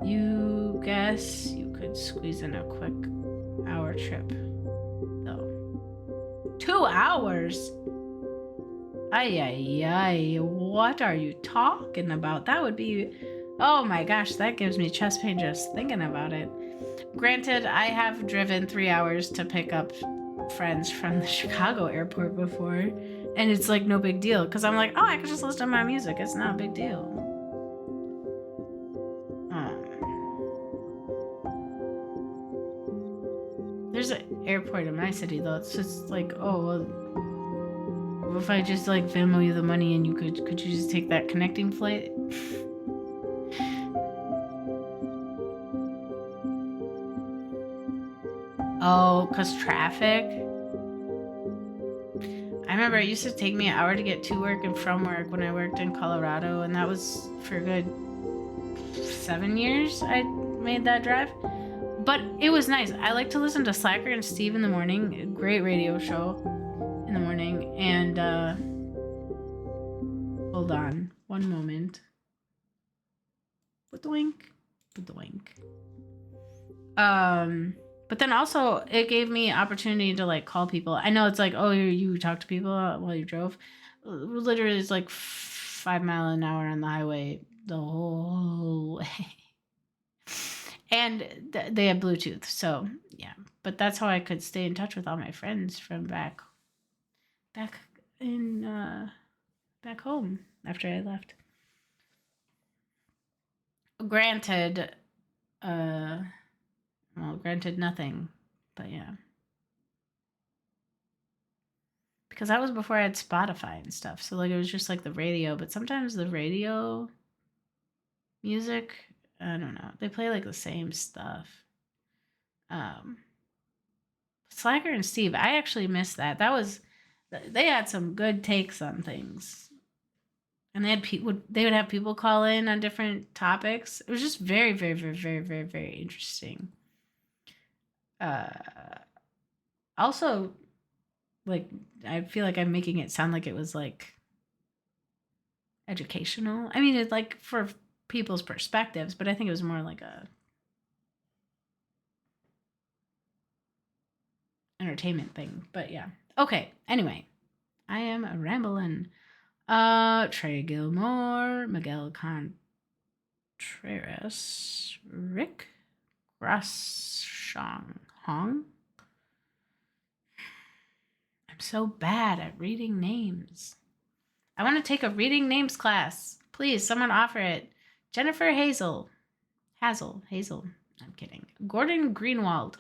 you guess you could squeeze in a quick hour trip, though. 2 hours? Ay, what are you talking about? That would be... Oh my gosh, that gives me chest pain just thinking about it. Granted, I have driven 3 hours to pick up friends from the Chicago airport before, and it's like no big deal, because I'm like, oh, I can just listen to my music. It's not a big deal. There's an airport in my city, though. It's just like, oh, well, if I just like Venmo you the money and could you just take that connecting flight? Oh, cause traffic? I remember it used to take me an hour to get to work and from work when I worked in Colorado, and that was for a good 7 years I made that drive. But it was nice. I like to listen to Slacker and Steve in the morning. A great radio show in the morning. And hold on one moment. Ba-doink. But then also it gave me opportunity to like call people. I know it's like, oh, you talk to people while you drove. Literally, it's like 5 miles an hour on the highway the whole way. And they have Bluetooth, so yeah. But that's how I could stay in touch with all my friends from back home after I left. Granted, granted nothing, but yeah. because that was before I had Spotify and stuff. So like it was just like the radio, but sometimes the radio music, I don't know. They play like the same stuff. Slacker and Steve, I actually missed that. They had some good takes on things. And they would have people call in on different topics. It was just very, very, very, very, very, very interesting. Also, like, I feel like I'm making it sound like it was like educational. I mean, it's like for people's perspectives, but I think it was more like a entertainment thing. But yeah. Okay. Anyway, I am rambling. Trey Gilmore, Miguel Contreras, Rick Grashong Hong. I'm so bad at reading names. I want to take a reading names class. Please, someone offer it. Jennifer Hazel. I'm kidding. Gordon Greenwald.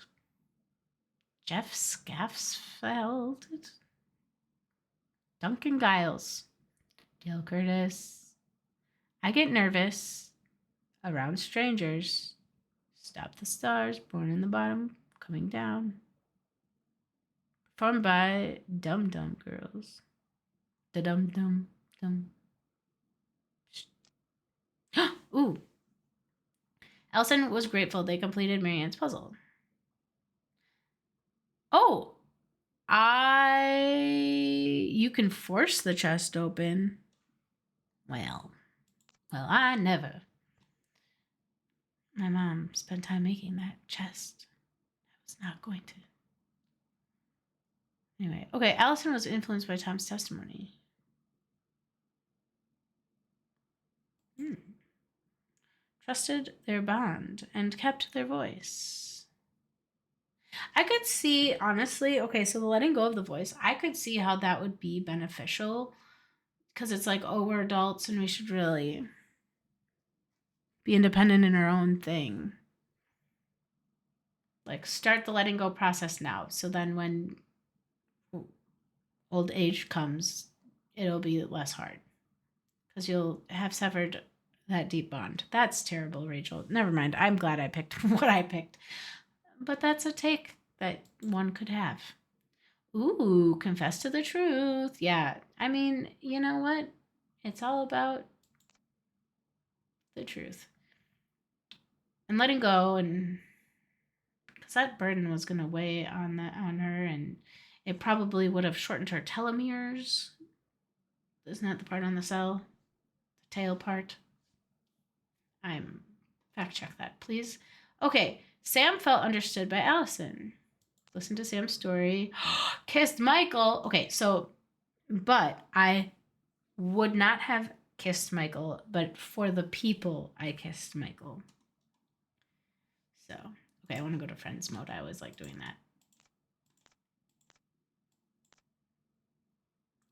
Jeff Scaffsfeld. Duncan Giles. Dale Curtis. I get nervous around strangers. Stop the Stars, Born in the Bottom, Coming Down. Performed by Dum Dum Girls. The Dum Dum Dum. Ooh. Elson was grateful they completed Marianne's puzzle. Oh. You can force the chest open. Well, I never. My mom spent time making that chest. I was not going to. Anyway, okay, Allison was influenced by Tom's testimony. Trusted their bond and kept their voice. I could see, honestly, okay, so the letting go of the voice, I could see how that would be beneficial because it's like, oh, we're adults and we should really be independent in our own thing. Like, start the letting go process now. So then when old age comes, it'll be less hard because you'll have severed that deep bond. That's terrible, Rachel. Never mind. I'm glad I picked what I picked. But that's a take that one could have. Ooh, confess to the truth. Yeah. I mean, you know what? It's all about the truth. And letting go, and because that burden was going to weigh on her, and it probably would have shortened her telomeres. Isn't that the part on the cell? The tail part? Fact check that, please. Okay. Sam felt understood by Allison. Listen to Sam's story. Kissed Michael. Okay, so, but I would not have kissed Michael, but for the people, I kissed Michael. So, okay, I want to go to friends mode. I always like doing that.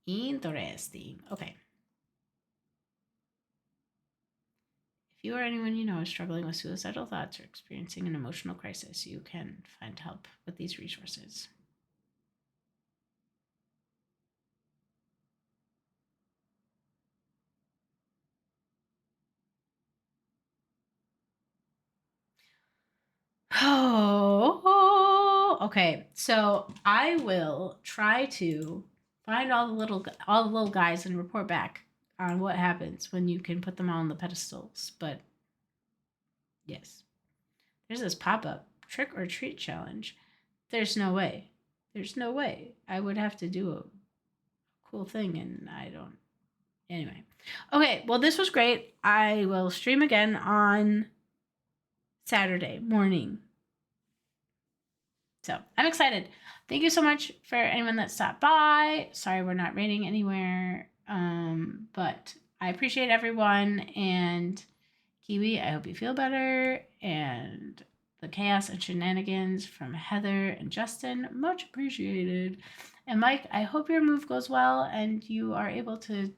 Interesting. Okay. If you or anyone you know is struggling with suicidal thoughts or experiencing an emotional crisis, you can find help with these resources. Oh, okay. So I will try to find all the little guys and report back on what happens when you can put them all on the pedestals. But yes, there's this pop-up trick or treat challenge. There's no way. There's no way. I would have to do a cool thing, and I don't. Anyway. Okay, well, this was great. I will stream again on Saturday morning. So I'm excited. Thank you so much for anyone that stopped by. Sorry we're not rating anywhere. But I appreciate everyone. And Kiwi, I hope you feel better. And the chaos and shenanigans from Heather and Justin, much appreciated. And Mike, I hope your move goes well and you are able to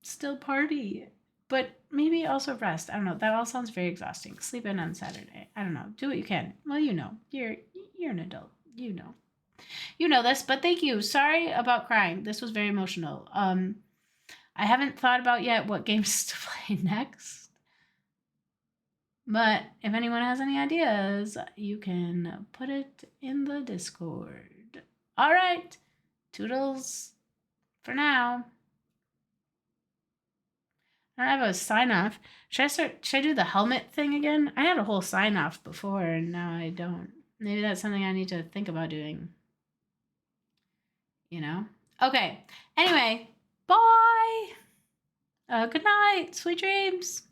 still party, but maybe also rest. I don't know. That all sounds very exhausting. Sleep in on Saturday. I don't know. Do what you can. Well, you know, you're an adult. You know. You know this, but thank you. Sorry about crying. This was very emotional. I haven't thought about yet what games to play next. But if anyone has any ideas, you can put it in the Discord. All right. Toodles for now. I don't have a sign off. Should I do the helmet thing again? I had a whole sign off before and now I don't. Maybe that's something I need to think about doing. You know? Okay. Anyway, bye. Good night. Sweet dreams.